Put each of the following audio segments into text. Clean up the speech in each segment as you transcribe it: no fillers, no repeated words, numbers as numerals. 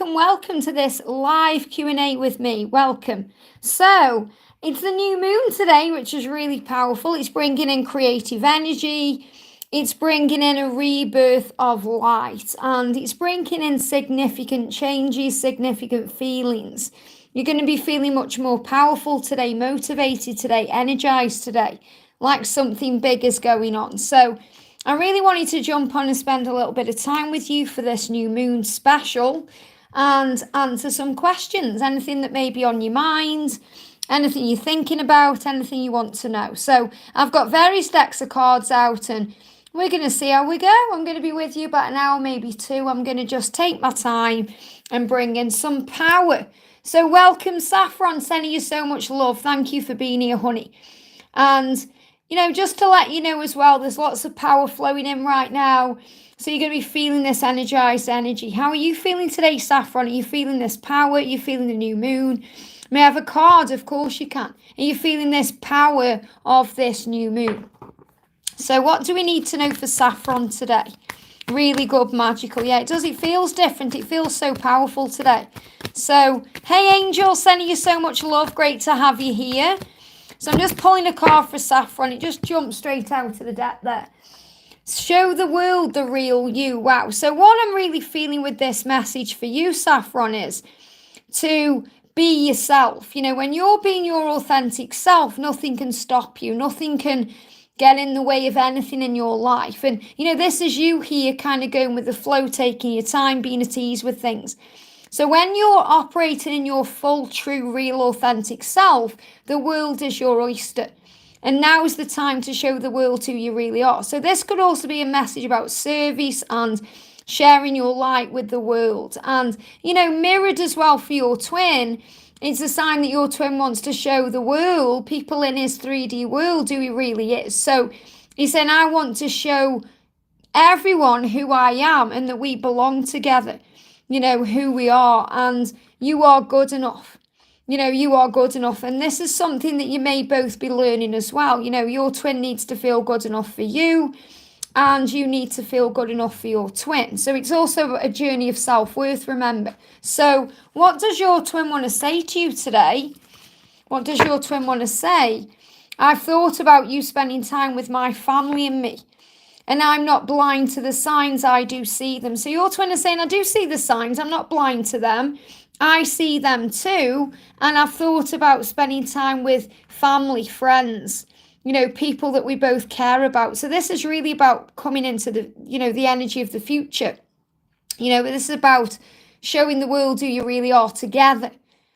welcome to this live Q&A with me. Welcome. So, it's the new moon today, which is really powerful. It's bringing in creative energy. It's bringing in a rebirth of light, and it's bringing in significant changes, significant feelings. You're going to be feeling much more powerful today, motivated today, energized today, like something big is going on. So I really wanted to jump on and spend a little bit of time with you for this new moon special and answer some questions, anything that may be on your mind, anything you're thinking about, anything you want to know. So I've got various decks of cards out, and we're going to see how we go. I'm going to be with you about an hour, maybe two. I'm going to just take my time and bring in some power. So welcome, Saffron, sending you so much love. Thank you for being here, honey. And, just to let you know as well, there's lots of power flowing in right now. So you're going to be feeling this energized energy. How are you feeling today, Saffron? Are you feeling this power? Are you feeling the new moon? May I have a card? Of course you can. Are you feeling this power of this new moon? So what do we need to know for Saffron today? Really good, magical. Yeah, it does. It feels different. It feels so powerful today. So, hey, Angel, sending you so much love. Great to have you here. So I'm just pulling a card for Saffron. It just jumped straight out of the deck there. Show the world the real you. Wow. So what I'm really feeling with this message for you, Saffron, is to be yourself. When you're being your authentic self, nothing can stop you. Nothing can get in the way of anything in your life. And, this is you here kind of going with the flow, taking your time, being at ease with things. So when you're operating in your full, true, real, authentic self, the world is your oyster. And now is the time to show the world who you really are. So this could also be a message about service and sharing your light with the world. And, mirrored as well for your twin, it's a sign that your twin wants to show the world, people in his 3D world, who he really is. So he's saying, I want to show everyone who I am and that we belong together, who we are, and you are good enough. You are good enough. And this is something that you may both be learning as well. Your twin needs to feel good enough for you, and you need to feel good enough for your twin. So it's also a journey of self-worth, remember. So what does your twin want to say to you today? What does your twin want to say? I've thought about you spending time with my family and me, and I'm not blind to the signs. I do see them. So your twin is saying, I do see the signs. I'm not blind to them. I see them too. And I've thought about spending time with family, friends, people that we both care about. So this is really about coming into the, the energy of the future. This is about showing the world who you really are together.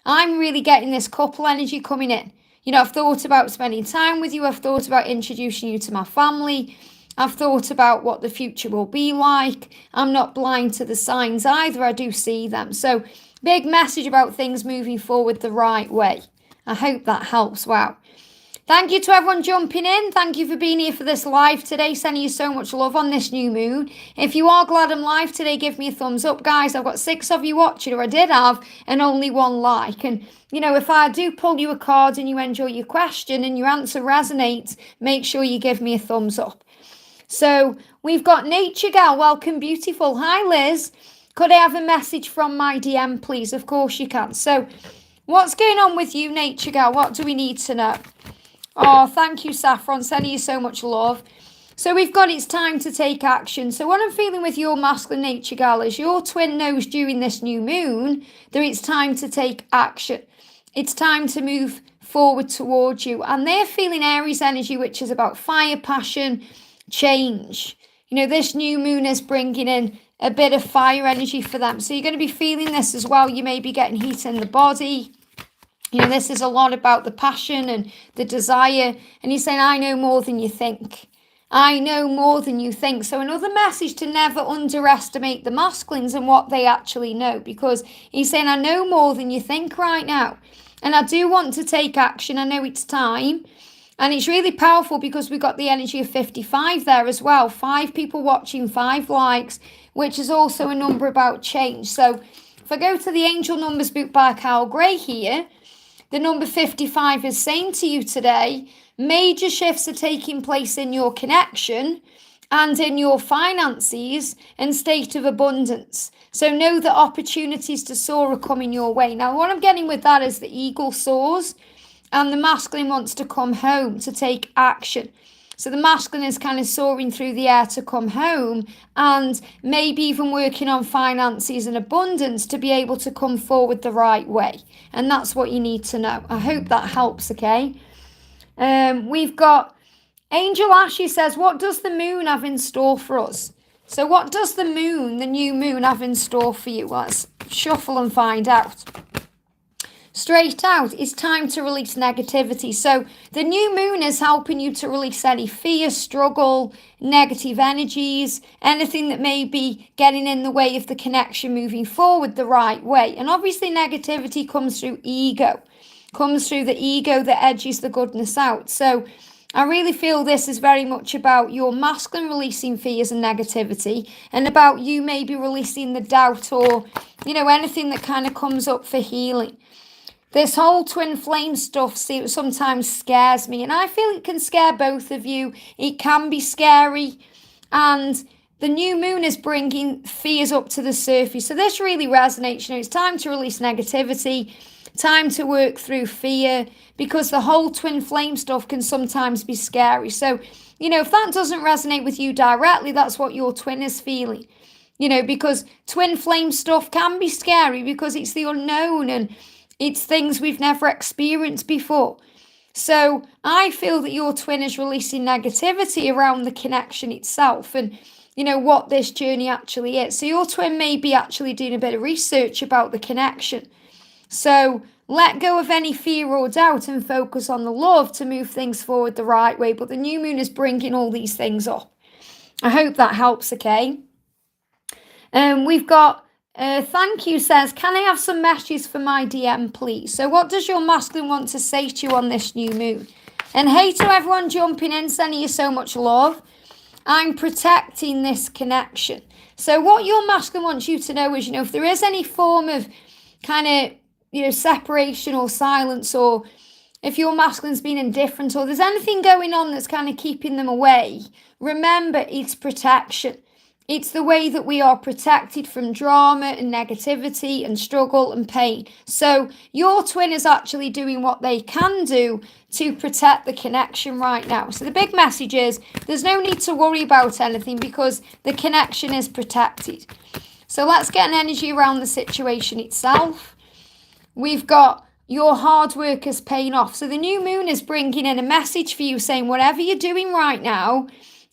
I'm really getting this couple energy coming in. I've thought about spending time with you. I've thought about introducing you to my family. I've thought about what the future will be like. I'm not blind to the signs either. I do see them. So big message about things moving forward the right way. I hope that helps. Wow. Thank you to everyone jumping in. Thank you for being here for this live today. Sending you so much love on this new moon. If you are glad I'm live today, give me a thumbs up, guys. I've got 6 of you watching, or I did have, and only 1 like. And, if I do pull you a card and you enjoy your question and your answer resonates, make sure you give me a thumbs up. So we've got Nature Gal. Welcome, beautiful. Hi, Liz. Could I have a message from my DM, please? Of course you can. So what's going on with you, Nature Gal? What do we need to know? Oh, thank you, Saffron. Sending you so much love. So we've got it's time to take action. So what I'm feeling with your masculine Nature Gal is your twin knows during this new moon that it's time to take action. It's time to move forward towards you. And they're feeling Aries energy, which is about fire, passion, change. This new moon is bringing in a bit of fire energy for them. So you're going to be feeling this as well. You may be getting heat in the body. This is a lot about the passion and the desire. And he's saying, I know more than you think. I know more than you think. So another message to never underestimate the masculines and what they actually know. Because he's saying, I know more than you think right now. And I do want to take action. I know it's time. And it's really powerful because we've got the energy of 55 there as well. 5 people watching, 5 likes, which is also a number about change. So if I go to the Angel Numbers book by Kyle Gray here, the number 55 is saying to you today, major shifts are taking place in your connection and in your finances and state of abundance. So know that opportunities to soar are coming your way. Now, what I'm getting with that is the eagle soars and the masculine wants to come home to take action. So the masculine is kind of soaring through the air to come home and maybe even working on finances and abundance to be able to come forward the right way. And that's what you need to know. I hope that helps, okay? We've got Angel Ashley says, what does the moon have in store for us? So what does the moon, the new moon, have in store for you? Let's shuffle and find out. Straight out, it's time to release negativity. So the new moon is helping you to release any fear, struggle, negative energies, anything that may be getting in the way of the connection moving forward the right way. And obviously negativity comes through ego, comes through the ego that edges the goodness out. So I really feel this is very much about your masculine releasing fears and negativity, and about you maybe releasing the doubt or, anything that kind of comes up for healing. This whole twin flame stuff sometimes scares me, and I feel it can scare both of you. It can be scary, and the new moon is bringing fears up to the surface. So this really resonates. It's time to release negativity, time to work through fear, because the whole twin flame stuff can sometimes be scary. So, if that doesn't resonate with you directly, that's what your twin is feeling. Because twin flame stuff can be scary because it's the unknown and it's things we've never experienced before. So I feel that your twin is releasing negativity around the connection itself and, what this journey actually is. So your twin may be actually doing a bit of research about the connection. So let go of any fear or doubt and focus on the love to move things forward the right way. But the new moon is bringing all these things up. I hope that helps, okay? We've got thank you says, can I have some messages for my DM, please? So what does your masculine want to say to you on this new moon? And hey to everyone jumping in, sending you so much love. I'm protecting this connection. So what your masculine wants you to know is, if there is any form of kind of, separation or silence, or if your masculine's been indifferent, or there's anything going on that's kind of keeping them away, remember it's protection. It's the way that we are protected from drama and negativity and struggle and pain. So your twin is actually doing what they can do to protect the connection right now. So the big message is there's no need to worry about anything because the connection is protected. So let's get an energy around the situation itself. We've got your hard work is paying off. So the new moon is bringing in a message for you saying whatever you're doing right now,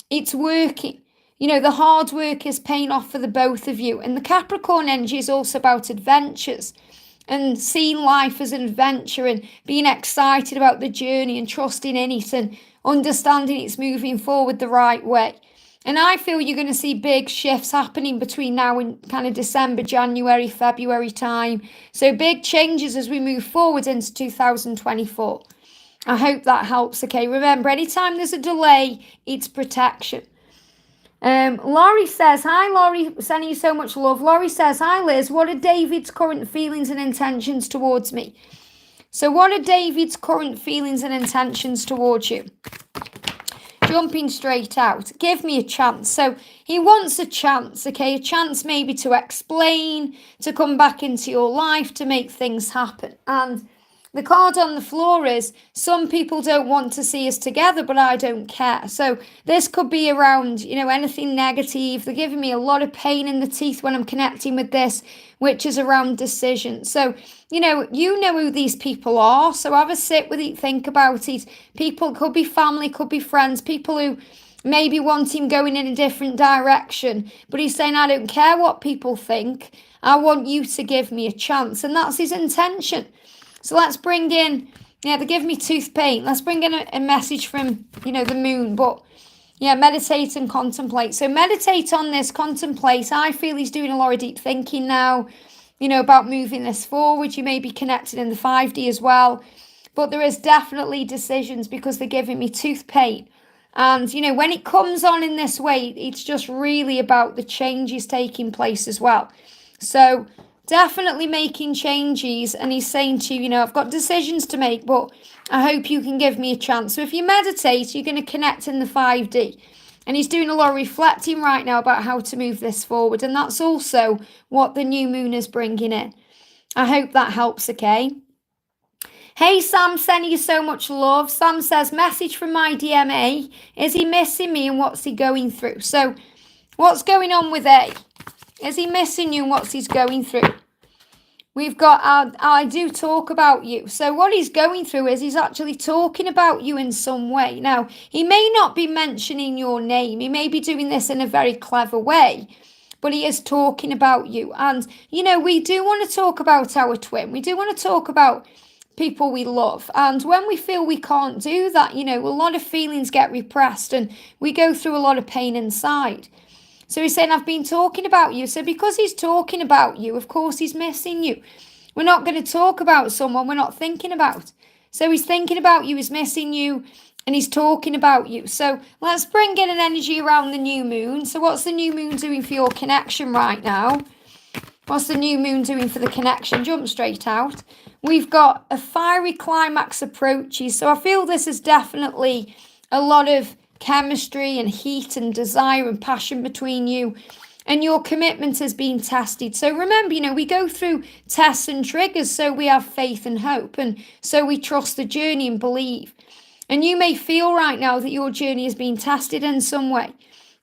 it's working. The hard work is paying off for the both of you. And the Capricorn energy is also about adventures and seeing life as an adventure and being excited about the journey and trusting in it and understanding it's moving forward the right way. And I feel you're going to see big shifts happening between now and kind of December, January, February time. So big changes as we move forward into 2024. I hope that helps, okay? Remember, anytime there's a delay, it's protection. Laurie says, hi Laurie, sending you so much love. Laurie says, hi Liz, what are David's current feelings and intentions towards me? So what are David's current feelings and intentions towards you? Jumping straight out, give me a chance. So he wants a chance, okay? A chance maybe to explain, to come back into your life, to make things happen. And the card on the floor is, some people don't want to see us together, but I don't care. So this could be around, anything negative. They're giving me a lot of pain in the teeth when I'm connecting with this, which is around decisions. So, you know who these people are. So have a sit with it, think about it. People could be family, could be friends, people who maybe want him going in a different direction. But he's saying, I don't care what people think. I want you to give me a chance. And that's his intention. So let's bring in, they give me tooth pain. Let's bring in a message from, the moon. But, meditate and contemplate. So meditate on this, contemplate. I feel he's doing a lot of deep thinking now, about moving this forward. You may be connected in the 5D as well. But there is definitely decisions because they're giving me tooth pain. And, when it comes on in this way, it's just really about the changes taking place as well. So definitely making changes, and he's saying to you, I've got decisions to make, but I hope you can give me a chance. So if you meditate, you're going to connect in the 5D. And he's doing a lot of reflecting right now about how to move this forward. And that's also what the new moon is bringing in. I hope that helps, okay? Hey, Sam, sending you so much love. Sam says, message from my DMA. Is he missing me and what's he going through? So what's going on with A? Is he missing you and what's he's going through? We've got, I do talk about you. So what he's going through is he's actually talking about you in some way. Now, he may not be mentioning your name. He may be doing this in a very clever way, but he is talking about you. And, you know, we do want to talk about our twin. We do want to talk about people we love. And when we feel we can't do that, you know, a lot of feelings get repressed and we go through a lot of pain inside. So he's saying, I've been talking about you. So because he's talking about you, of course, he's missing you. We're not going to talk about someone we're not thinking about. So he's thinking about you, he's missing you, and he's talking about you. So let's bring in an energy around the new moon. So what's the new moon doing for your connection right now? What's the new moon doing for the connection? Jump straight out. We've got a fiery climax approaches. So I feel this is definitely a lot of chemistry and heat and desire and passion between you, and your commitment has been tested. So remember, you know, we go through tests and triggers, so we have faith and hope, and so we trust the journey and believe. And you may feel right now that your journey has been tested in some way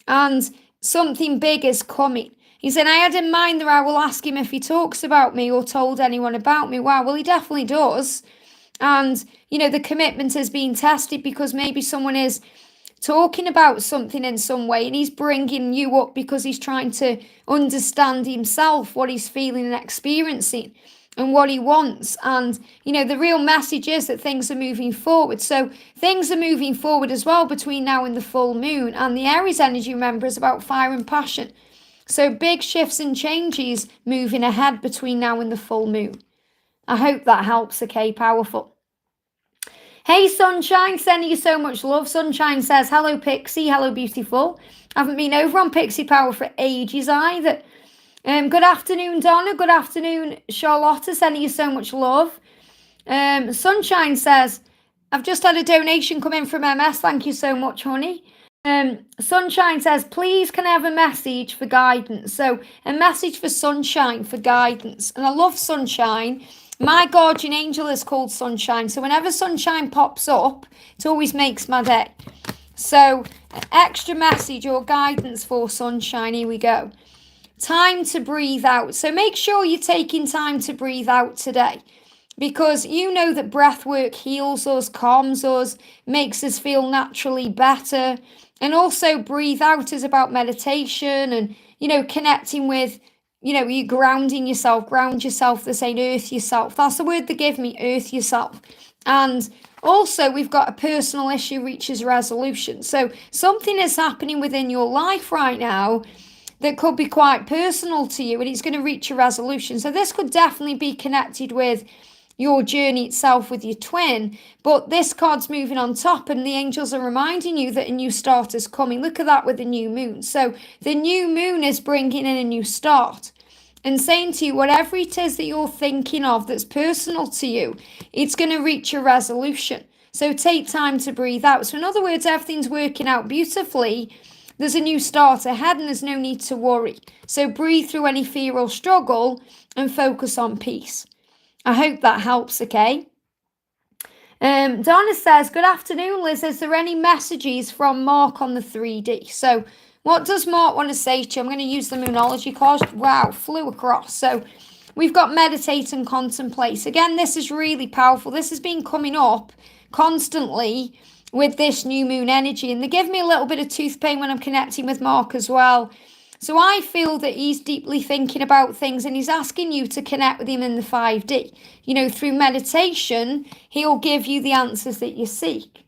and something big is coming. He said, I had in mind that I will ask him if he talks about me or told anyone about me. Wow, well, he definitely does. And, you know, the commitment has been tested because maybe someone is talking about something in some way and he's bringing you up because he's trying to understand himself, what he's feeling and experiencing and what he wants. And, you know, the real message is that things are moving forward. So things are moving forward as well between now and the full moon. And the Aries energy, remember, is about fire and passion. So big shifts and changes moving ahead between now and the full moon. I hope that helps, okay? Powerful. Hey, Sunshine, sending you so much love. Sunshine says, hello, Pixie. Hello, beautiful. I haven't been over on Pixie Power for ages either. Good afternoon, Donna. Good afternoon, Charlotta. Sending you so much love. Sunshine says, I've just had a donation come in from MS. Thank you so much, honey. Sunshine says, please can I have a message for guidance? So a message for Sunshine for guidance. And I love Sunshine. My guardian angel is called Sunshine. So whenever Sunshine pops up, it always makes my day. So extra message or guidance for Sunshine. Here we go. Time to breathe out. So make sure you're taking time to breathe out today. Because you know that breath work heals us, calms us, makes us feel naturally better. And also breathe out is about meditation and, you know, connecting with, you know, you grounding yourself, ground yourself, they're saying earth yourself. That's the word they give me, earth yourself. And also we've got a personal issue reaches resolution. So something is happening within your life right now that could be quite personal to you and it's going to reach a resolution. So this could definitely be connected with your journey itself with your twin, but this card's moving on top and the angels are reminding you that a new start is coming. Look at that with the new moon. So the new moon is bringing in a new start and saying to you, whatever it is that you're thinking of that's personal to you, it's going to reach a resolution. So take time to breathe out. So in other words, everything's working out beautifully. There's a new start ahead and there's no need to worry. So breathe through any fear or struggle and focus on peace. I hope that helps, okay? Donna says, good afternoon, Liz. Is there any messages from Mark on the 3D? So what does Mark want to say to you? I'm going to use the Moonology card. Wow, flew across. So we've got meditate and contemplate. Again, this is really powerful. This has been coming up constantly with this new moon energy. And they give me a little bit of tooth pain when I'm connecting with Mark as well. So I feel that he's deeply thinking about things and he's asking you to connect with him in the 5D. You know, through meditation, he'll give you the answers that you seek.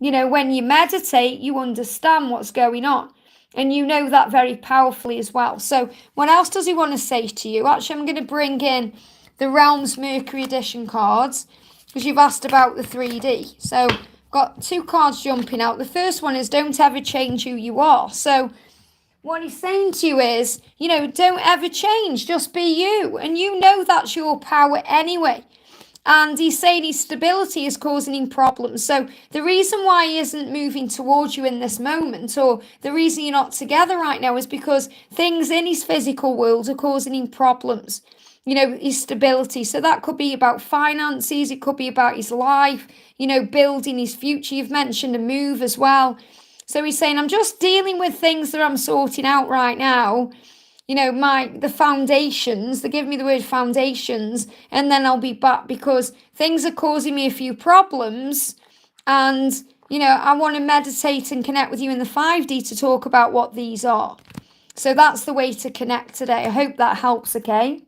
You know, when you meditate, you understand what's going on. And you know that very powerfully as well. So what else does he want to say to you? Actually, I'm going to bring in the Realms Mercury Edition cards because you've asked about the 3D. So got two cards jumping out. The first one is don't ever change who you are. So what he's saying to you is, you know, don't ever change, just be you. And you know that's your power anyway. And he's saying his stability is causing him problems. So the reason why he isn't moving towards you in this moment, or the reason you're not together right now, is because things in his physical world are causing him problems. His stability. So that could be about finances. It could be about his life, building his future. You've mentioned a move as well. So he's saying, I'm just dealing with things that I'm sorting out right now. The foundations, they give me the word foundations, and then I'll be back because things are causing me a few problems. And, I want to meditate and connect with you in the 5D to talk about what these are. So that's the way to connect today. I hope that helps, okay?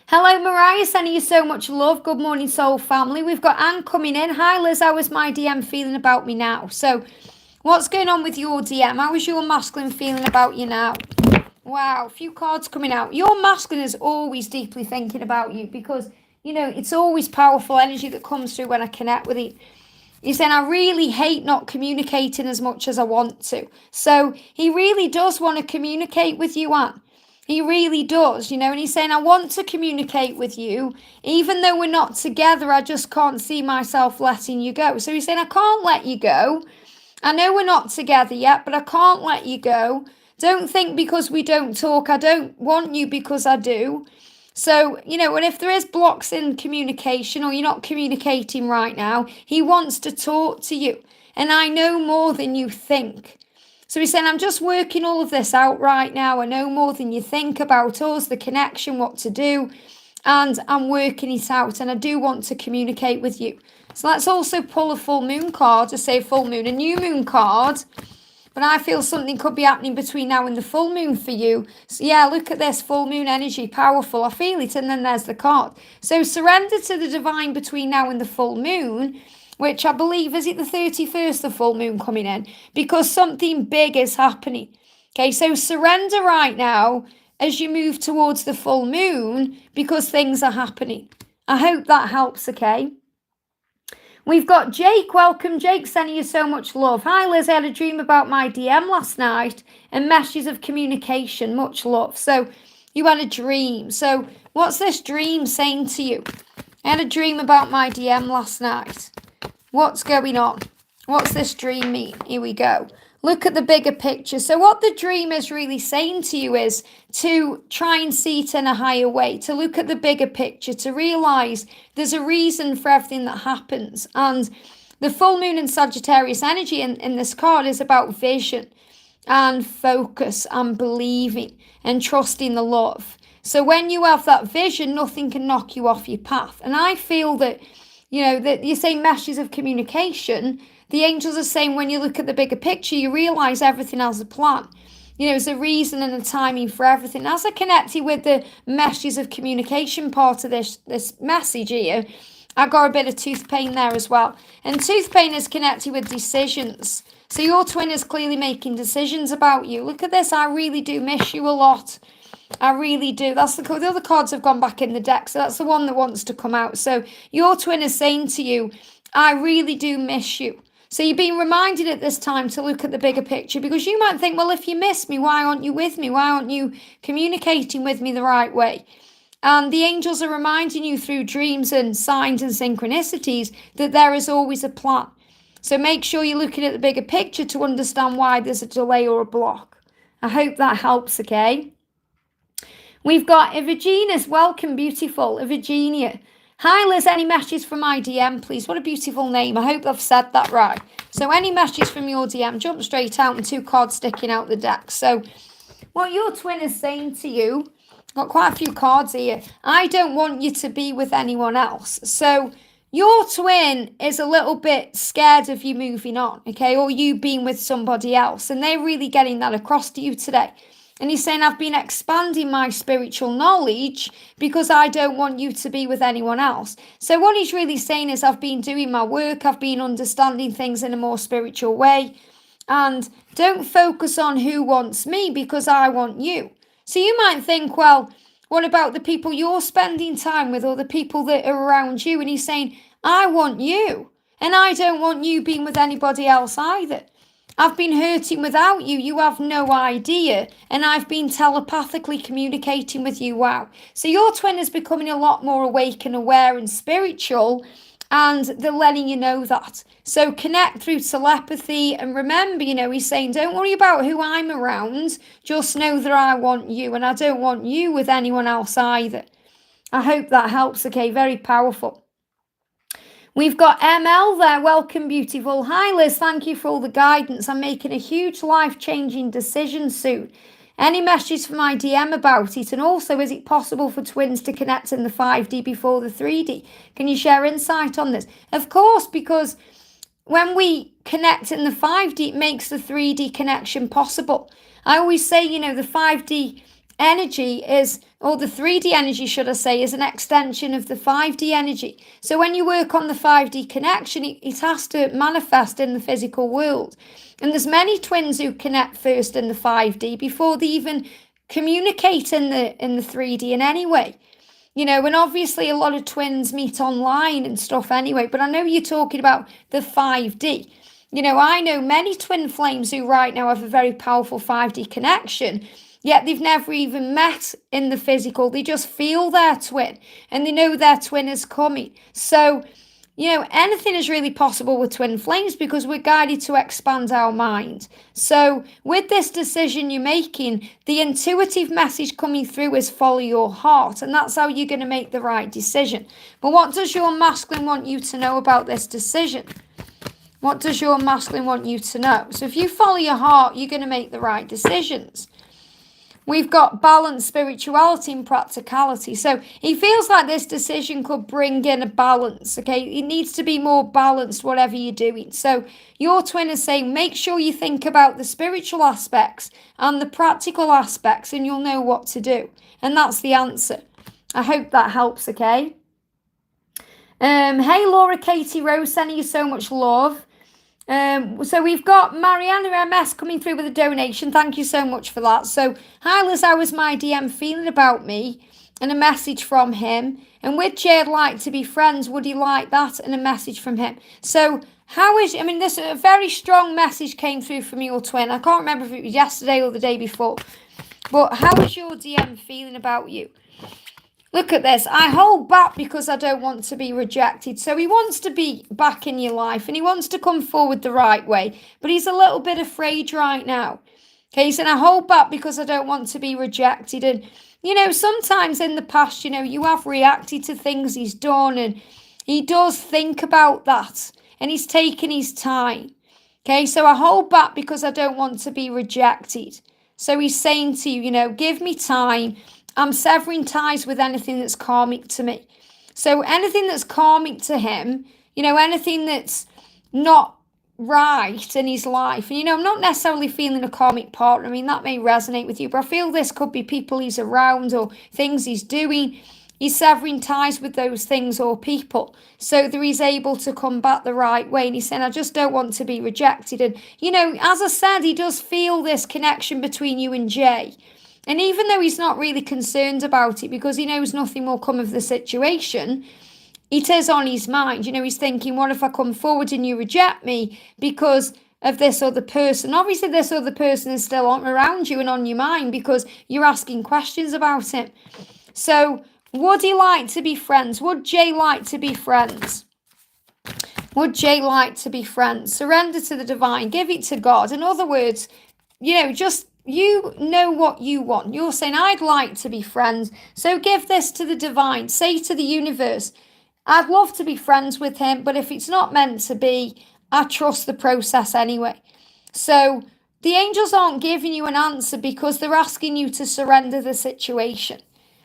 Hello, Mariah, sending you so much love. Good morning, soul family. We've got Anne coming in. Hi, Liz. How is my DM feeling about me now? So what's going on with your DM? How is your masculine feeling about you now? Wow, a few cards coming out. Your masculine is always deeply thinking about you because, it's always powerful energy that comes through when I connect with it. He's saying, I really hate not communicating as much as I want to. So he really does want to communicate with you, Anne. He really does, and he's saying, I want to communicate with you. Even though we're not together, I just can't see myself letting you go. So he's saying, I can't let you go. I know we're not together yet, but I can't let you go. Don't think because we don't talk, I don't want you because I do. So, and if there is blocks in communication or you're not communicating right now, he wants to talk to you. And I know more than you think. So he's saying, I'm just working all of this out right now. I know more than you think about us, the connection, what to do. And I'm working it out. And I do want to communicate with you. So let's also pull a full moon card to say full moon, a new moon card. But I feel something could be happening between now and the full moon for you. So yeah, look at this full moon energy, powerful. I feel it. And then there's the card. So surrender to the divine between now and the full moon, which I believe, is it the 31st, the full moon coming in? Because something big is happening. Okay, so surrender right now as you move towards the full moon because things are happening. I hope that helps, okay? We've got Jake. Welcome, Jake, sending you so much love. Hi, Liz. I had a dream about my DM last night and messages of communication. Much love. So you had a dream. So what's this dream saying to you? I had a dream about my DM last night. What's going on? What's this dream mean? Here we go. Look at the bigger picture. So what the dream is really saying to you is to try and see it in a higher way, to look at the bigger picture, to realize there's a reason for everything that happens. And the full moon and Sagittarius energy in this card is about vision and focus and believing and trusting the love. So when you have that vision, nothing can knock you off your path. And I feel that, that you're saying messages of communication. The angels are saying when you look at the bigger picture, you realize everything has a plan. There's a reason and a timing for everything. As I connected with the messages of communication part of this message here, I got a bit of tooth pain there as well. And tooth pain is connected with decisions. So your twin is clearly making decisions about you. Look at this. I really do miss you a lot. I really do. That's the other cards have gone back in the deck. So that's the one that wants to come out. So your twin is saying to you, I really do miss you. So you're being reminded at this time to look at the bigger picture because you might think, well, if you miss me, why aren't you with me? Why aren't you communicating with me the right way? And the angels are reminding you through dreams and signs and synchronicities that there is always a plan. So make sure you're looking at the bigger picture to understand why there's a delay or a block. I hope that helps, okay? We've got Virginia's. Welcome, beautiful. Virginia. Hi, Liz. Any messages from my DM, please? What a beautiful name. I hope I've said that right. So any messages from your DM, jump straight out and 2 cards sticking out the deck. So what your twin is saying to you, got quite a few cards here. I don't want you to be with anyone else. So your twin is a little bit scared of you moving on, okay, or you being with somebody else. And they're really getting that across to you today. And he's saying, I've been expanding my spiritual knowledge because I don't want you to be with anyone else. So what he's really saying is I've been doing my work. I've been understanding things in a more spiritual way. And don't focus on who wants me because I want you. So you might think, well, what about the people you're spending time with or the people that are around you? And he's saying, I want you. And I don't want you being with anybody else either. I've been hurting without you. You have no idea. And I've been telepathically communicating with you. Wow. So your twin is becoming a lot more awake and aware and spiritual. And they're letting you know that. So connect through telepathy. And remember, he's saying, don't worry about who I'm around. Just know that I want you. And I don't want you with anyone else either. I hope that helps. Okay, very powerful. We've got ML there. Welcome, beautiful. Hi, Liz. Thank you for all the guidance. I'm making a huge life-changing decision soon. Any message for my DM about it? And also, is it possible for twins to connect in the 5D before the 3D? Can you share insight on this? Of course, because when we connect in the 5D, it makes the 3D connection possible. I always say, the 5D energy is, or the 3D energy, should I say, is an extension of the 5D energy. So when you work on the 5D connection, it has to manifest in the physical world. And there's many twins who connect first in the 5D before they even communicate in the 3D in any way. And obviously a lot of twins meet online and stuff anyway, but I know you're talking about the 5D. I know many twin flames who right now have a very powerful 5D connection, yet they've never even met in the physical. They just feel their twin and they know their twin is coming. So, anything is really possible with twin flames because we're guided to expand our mind. So with this decision you're making, the intuitive message coming through is follow your heart, and that's how you're going to make the right decision. But what does your masculine want you to know about this decision? What does your masculine want you to know? So if you follow your heart, you're going to make the right decisions. We've got balance, spirituality, and practicality. So he feels like this decision could bring in a balance, okay? It needs to be more balanced, whatever you're doing. So your twin is saying, make sure you think about the spiritual aspects and the practical aspects, and you'll know what to do. And that's the answer. I hope that helps, okay? Hey, Laura Katie Rose, sending you so much love. So we've got Mariana MS coming through with a donation. Thank you so much for that. So, hi Liz, how was my DM feeling about me? And a message from him. And with Jay, I'd like to be friends. Would he like that? And a message from him. So, this a very strong message came through from your twin. I can't remember if it was yesterday or the day before. But how is your DM feeling about you? Look at this. I hold back because I don't want to be rejected. So he wants to be back in your life and he wants to come forward the right way. But he's a little bit afraid right now. Okay, he said, I hold back because I don't want to be rejected. And, sometimes in the past, you have reacted to things he's done. And he does think about that. And he's taken his time. Okay, so I hold back because I don't want to be rejected. So he's saying to you, give me time. I'm severing ties with anything that's karmic to me. So anything that's karmic to him, anything that's not right in his life. And, I'm not necessarily feeling a karmic partner. I mean, that may resonate with you, but I feel this could be people he's around or things he's doing. He's severing ties with those things or people so that he's able to come back the right way. And he's saying, I just don't want to be rejected. And, as I said, he does feel this connection between you and Jay. And even though he's not really concerned about it because he knows nothing will come of the situation, it is on his mind. He's thinking, what if I come forward and you reject me because of this other person? Obviously, this other person is still around you and on your mind because you're asking questions about him. So, would he like to be friends? Would Jay like to be friends? Would Jay like to be friends? Surrender to the divine. Give it to God. In other words, just... you know what you want. You're saying, I'd like to be friends. So give this to the divine. Say to the universe, I'd love to be friends with him, but if it's not meant to be, I trust the process anyway. So the angels aren't giving you an answer because they're asking you to surrender the situation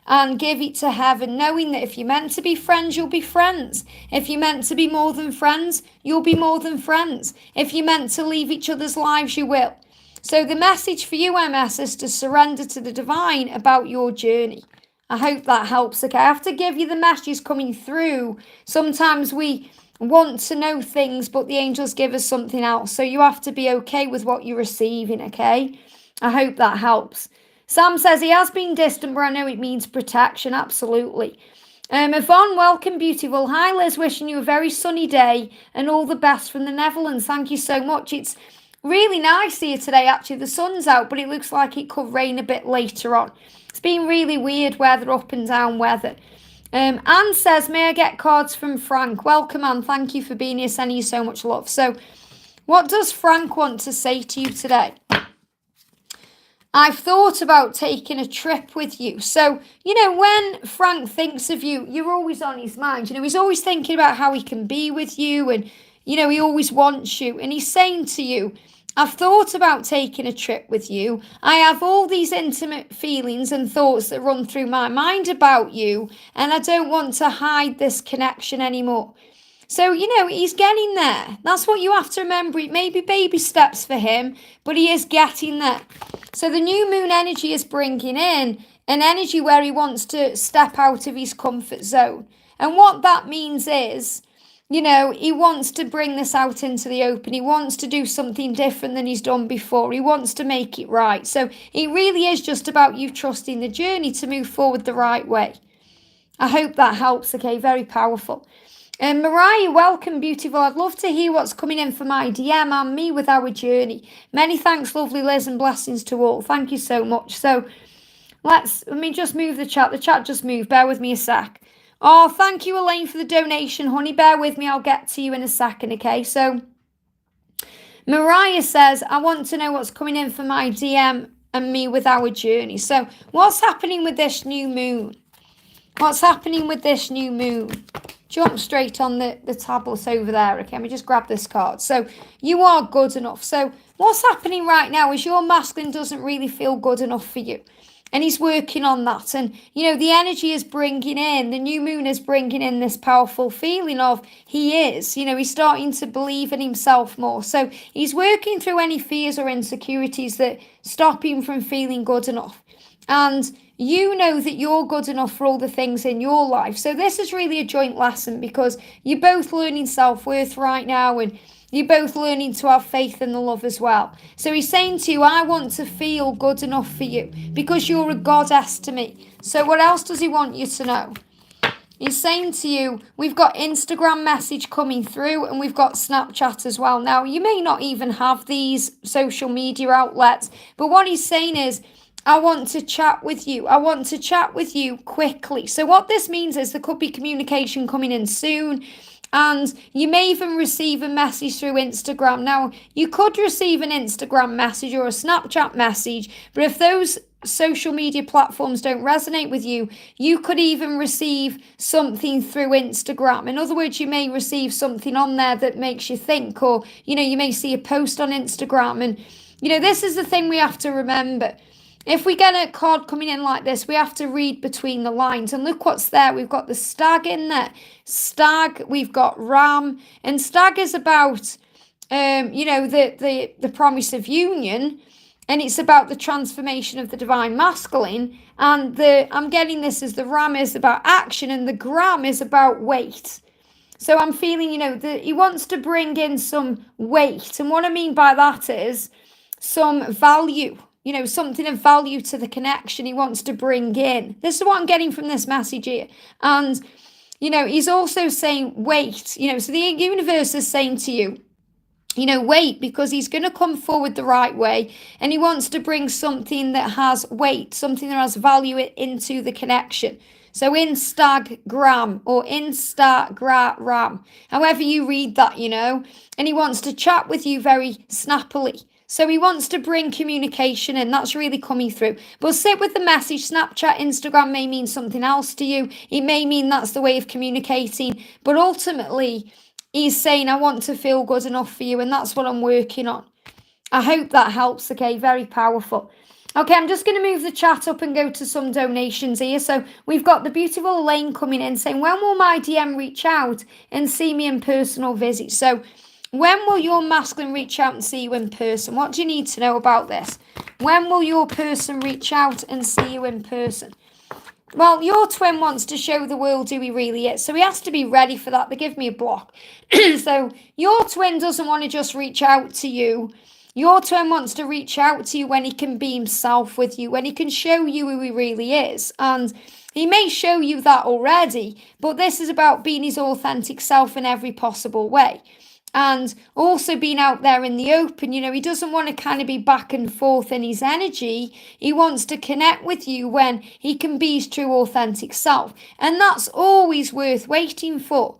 and give it to heaven, knowing that if you're meant to be friends, you'll be friends. If you're meant to be more than friends, you'll be more than friends. If you're meant to leave each other's lives, you will. So the message for you, MS, is to surrender to the divine about your journey. I hope that helps. Okay, I have to give you the messages coming through. Sometimes we want to know things, but the angels give us something else. So you have to be okay with what you're receiving, okay? I hope that helps. Sam says he has been distant, but I know it means protection. Absolutely. Yvonne, welcome, beautiful. Hi, Liz, wishing you a very sunny day and all the best from the Netherlands. Thank you so much. It's really nice here today, actually. The sun's out, but it looks like it could rain a bit later on. It's been really weird weather, up and down weather. Anne says, may I get cards from Frank? Welcome, Anne. Thank you for being here, sending you so much love. So, what does Frank want to say to you today? I've thought about taking a trip with you. So, when Frank thinks of you, you're always on his mind. He's always thinking about how he can be with you, and, he always wants you. And he's saying to you, I've thought about taking a trip with you. I have all these intimate feelings and thoughts that run through my mind about you, and I don't want to hide this connection anymore. So, he's getting there. That's what you have to remember. It may be baby steps for him, but he is getting there. So the new moon energy is bringing in an energy where he wants to step out of his comfort zone. And what that means is, he wants to bring this out into the open. He wants to do something different than he's done before. He wants to make it right. So it really is just about you trusting the journey to move forward the right way. I hope that helps, okay? Very powerful. And Mariah, welcome, beautiful. I'd love to hear what's coming in for my DM and me with our journey. Many thanks, lovely Liz, and blessings to all. Thank you so much. So let me just move the chat. The chat just moved. Bear with me a sec. Oh, thank you, Elaine, for the donation, honey. Bear with me. I'll get to you in a second, okay? So Mariah says, I want to know what's coming in for my DM and me with our journey. So what's happening with this new moon? What's happening with this new moon? Jump straight on the tablets over there, okay? Let me just grab this card. So you are good enough. So what's happening right now is your masculine doesn't really feel good enough for you. And he's working on that. And, the energy is bringing in, the new moon is bringing in this powerful feeling of he is. He's starting to believe in himself more. So he's working through any fears or insecurities that stop him from feeling good enough. And you know that you're good enough for all the things in your life. So this is really a joint lesson because you're both learning self-worth right now, and you're both learning to have faith in the love as well. So he's saying to you, I want to feel good enough for you because you're a goddess to me. So what else does he want you to know? He's saying to you, we've got Instagram message coming through, and we've got Snapchat as well. Now, you may not even have these social media outlets, but what he's saying is, I want to chat with you. I want to chat with you quickly. So what this means is there could be communication coming in soon. And you may even receive a message through Instagram. Now, you could receive an Instagram message or a Snapchat message, but if those social media platforms don't resonate with you, you could even receive something through Instagram. In other words, you may receive something on there that makes you think, or, you may see a post on Instagram. And, this is the thing we have to remember. If we get a card coming in like this, we have to read between the lines. And look what's there. We've got the stag in there. Stag, we've got ram. And stag is about, the promise of union. And it's about the transformation of the divine masculine. And I'm getting this as the ram is about action, and the gram is about weight. So I'm feeling, that he wants to bring in some weight. And what I mean by that is some value. Something of value to the connection he wants to bring in. This is what I'm getting from this message here. And, he's also saying wait. So the universe is saying to you, wait, because he's going to come forward the right way, and he wants to bring something that has weight, something that has value into the connection. So Instagram or Instagram, however you read that, and he wants to chat with you very snappily. So he wants to bring communication in. That's really coming through. But sit with the message. Snapchat, Instagram may mean something else to you. It may mean that's the way of communicating. But ultimately, he's saying, I want to feel good enough for you. And that's what I'm working on. I hope that helps, okay? Very powerful. Okay, I'm just going to move the chat up and go to some donations here. So we've got the beautiful Elaine coming in saying, when will my DM reach out and see me in personal visit? So when will your masculine reach out and see you in person? What do you need to know about this? When will your person reach out and see you in person? Well, your twin wants to show the world who he really is. So he has to be ready for that. They give me a block. So your twin doesn't want to just reach out to you. Your twin wants to reach out to you when he can be himself with you, when he can show you who he really is. And he may show you that already, but this is about being his authentic self in every possible way. and also being out there in the open. He doesn't want to kind of be back and forth in his energy. He wants to connect with you when he can be his true authentic self. And that's always worth waiting for.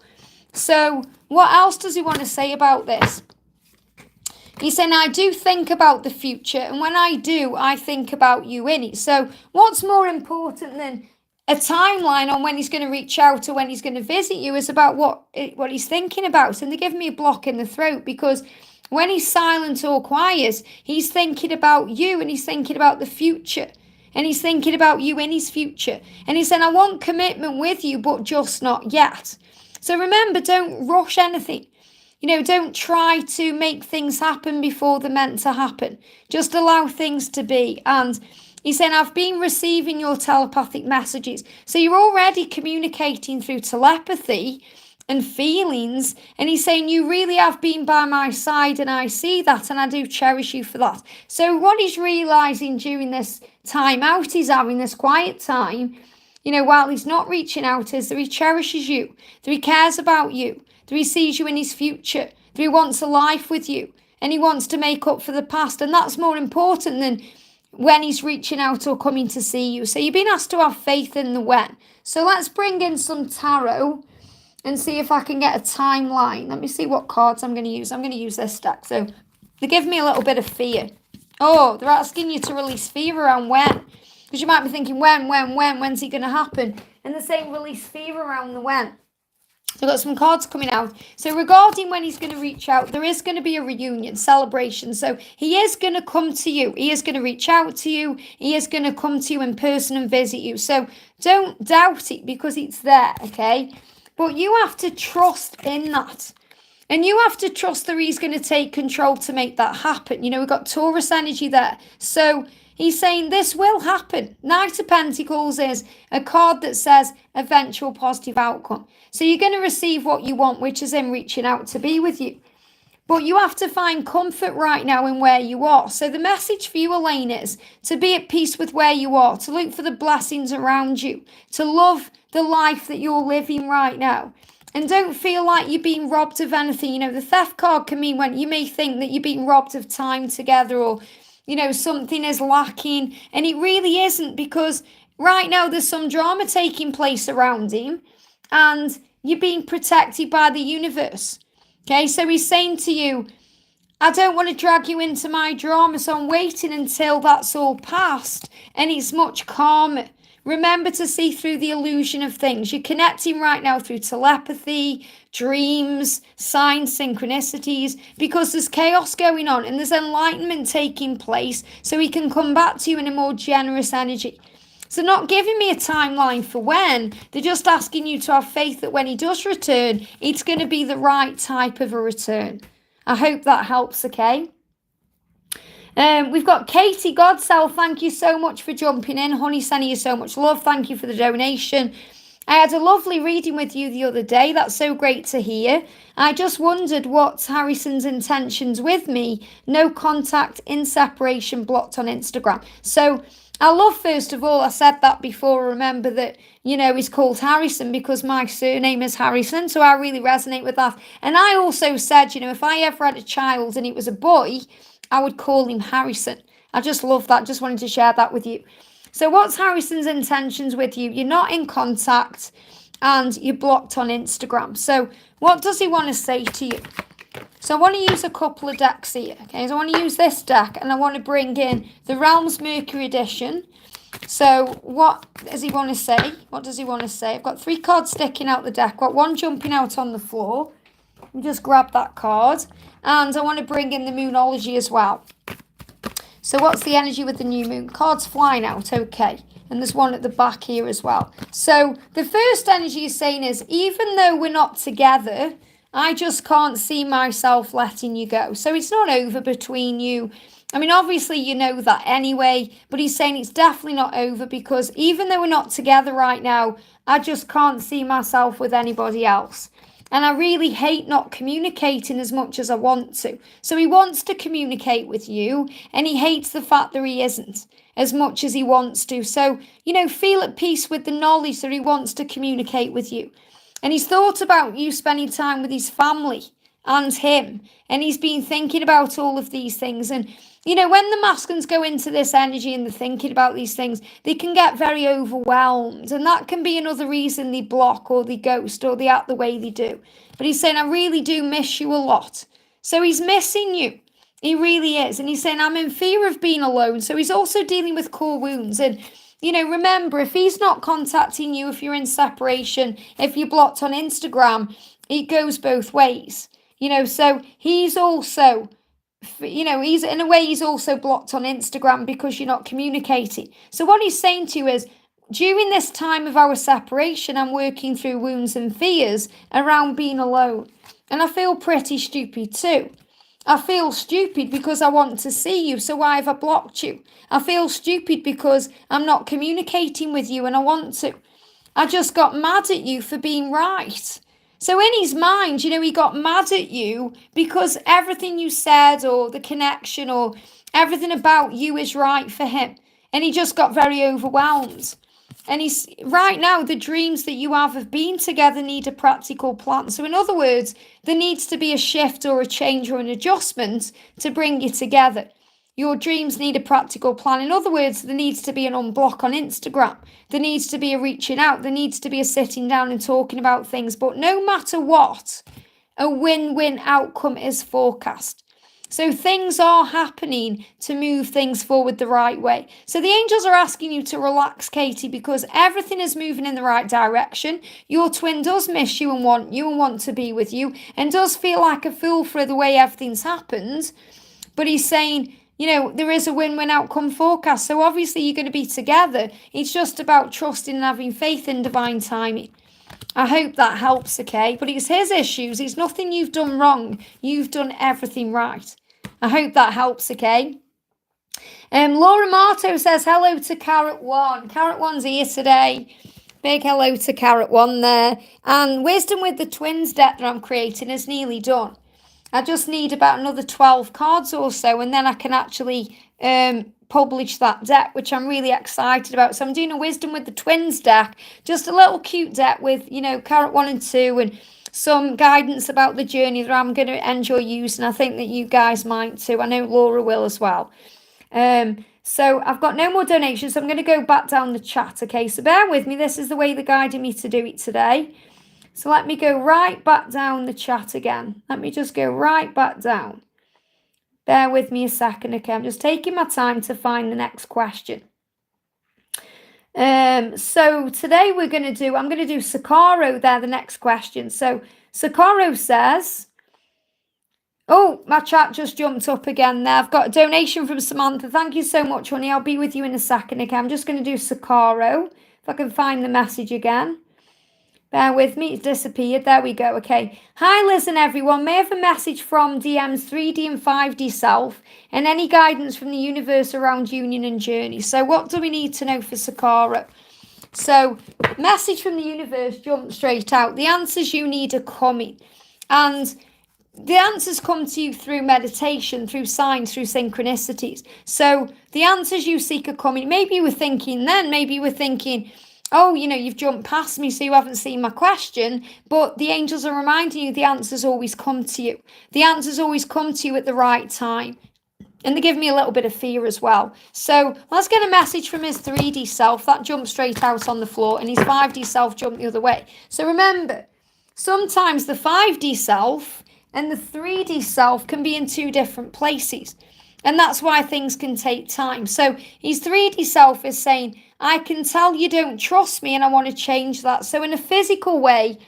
So what else does he want to say about this? He's saying, I do think about the future, and when I do, I think about you in it. So what's more important than a timeline on when he's going to reach out or when he's going to visit you is about what he's thinking about. And they give me a block in the throat, because when he's silent or quiet, he's thinking about you, and he's thinking about the future, and he's thinking about you in his future. And he's saying, I want commitment with you, but just not yet. So remember, don't rush anything. Don't try to make things happen before they're meant to happen. Just allow things to be. And he's saying, I've been receiving your telepathic messages. So you're already communicating through telepathy and feelings. And he's saying, you really have been by my side, and I see that, and I do cherish you for that. So what he's realising during this time out, he's having this quiet time, while he's not reaching out, is that he cherishes you, that he cares about you, that he sees you in his future, that he wants a life with you, and he wants to make up for the past. And that's more important than when he's reaching out or coming to see you. So you've been asked to have faith in the when. So let's bring in some tarot and see if I can get a timeline. Let me see what cards I'm going to use. I'm going to use this deck. So they give me a little bit of fear. Oh, they're asking you to release fear around when. Because you might be thinking, when's it going to happen? And they're saying release fear around the when. So I've got some cards coming out. So regarding when he's going to reach out, there is going to be a reunion, celebration. So he is going to come to you. He is going to reach out to you. He is going to come to you in person and visit you. So don't doubt it, because it's there, okay? But you have to trust in that. And you have to trust that he's going to take control to make that happen. We've got Taurus energy there. So he's saying this will happen. Knight of Pentacles is a card that says eventual positive outcome. So you're going to receive what you want, which is him reaching out to be with you. But you have to find comfort right now in where you are. So the message for you, Elaine, is to be at peace with where you are, to look for the blessings around you, to love the life that you're living right now. And don't feel like you're being robbed of anything. The theft card can mean when you may think that you're being robbed of time together, or something is lacking, and it really isn't, because right now there's some drama taking place around him, and you're being protected by the universe. Okay, so he's saying to you, I don't want to drag you into my drama, so I'm waiting until that's all past and it's much calmer. Remember to see through the illusion of things. You're connecting right now through telepathy, dreams, signs, synchronicities, because there's chaos going on and there's enlightenment taking place, so he can come back to you in a more generous energy. So not giving me a timeline for when, they're just asking you to have faith that when he does return, it's going to be the right type of a return. I hope that helps, okay? We've got Katie Godsell. Thank you so much for jumping in. Honey, sending you so much love. Thank you for the donation. I had a lovely reading with you the other day. That's so great to hear. I just wondered what's Harrison's intentions with me. No contact, in separation, blocked on Instagram. So I love, first of all, I said that before, remember that, he's called Harrison because my surname is Harrison, so I really resonate with that. And I also said, if I ever had a child and it was a boy, I would call him Harrison. I just love that, just wanted to share that with you. So what's Harrison's intentions with you? You're not in contact and you're blocked on Instagram. So what does he want to say to you? So I want to use a couple of decks here, okay? So I want to use this deck and I want to bring in the Realms Mercury edition. So what does he want to say? What does he want to say? I've got 3 cards sticking out the deck. I've got 1 jumping out on the floor. Just grab that card. And I want to bring in the Moonology as well. So what's the energy with the new moon? Cards flying out, okay. And there's one at the back here as well. So the first energy is saying is, even though we're not together, I just can't see myself letting you go. So it's not over between you. I mean, obviously you know that anyway, but he's saying it's definitely not over, because even though we're not together right now, I just can't see myself with anybody else. And I really hate not communicating as much as I want to. So he wants to communicate with you, and he hates the fact that he isn't as much as he wants to. So, feel at peace with the knowledge that he wants to communicate with you. And he's thought about you spending time with his family and him. And he's been thinking about all of these things. And, you know, when the masculines go into this energy and they're thinking about these things, they can get very overwhelmed. And that can be another reason they block or they ghost or they act the way they do. But he's saying, I really do miss you a lot. So he's missing you. He really is. And he's saying, I'm in fear of being alone. So he's also dealing with core wounds. And, you know, remember, if he's not contacting you, if you're in separation, if you're blocked on Instagram, it goes both ways. You know, so he's also, you know, he's in a way, he's also blocked on Instagram because you're not communicating. So what he's saying to you is, during this time of our separation, I'm working through wounds and fears around being alone. And I feel pretty stupid too. I feel stupid because I want to see you, so why have I blocked you? I feel stupid because I'm not communicating with you and I want to. I just got mad at you for being right. So in his mind, you know, he got mad at you because everything you said or the connection or everything about you is right for him. And he just got very overwhelmed. And he's right now, the dreams that you have of being together need a practical plan. So in other words, there needs to be a shift or a change or an adjustment to bring you together. Your dreams need a practical plan. In other words, there needs to be an unblock on Instagram. There needs to be a reaching out. There needs to be a sitting down and talking about things. But no matter what, a win-win outcome is forecast. So things are happening to move things forward the right way. So the angels are asking you to relax, Katie, because everything is moving in the right direction. Your twin does miss you and want to be with you and does feel like a fool for the way everything's happened. But he's saying, you know, there is a win-win outcome forecast. So obviously you're going to be together. It's just about trusting and having faith in divine timing. I hope that helps, okay? But it's his issues. It's nothing you've done wrong. You've done everything right. I hope that helps, okay? Laura Marto says hello to Carrot One. Carrot One's here today. Big hello to Carrot One there. And Wisdom with the Twins deck that I'm creating is nearly done. I just need about another 12 cards or so, and then I can actually publish that deck, which I'm really excited about. So I'm doing a Wisdom with the Twins deck, just a little cute deck with, you know, Carrot 1 and 2 and some guidance about the journey that I'm going to enjoy using. I think that you guys might too. I know Laura will as well. So I've got no more donations, so I'm going to go back down the chat, okay? So bear with me. This is the way they're guiding me to do it today. So let me go right back down the chat again. Let me just go right back down. Bear with me a second, okay? I'm just taking my time to find the next question. So today I'm going to do Sakaro there, the next question. So Sakaro says, oh, my chat just jumped up again there. I've got a donation from Samantha. Thank you so much, honey. I'll be with you in a second, okay? I'm just going to do Sakaro. If I can find the message again. Bear with me, it's disappeared. There we go. Okay. Hi, listen, everyone. May I have a message from DM's 3D and 5D self and any guidance from the universe around union and journey. So what do we need to know for Sakara? So message from the universe, jump straight out. The answers you need are coming. And the answers come to you through meditation, through signs, through synchronicities. So the answers you seek are coming. Maybe you were thinking then, maybe you were thinking, oh, you know, you've jumped past me, so you haven't seen my question. But the angels are reminding you the answers always come to you. The answers always come to you at the right time. And they give me a little bit of fear as well. So let's get a message from his 3D self. That jumped straight out on the floor. And his 5D self jumped the other way. So remember, sometimes the 5D self and the 3D self can be in two different places. And that's why things can take time. So his 3D self is saying, I can tell you don't trust me and I want to change that. So in a physical way,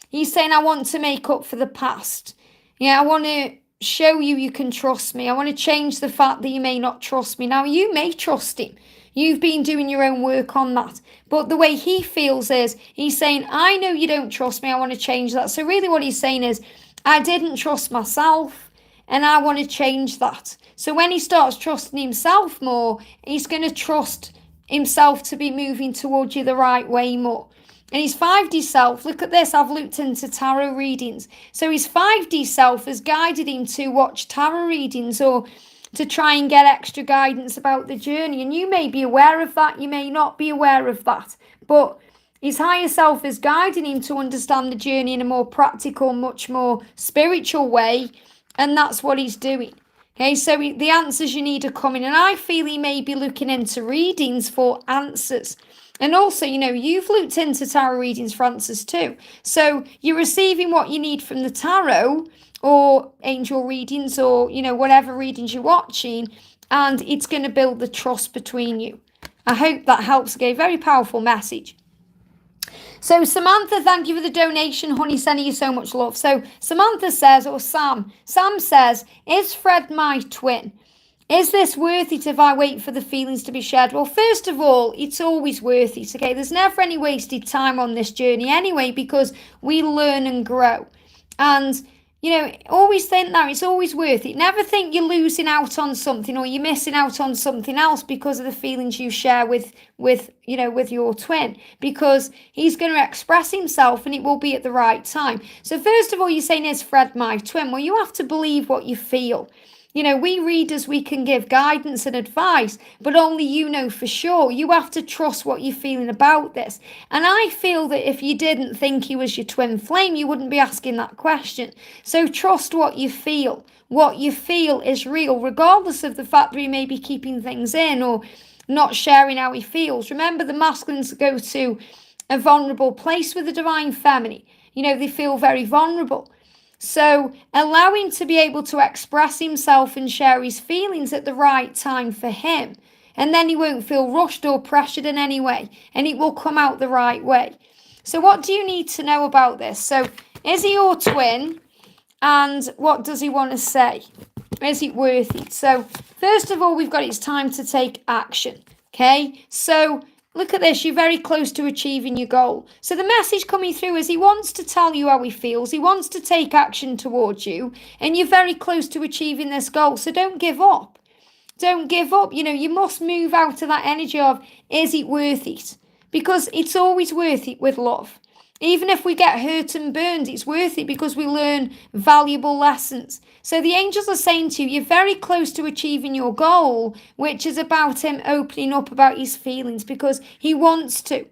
he's saying, I want to make up for the past. Yeah, I want to show you can trust me. I want to change the fact that you may not trust me. Now, you may trust him. You've been doing your own work on that. But the way he feels is, he's saying, I know you don't trust me. I want to change that. So really what he's saying is, I didn't trust myself and I want to change that. So when he starts trusting himself more, he's going to trust himself to be moving towards you the right way more. And his 5D self, look at this, I've looked into tarot readings. So his 5D self has guided him to watch tarot readings or to try and get extra guidance about the journey. And you may be aware of that, you may not be aware of that. But His higher self is guiding him to understand the journey in a more practical, much more spiritual way. And that's what he's doing. Okay, so the answers you need are coming. And I feel he may be looking into readings for answers. And also, you've looked into tarot readings for answers too. So you're receiving what you need from the tarot or angel readings or, whatever readings you're watching. And it's going to build the trust between you. I hope that helps. Okay, very powerful message. So Samantha, thank you for the donation, honey, sending you so much love. So Samantha says, or Sam says, is Fred my twin? Is this worth it if I wait for the feelings to be shared? Well, first of all, it's always worth it, okay? There's never any wasted time on this journey anyway, because we learn and grow. And always think that it's always worth it. Never think you're losing out on something or you're missing out on something else because of the feelings you share with your twin, because he's going to express himself and it will be at the right time. So first of all, you're saying, is Fred my twin? Well, you have to believe what you feel. We readers, we can give guidance and advice, but only you know for sure. You have to trust what you're feeling about this. And I feel that if you didn't think he was your twin flame, you wouldn't be asking that question. So trust what you feel. What you feel is real, regardless of the fact that he may be keeping things in or not sharing how he feels. Remember, the masculines go to a vulnerable place with the divine feminine. They feel very vulnerable. So allow him to be able to express himself and share his feelings at the right time for him. And then he won't feel rushed or pressured in any way. And it will come out the right way. So what do you need to know about this? So is he your twin? And what does he want to say? Is it worth it? So first of all, we've got it's time to take action. Okay, so look at this. You're very close to achieving your goal. So the message coming through is he wants to tell you how he feels. He wants to take action towards you. And you're very close to achieving this goal. So don't give up. Don't give up. You must move out of that energy of, is it worth it? Because it's always worth it with love. Even if we get hurt and burned, it's worth it because we learn valuable lessons. So the angels are saying to you, you're very close to achieving your goal, which is about him opening up about his feelings because he wants to.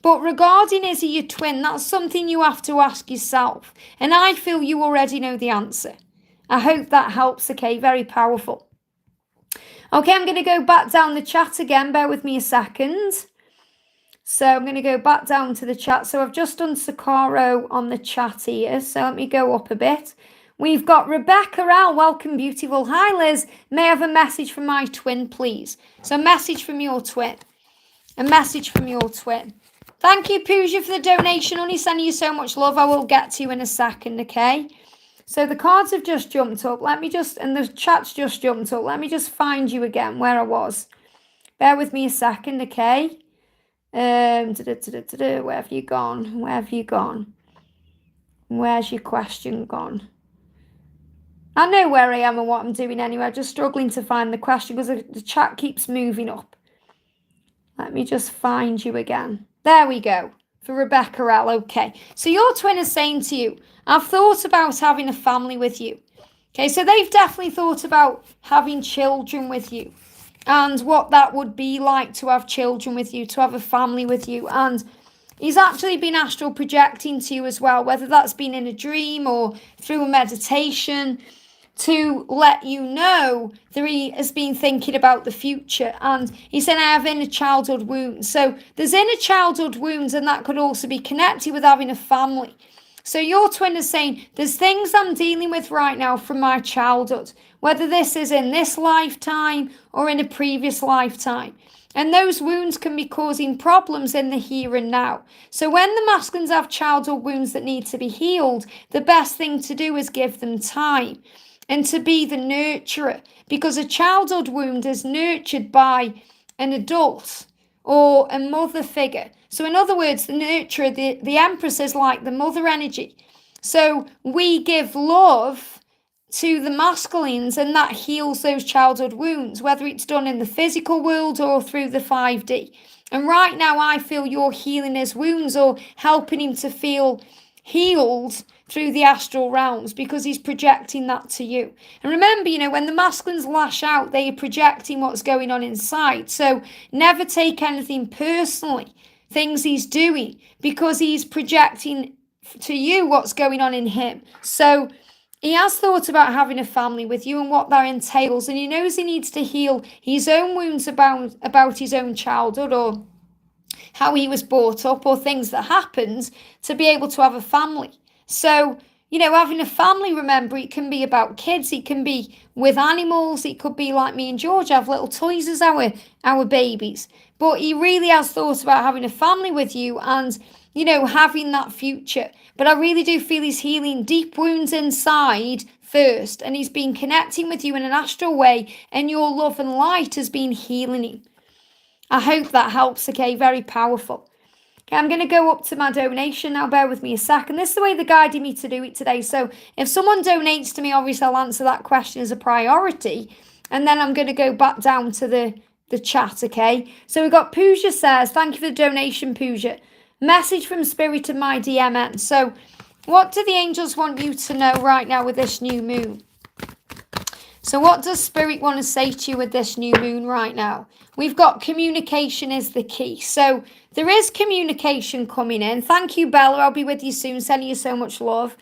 But regarding is he your twin, that's something you have to ask yourself. And I feel you already know the answer. I hope that helps, okay? Very powerful. Okay, I'm going to go back down the chat again. Bear with me a second. So I'm going to go back down to the chat. So I've just done Sakaro on the chat here. So let me go up a bit. We've got Rebecca Al. Welcome, beautiful. Hi, Liz. May I have a message from my twin, please? So a message from your twin. A message from your twin. Thank you, Pooja, for the donation. Honey, sending you so much love. I will get to you in a second, okay? So the cards have just jumped up. And the chat's just jumped up. Let me just find you again where I was. Bear with me a second, okay? Where have you gone? Where have you gone? Where's your question gone? I know where I am and what I'm doing anyway. I'm just struggling to find the question because the chat keeps moving up. Let me just find you again. There we go. For Rebecca L. Okay. So your twin is saying to you, I've thought about having a family with you. Okay, so they've definitely thought about having children with you. And what that would be like to have children with you, to have a family with you. And he's actually been astral projecting to you as well, whether that's been in a dream or through a meditation, to let you know that he has been thinking about the future. And he said, I have inner childhood wounds. So there's inner childhood wounds, and that could also be connected with having a family. So your twin is saying, there's things I'm dealing with right now from my childhood, whether this is in this lifetime or in a previous lifetime. And those wounds can be causing problems in the here and now. So when the masculines have childhood wounds that need to be healed, the best thing to do is give them time and to be the nurturer, because a childhood wound is nurtured by an adult or a mother figure. So in other words, the nurturer, the empress is like the mother energy. So we give love to the masculines and that heals those childhood wounds, whether it's done in the physical world or through the 5D. And right now I feel you're healing his wounds or helping him to feel healed through the astral realms because he's projecting that to you. And remember, when the masculines lash out, they are projecting what's going on inside. So never take anything personally. things he's doing, because he's projecting to you what's going on in him. So he has thought about having a family with you and what that entails, and he knows he needs to heal his own wounds about his own childhood, or how he was brought up, or things that happened, to be able to have a family. So, having a family, remember, it can be about kids, it can be with animals, it could be like me and George have little toys as our babies. But he really has thought about having a family with you and, having that future. But I really do feel he's healing deep wounds inside first, and he's been connecting with you in an astral way, and your love and light has been healing him. I hope that helps, okay? Very powerful. Okay, I'm going to go up to my donation now. Bear with me a second. This is the way they guided me to do it today. So if someone donates to me, obviously I'll answer that question as a priority. And then I'm going to go back down to the chat, okay? So we've got Pooja says, thank you for the donation, Pooja. Message from Spirit of my DMN. So what do the angels want you to know right now with this new moon? So what does Spirit want to say to you with this new moon right now? We've got communication is the key. So there is communication coming in. Thank you, Bella. I'll be with you soon. Sending you so much love.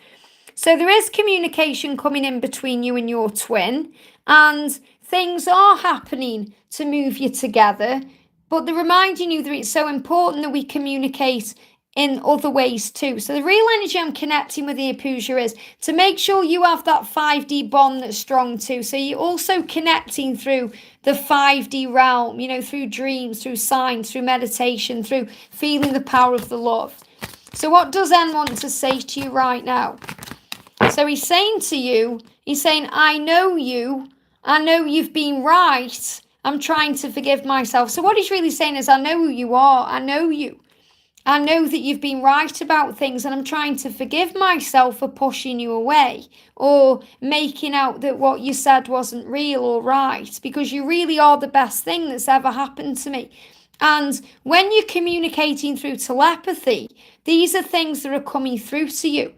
So there is communication coming in between you and your twin. And things are happening to move you together. But they're reminding you that it's so important that we communicate in other ways too. So the real energy I'm connecting with here, Pooja, is to make sure you have that 5D bond that's strong too. So you're also connecting through the 5D realm, through dreams, through signs, through meditation, through feeling the power of the love. So what does N want to say to you right now? So he's saying to you, I know you. I know you've been right. I'm trying to forgive myself. So what he's really saying is, I know who you are. I know you. I know that you've been right about things, and I'm trying to forgive myself for pushing you away or making out that what you said wasn't real or right, because you really are the best thing that's ever happened to me. And when you're communicating through telepathy, these are things that are coming through to you.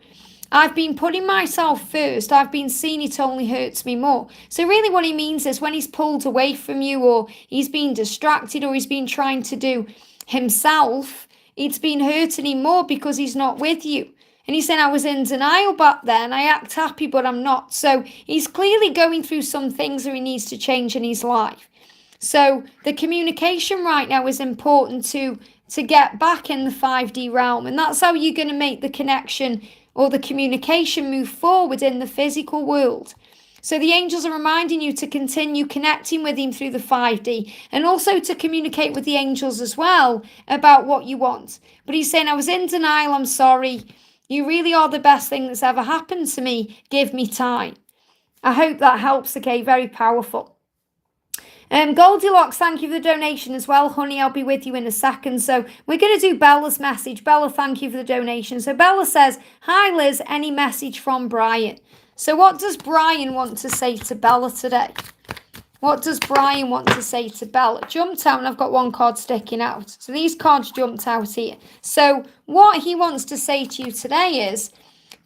I've been putting myself first. I've been seeing it only hurts me more. So really what he means is when he's pulled away from you, or he's been distracted, or he's been trying to do himself, it's been hurting him more because he's not with you. And he's saying, I was in denial back then. I act happy, but I'm not. So he's clearly going through some things that he needs to change in his life. So the communication right now is important to get back in the 5D realm. And that's how you're going to make the connection or the communication move forward in the physical world. So the angels are reminding you to continue connecting with him through the 5D, and also to communicate with the angels as well about what you want. But he's saying, I was in denial, I'm sorry. You really are the best thing that's ever happened to me. Give me time. I hope that helps, okay? Very powerful. Goldilocks, thank you for the donation as well, honey. I'll be with you in a second. So we're going to do Bella's message. Bella, thank you for the donation. So Bella says, hi, Liz, any message from Brian? So what does Brian want to say to Bella today? What does Brian want to say to Bella? Jumped out, and I've got one card sticking out. So these cards jumped out here. So what he wants to say to you today is,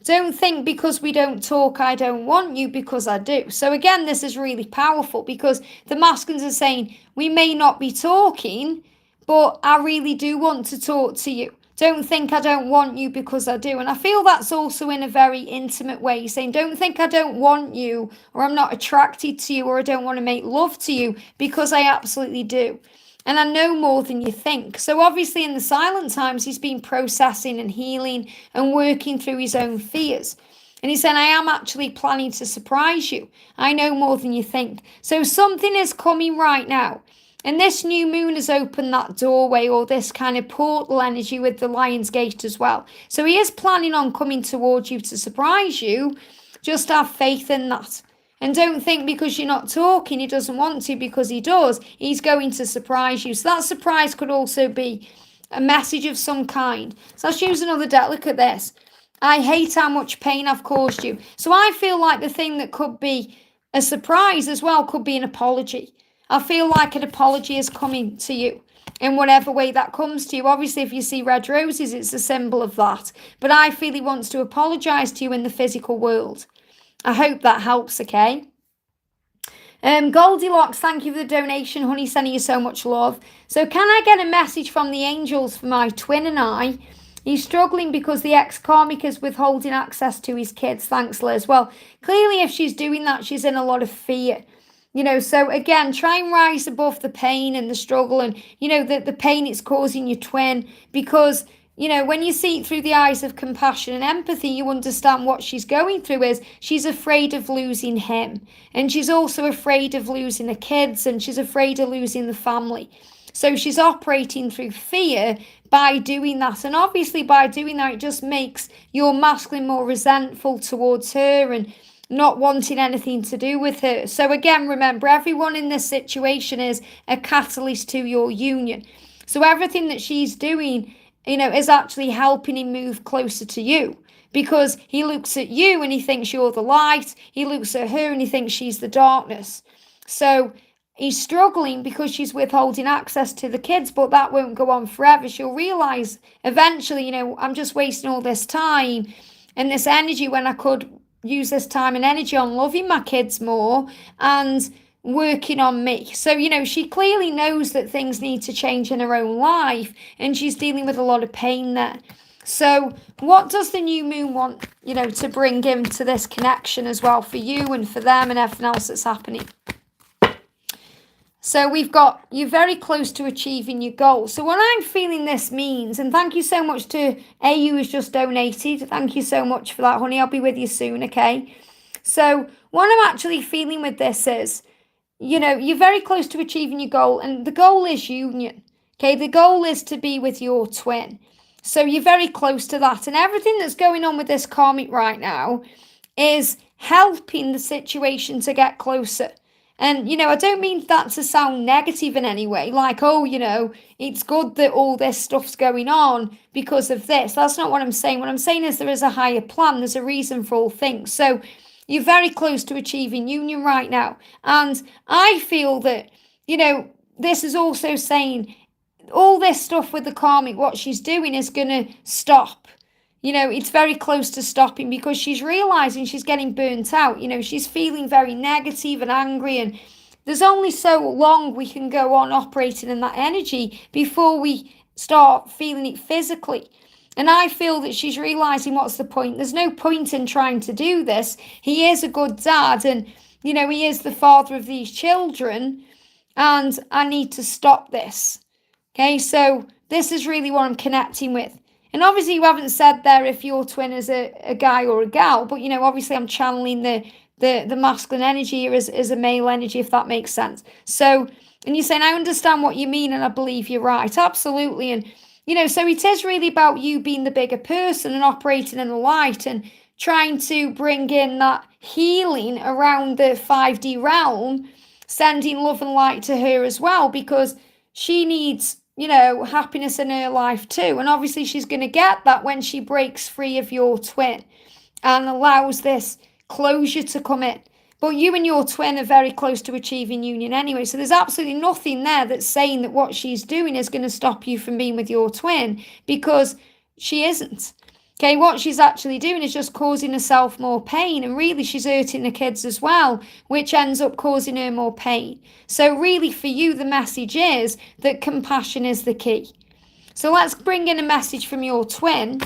don't think because we don't talk, I don't want you, because I do. So again, this is really powerful, because the masculines are saying, we may not be talking, but I really do want to talk to you. Don't think I don't want you, because I do. And I feel that's also in a very intimate way, saying, don't think I don't want you, or I'm not attracted to you, or I don't want to make love to you, because I absolutely do. And I know more than you think. So obviously in the silent times, he's been processing and healing and working through his own fears. And he said, I am actually planning to surprise you. I know more than you think. So something is coming right now. And this new moon has opened that doorway, or this kind of portal energy with the Lion's Gate as well. So he is planning on coming towards you to surprise you. Just have faith in that. And don't think because you're not talking, he doesn't want to, because he does. He's going to surprise you. So that surprise could also be a message of some kind. So let's use another deck. Look at this. I hate how much pain I've caused you. So I feel like the thing that could be a surprise as well could be an apology. I feel like an apology is coming to you in whatever way that comes to you. Obviously, if you see red roses, it's a symbol of that. But I feel he wants to apologise to you in the physical world. I hope that helps, okay? Goldilocks, thank you for the donation, honey, sending you so much love. So can I get a message from the angels for my twin and I? He's struggling because the ex-karmic is withholding access to his kids. Thanks, Liz. Well, clearly if she's doing that, she's in a lot of fear. So again, try and rise above the pain and the struggle and, the pain it's causing your twin, because when you see it through the eyes of compassion and empathy, you understand what she's going through is she's afraid of losing him. And she's also afraid of losing the kids, and she's afraid of losing the family. So she's operating through fear by doing that. And obviously by doing that, it just makes your masculine more resentful towards her and not wanting anything to do with her. So again, remember, everyone in this situation is a catalyst to your union. So everything that she's doing, is actually helping him move closer to you, because he looks at you and he thinks you're the light. He looks at her and he thinks she's the darkness. So he's struggling because she's withholding access to the kids, but that won't go on forever. She'll realize eventually, I'm just wasting all this time and this energy when I could use this time and energy on loving my kids more and working on me. So, she clearly knows that things need to change in her own life, and she's dealing with a lot of pain there. So what does the new moon want, to bring into this connection as well for you and for them and everything else that's happening? So we've got you very close to achieving your goal. So what I'm feeling this means, and thank you so much to AU who's just donated. Thank you so much for that, honey. I'll be with you soon, okay? So what I'm actually feeling with this is, you're very close to achieving your goal, and the goal is union, okay? The goal is to be with your twin. So you're very close to that, and everything that's going on with this karmic right now is helping the situation to get closer. And, I don't mean that to sound negative in any way, like, it's good that all this stuff's going on because of this. That's not what I'm saying. What I'm saying is there is a higher plan. There's a reason for all things. So you're very close to achieving union right now. And I feel that, this is also saying all this stuff with the karmic, what she's doing is going to stop. It's very close to stopping because she's realizing she's getting burnt out. She's feeling very negative and angry, and there's only so long we can go on operating in that energy before we start feeling it physically. And I feel that she's realizing what's the point. There's no point in trying to do this. He is a good dad, and, he is the father of these children, and I need to stop this. Okay, so this is really what I'm connecting with. And obviously you haven't said there if your twin is a guy or a gal, but, obviously I'm channeling the masculine energy here as a male energy, if that makes sense. So, and you're saying, I understand what you mean and I believe you're right. Absolutely. And, so it is really about you being the bigger person and operating in the light and trying to bring in that healing around the 5D realm, sending love and light to her as well, because she needs happiness in her life too. And obviously she's going to get that when she breaks free of your twin and allows this closure to come in. But you and your twin are very close to achieving union anyway. So there's absolutely nothing there that's saying that what she's doing is going to stop you from being with your twin, because she isn't. Okay, what she's actually doing is just causing herself more pain, and really she's hurting the kids as well, which ends up causing her more pain. So really for you, the message is that compassion is the key. So let's bring in a message from your twin,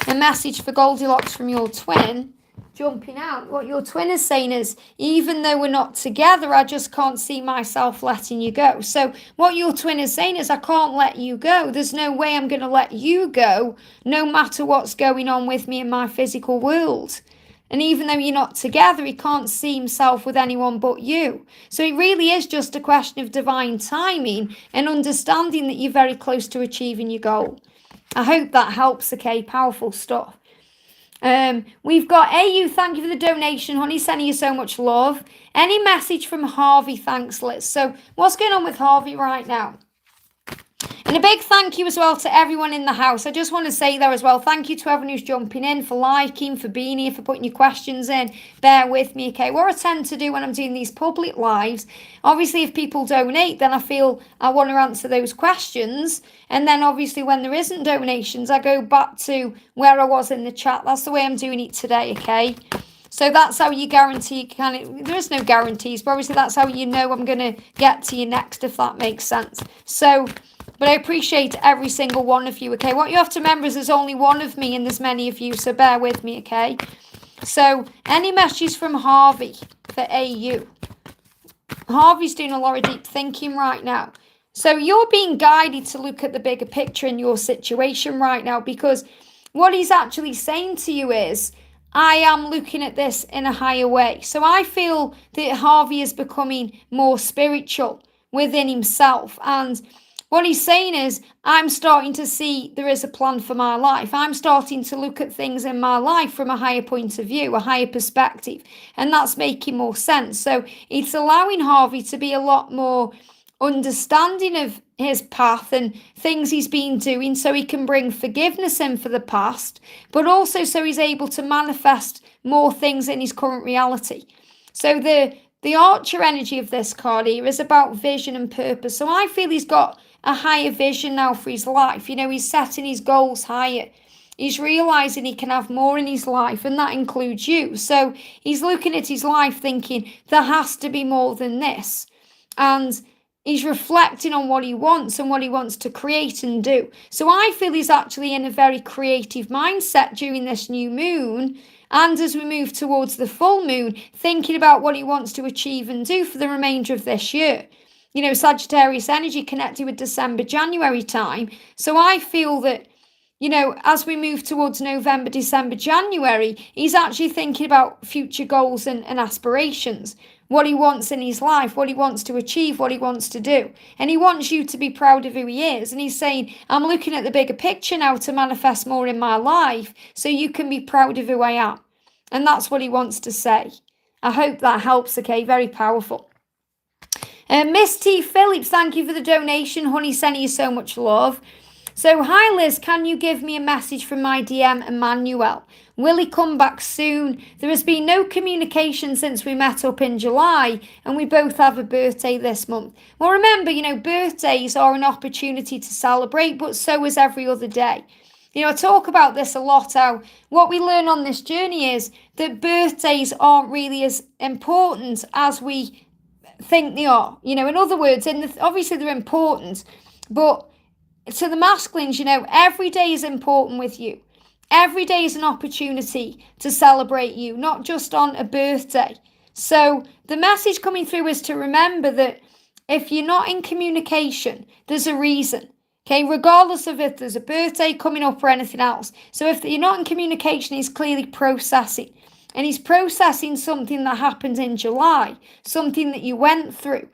a message for Goldilocks from your twin. Jumping out, what your twin is saying is, even though we're not together, I just can't see myself letting you go. So what your twin is saying is, I can't let you go. There's no way I'm going to let you go, no matter what's going on with me in my physical world. And even though you're not together, he can't see himself with anyone but you. So it really is just a question of divine timing and understanding that you're very close to achieving your goal. I hope that helps, okay? Powerful stuff. We've got AU, thank you for the donation, honey, sending you so much love. Any message from Harvey? Thanks, Liz. So what's going on with Harvey right now? And a big thank you as well to everyone in the house. I just want to say there as well, thank you to everyone who's jumping in, for liking, for being here, for putting your questions in. Bear with me, okay? What I tend to do when I'm doing these public lives, obviously if people donate, then I feel I want to answer those questions. And then obviously when there isn't donations, I go back to where I was in the chat. That's the way I'm doing it today, okay? So that's how you guarantee there is no guarantees, but obviously that's how you know I'm going to get to you next, if that makes sense. So, but I appreciate every single one of you, okay? What you have to remember is there's only one of me and there's many of you, so bear with me, okay? So, any messages from Harvey for AU? Harvey's doing a lot of deep thinking right now. So you're being guided to look at the bigger picture in your situation right now, because what he's actually saying to you is, I am looking at this in a higher way. So I feel that Harvey is becoming more spiritual within himself. And what he's saying is, I'm starting to see there is a plan for my life. I'm starting to look at things in my life from a higher point of view, a higher perspective. And that's making more sense. So it's allowing Harvey to be a lot more understanding of his path and things he's been doing, so he can bring forgiveness in for the past, but also so he's able to manifest more things in his current reality. So the Archer energy of this card here is about vision and purpose. So I feel he's got a higher vision now for his life. You know, he's setting his goals higher. He's realizing he can have more in his life, and that includes you. So he's looking at his life thinking, there has to be more than this. And he's reflecting on what he wants and what he wants to create and do. So I feel he's actually in a very creative mindset during this new moon. And as we move towards the full moon, thinking about what he wants to achieve and do for the remainder of this year. You know, Sagittarius energy connected with December, January time. So I feel that, you know, as we move towards November, December, January, he's actually thinking about future goals and aspirations. What he wants in his life, what he wants to achieve, what he wants to do. And he wants you to be proud of who he is. And he's saying, I'm looking at the bigger picture now to manifest more in my life so you can be proud of who I am. And that's what he wants to say. I hope that helps, okay? Very powerful. Miss T. Phillips, thank you for the donation. Honey, sending you so much love. So, hi Liz, can you give me a message from my DM Emmanuel? Will he come back soon? There has been no communication since we met up in July, and we both have a birthday this month. Well, remember, you know, birthdays are an opportunity to celebrate, but so is every other day. You know, I talk about this a lot, how what we learn on this journey is that birthdays aren't really as important as we think they are. You know, in other words, obviously they're important, but to the masculines, you know, every day is important with you. Every day is an opportunity to celebrate you, not just on a birthday. So the message coming through is to remember that if you're not in communication, there's a reason. Okay, regardless of if there's a birthday coming up or anything else. So if you're not in communication, he's clearly processing. And he's processing something that happened in July, something that you went through.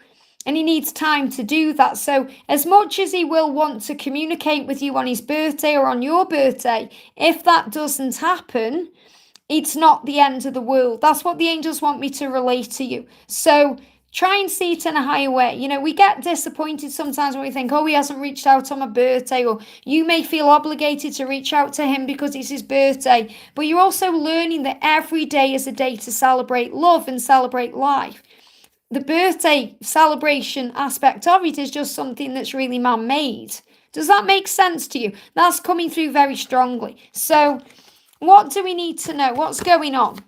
And he needs time to do that. So as much as he will want to communicate with you on his birthday or on your birthday, if that doesn't happen, it's not the end of the world. That's what the angels want me to relate to you. So try and see it in a higher way. You know, we get disappointed sometimes when we think, oh, he hasn't reached out on my birthday, or you may feel obligated to reach out to him because it's his birthday. But you're also learning that every day is a day to celebrate love and celebrate life. The birthday celebration aspect of it is just something that's really man-made. Does that make sense to you? That's coming through very strongly. So what do we need to know? What's going on?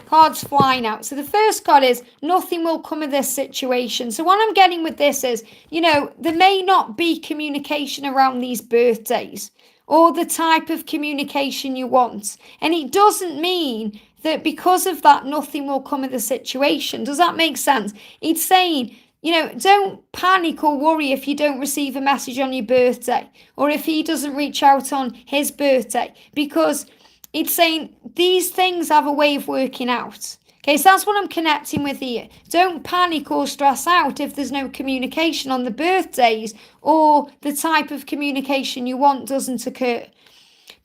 Cards flying out. So the first card is nothing will come of this situation. So what I'm getting with this is, you know, there may not be communication around these birthdays or the type of communication you want. And it doesn't mean that because of that, nothing will come of the situation. Does that make sense? It's saying, you know, don't panic or worry if you don't receive a message on your birthday or if he doesn't reach out on his birthday, because it's saying these things have a way of working out. Okay, so that's what I'm connecting with here. Don't panic or stress out if there's no communication on the birthdays or the type of communication you want doesn't occur.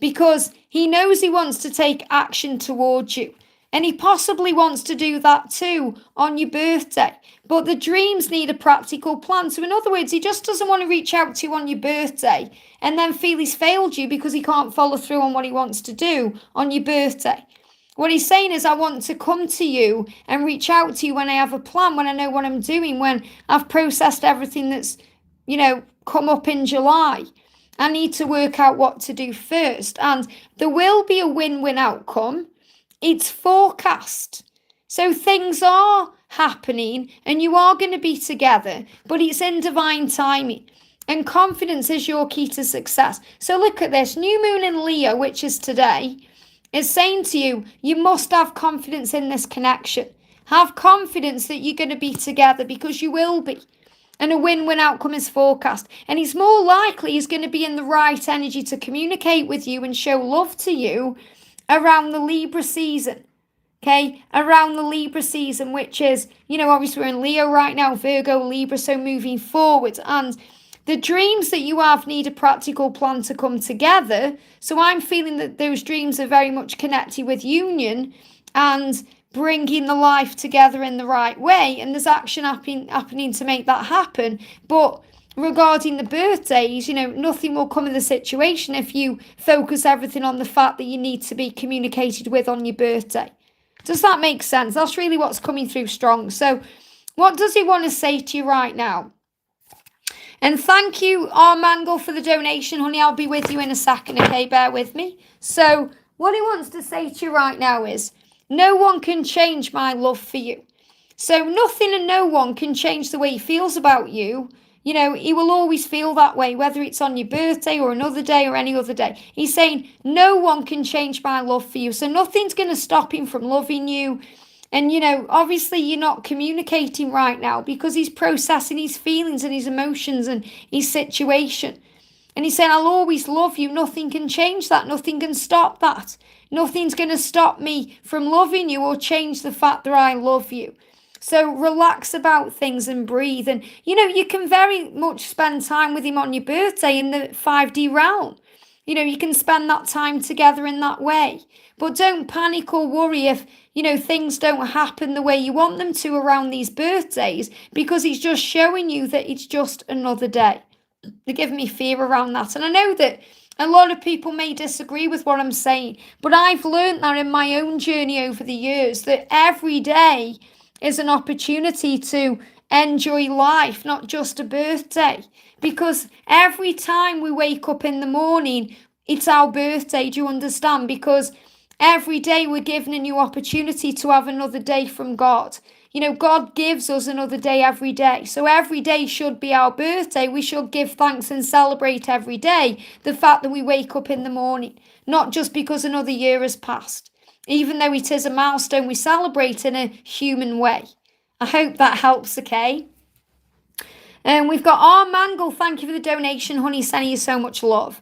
Because he knows he wants to take action towards you. And he possibly wants to do that too on your birthday. But the dreams need a practical plan. So in other words, he just doesn't want to reach out to you on your birthday and then feel he's failed you because he can't follow through on what he wants to do on your birthday. What he's saying is, I want to come to you and reach out to you when I have a plan, when I know what I'm doing, when I've processed everything that's, you know, come up in July. I need to work out what to do first. And there will be a win-win outcome. It's forecast. So things are happening and you are going to be together, but it's in divine timing. And confidence is your key to success. So look at this. New moon in Leo, which is today, is saying to you, you must have confidence in this connection. Have confidence that you're going to be together, because you will be. And a win-win outcome is forecast. And it's more likely he's going to be in the right energy to communicate with you and show love to you around the Libra season. Okay, around the Libra season, which is, obviously we're in Leo right now, Virgo, Libra, so moving forward. And the dreams that you have need a practical plan to come together. So I'm feeling that those dreams are very much connected with union and bringing the life together in the right way. And there's action happening to make that happen. But regarding the birthdays, nothing will come of the situation if you focus everything on the fact that you need to be communicated with on your birthday. Does that make sense? That's really what's coming through strong. So what does he want to say to you right now? And thank you, Armangle, for the donation, honey. I'll be with you in a second, okay? Bear with me. So what he wants to say to you right now is, no one can change my love for you. So nothing and no one can change the way he feels about you. He will always feel that way, whether it's on your birthday or another day or any other day. He's saying, no one can change my love for you. So nothing's going to stop him from loving you. And, obviously you're not communicating right now because he's processing his feelings and his emotions and his situation. And he's saying, I'll always love you. Nothing can change that. Nothing can stop that. Nothing's going to stop me from loving you or change the fact that I love you. So relax about things and breathe. And, you can very much spend time with him on your birthday in the 5D realm. You can spend that time together in that way. But don't panic or worry if, things don't happen the way you want them to around these birthdays, because it's just showing you that it's just another day. They're giving me fear around that. And I know that a lot of people may disagree with what I'm saying, but I've learned that in my own journey over the years, that every day is an opportunity to enjoy life, not just a birthday. Because every time we wake up in the morning, it's our birthday, do you understand? Because every day we're given a new opportunity to have another day from God. God gives us another day every day. So every day should be our birthday. We should give thanks and celebrate every day the fact that we wake up in the morning, not just because another year has passed. Even though it is a milestone, we celebrate in a human way. I hope that helps, okay? And we've got Armangle. Thank you for the donation, honey. Sending you so much love.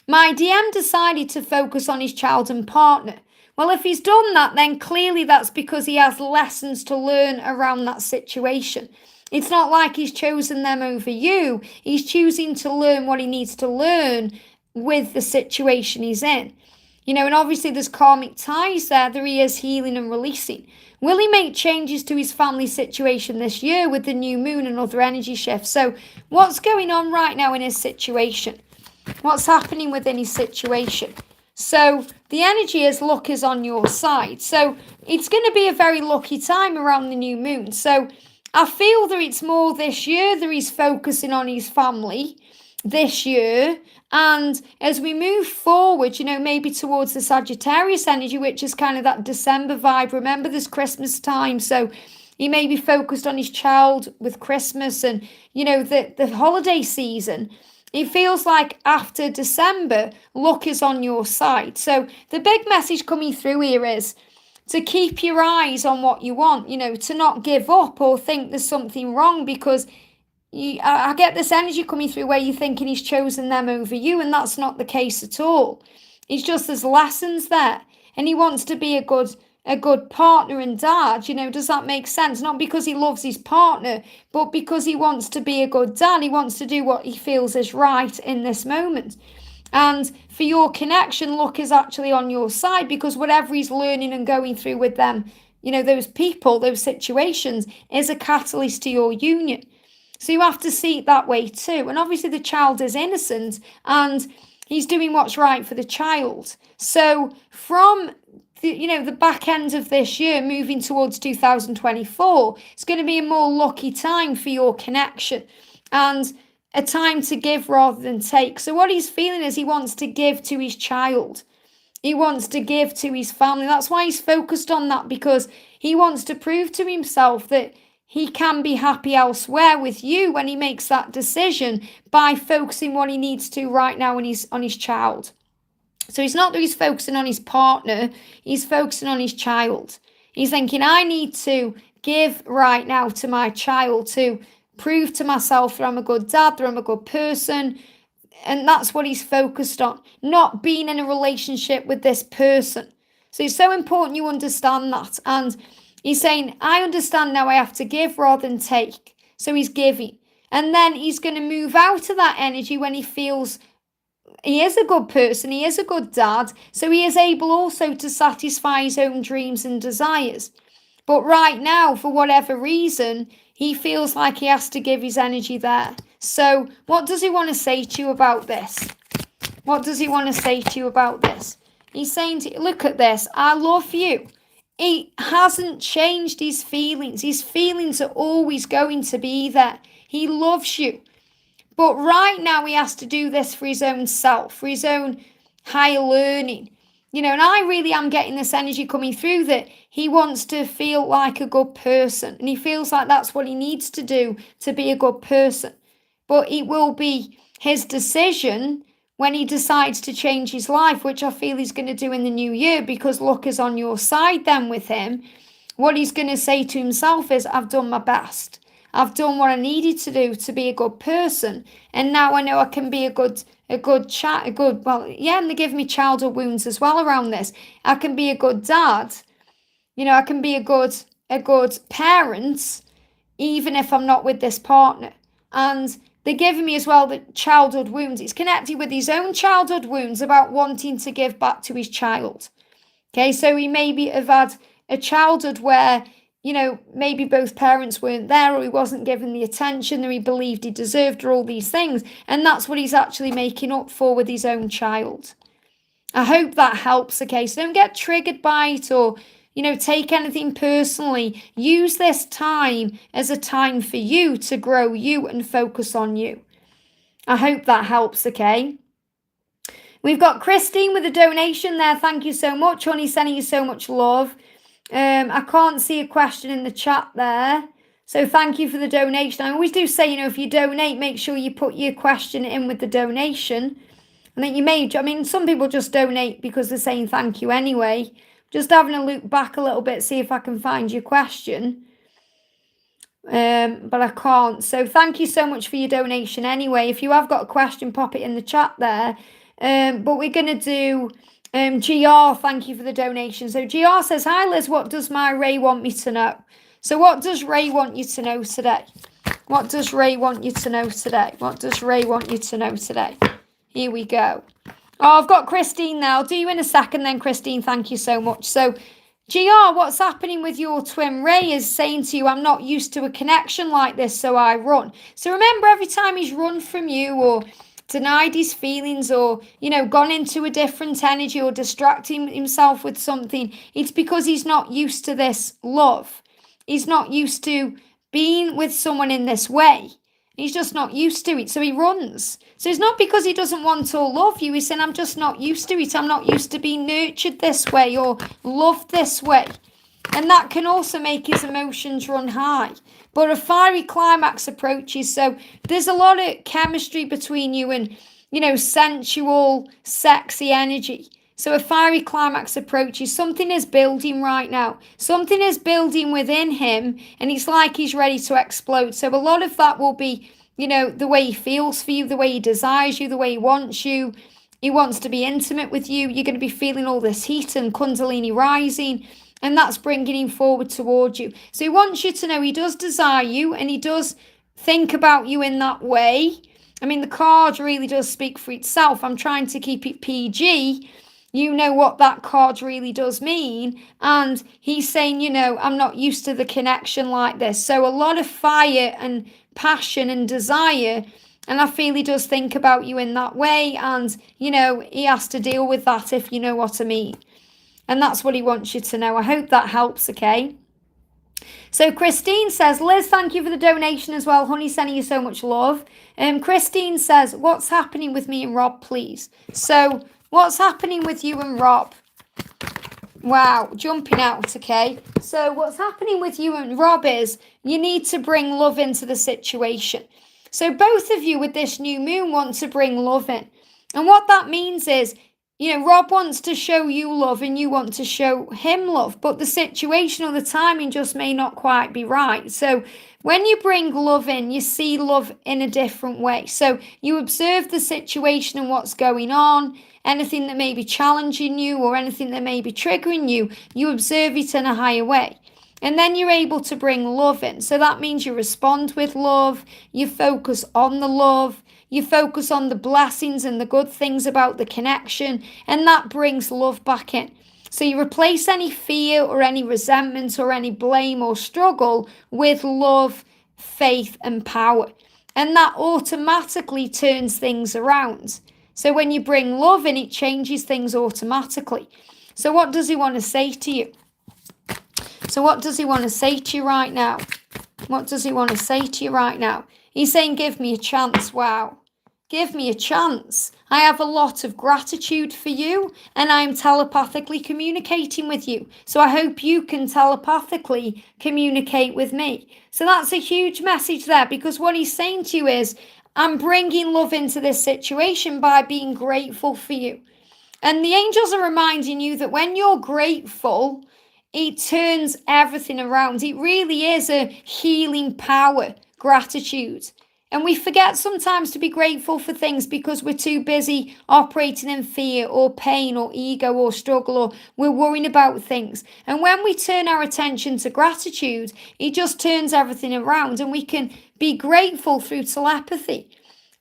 My DM decided to focus on his child and partner. Well, if he's done that, then clearly that's because he has lessons to learn around that situation. It's not like he's chosen them over you. He's choosing to learn what he needs to learn with the situation he's in. And obviously there's karmic ties there that he is healing and releasing. Will he make changes to his family situation this year with the new moon and other energy shifts? So what's going on right now in his situation? What's happening within his situation? So the energy is luck is on your side. So it's going to be a very lucky time around the new moon. So I feel that it's more this year that he's focusing on his family this year. And as we move forward, maybe towards the Sagittarius energy, which is kind of that December vibe. Remember, there's Christmas time. So he may be focused on his child with Christmas and, the holiday season. It feels like after December, luck is on your side. So the big message coming through here is to keep your eyes on what you want, to not give up or think there's something wrong, because I get this energy coming through where you're thinking he's chosen them over you, and that's not the case at all. It's just there's lessons there, and he wants to be a good partner and dad. Does that make sense? Not because he loves his partner, but because he wants to be a good dad. He wants to do what he feels is right in this moment. And for your connection, luck is actually on your side, because whatever he's learning and going through with them, those people, those situations, is a catalyst to your union. So you have to see it that way too. And obviously the child is innocent and he's doing what's right for the child. So from the back end of this year, moving towards 2024, it's going to be a more lucky time for your connection and a time to give rather than take. So what he's feeling is he wants to give to his child. He wants to give to his family. That's why he's focused on that, because he wants to prove to himself that he can be happy elsewhere with you when he makes that decision by focusing what he needs to right now on his child. So it's not that he's focusing on his partner, he's focusing on his child. He's thinking, I need to give right now to my child to prove to myself that I'm a good dad, that I'm a good person. And that's what he's focused on, not being in a relationship with this person. So it's so important you understand that. And he's saying, I understand now I have to give rather than take. So he's giving. And then he's going to move out of that energy when he feels he is a good person, he is a good dad. So he is able also to satisfy his own dreams and desires. But right now, for whatever reason, he feels like he has to give his energy there. So what does he want to say to you about this? What does he want to say to you about this? He's saying to you, look at this, I love you. He hasn't changed his feelings. His feelings are always going to be there. He loves you. But right now he has to do this for his own self, for his own higher learning. And I really am getting this energy coming through that he wants to feel like a good person. And he feels like that's what he needs to do to be a good person. But it will be his decision when he decides to change his life, which I feel he's going to do in the new year, because luck is on your side then with him. What he's going to say to himself is, I've done my best. I've done what I needed to do to be a good person. And now I know I can be and they give me childhood wounds as well around this. I can be a good dad. I can be a good parent, even if I'm not with this partner. And they're giving me as well the childhood wounds. It's connected with his own childhood wounds about wanting to give back to his child. Okay, so he maybe have had a childhood where, maybe both parents weren't there, or he wasn't given the attention that he believed he deserved, or all these things. And that's what he's actually making up for with his own child. I hope that helps, okay? So don't get triggered by it or, take anything personally. Use this time as a time for you to grow you and focus on you. I hope that helps, okay? We've got Christine with a donation there. Thank you so much, honey. Sending you so much love. I can't see a question in the chat there. So thank you for the donation. I always do say, if you donate, make sure you put your question in with the donation. I think some people just donate because they're saying thank you anyway. Just having a look back a little bit, see if I can find your question. But I can't. So thank you so much for your donation anyway. If you have got a question, pop it in the chat there. But we're going to do GR, thank you for the donation. So GR says, hi Liz, what does my Ray want me to know? So what does Ray want you to know today? What does Ray want you to know today? What does Ray want you to know today? Here we go. Oh, I've got Christine now. I'll do you in a second then, Christine. Thank you so much. So, GR, what's happening with your twin Ray is saying to you, I'm not used to a connection like this, so I run. So remember, every time he's run from you or denied his feelings or, gone into a different energy or distracting himself with something, it's because he's not used to this love. He's not used to being with someone in this way. He's just not used to it, so he runs. So it's not because he doesn't want to love you. He's saying, I'm just not used to it. I'm not used to being nurtured this way or loved this way. And that can also make his emotions run high. But a fiery climax approaches. So there's a lot of chemistry between you and, sensual, sexy energy. So a fiery climax approaches. Something is building right now. Something is building within him, and it's like he's ready to explode. So a lot of that will be, the way he feels for you, the way he desires you, the way he wants you. He wants to be intimate with you. You're going to be feeling all this heat and Kundalini rising, and that's bringing him forward towards you. So he wants you to know he does desire you, and he does think about you in that way. The card really does speak for itself. I'm trying to keep it PG. You know what that card really does mean. And he's saying, I'm not used to the connection like this. So a lot of fire and passion and desire. And I feel he does think about you in that way. And, he has to deal with that, if you know what I mean. And that's what he wants you to know. I hope that helps, okay? So Christine says, Liz, thank you for the donation as well. Honey, sending you so much love. Christine says, what's happening with me and Rob, please? So What's happening with you and Rob? Wow, jumping out, okay? So what's happening with you and Rob is you need to bring love into the situation. So both of you with this new moon want to bring love in. And what that means is, Rob wants to show you love and you want to show him love, but the situation or the timing just may not quite be right. So when you bring love in, you see love in a different way. So you observe the situation and what's going on, anything that may be challenging you or anything that may be triggering you, you observe it in a higher way. And then you're able to bring love in. So that means you respond with love, you focus on the love, you focus on the blessings and the good things about the connection, and that brings love back in. So you replace any fear or any resentment or any blame or struggle with love, faith, and power. And that automatically turns things around. So when you bring love in, it changes things automatically. So what does he want to say to you? So what does he want to say to you right now? What does he want to say to you right now? He's saying, give me a chance. Wow. Give me a chance. I have a lot of gratitude for you and I'm telepathically communicating with you. So I hope you can telepathically communicate with me. So that's a huge message there, because what he's saying to you is, I'm bringing love into this situation by being grateful for you. And the angels are reminding you that when you're grateful, it turns everything around. It really is a healing power, gratitude. And we forget sometimes to be grateful for things because we're too busy operating in fear or pain or ego or struggle, or we're worrying about things. And when we turn our attention to gratitude, it just turns everything around, and we can be grateful through telepathy.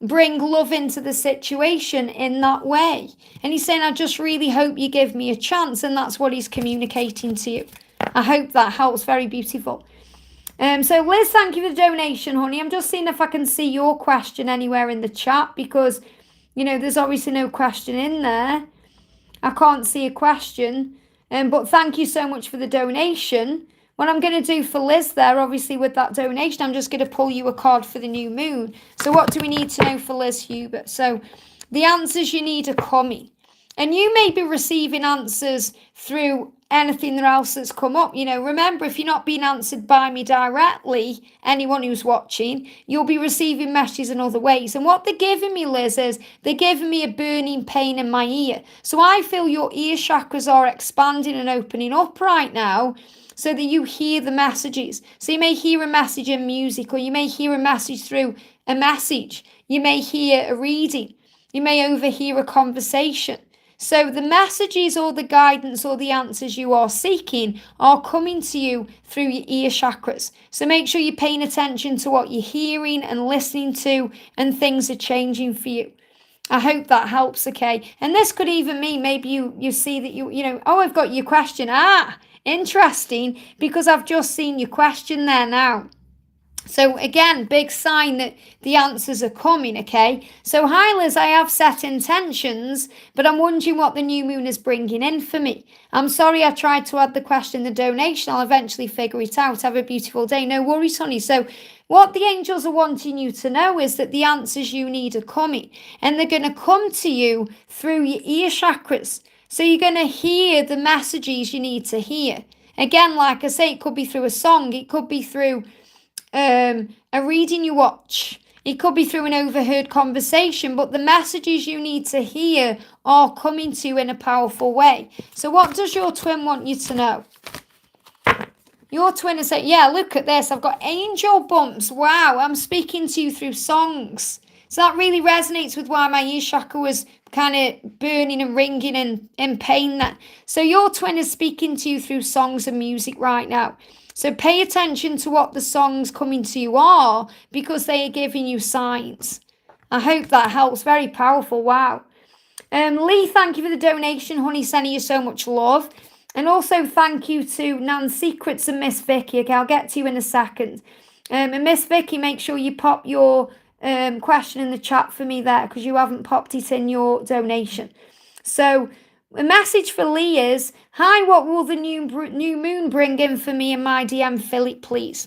Bring love into the situation in that way. And he's saying, I just really hope you give me a chance. And that's what he's communicating to you. I hope that helps. Very beautiful. So Liz, thank you for the donation, honey. I'm just seeing if I can see your question anywhere in the chat, because, there's obviously no question in there. I can't see a question. But thank you so much for the donation. What I'm going to do for Liz there, obviously with that donation, I'm just going to pull you a card for the new moon. So what do we need to know for Liz Hubert? So the answers you need are coming. And you may be receiving answers through anything else that's come up. Remember, if you're not being answered by me directly, anyone who's watching, you'll be receiving messages in other ways. And what they're giving me, Liz, is they're giving me a burning pain in my ear. So I feel your ear chakras are expanding and opening up right now, so that you hear the messages. So you may hear a message in music, or you may hear a message through a message. You may hear a reading. You may overhear a conversation. So the messages or the guidance or the answers you are seeking are coming to you through your ear chakras. So make sure you're paying attention to what you're hearing and listening to, and things are changing for you. I hope that helps, okay? And this could even mean maybe you see that oh, I've got your question. Interesting, because I've just seen your question there now. So again, big sign that the answers are coming, okay? So hi Liz, I have set intentions, but I'm wondering what the new moon is bringing in for me. I'm sorry I tried to add the question in the donation. I'll eventually figure it out. Have a beautiful day. No worries, honey. So what the angels are wanting you to know is that the answers you need are coming, and they're going to come to you through your ear chakras. So you're going to hear the messages you need to hear. Again, like I say, it could be through a song. It could be through a reading you watch. It could be through an overheard conversation, but the messages you need to hear are coming to you in a powerful way. So what does your twin want you to know? Your twin is saying, yeah, look at this. I've got angel bumps. Wow, I'm speaking to you through songs. So that really resonates with why my ear chakra was kind of burning and ringing and in pain then. So your twin is speaking to you through songs and music right now. So pay attention to what the songs coming to you are, because they are giving you signs. I hope that helps. Very powerful. Wow. Lee, thank you for the donation, honey. Sending you so much love. And also thank you to Nan Secrets and Miss Vicky. Okay, I'll get to you in a second. And Miss Vicky, make sure you pop your question in the chat for me there, because you haven't popped it in your donation. So a message for Lee is, hi, what will the new moon bring in for me and my DM Philip, please?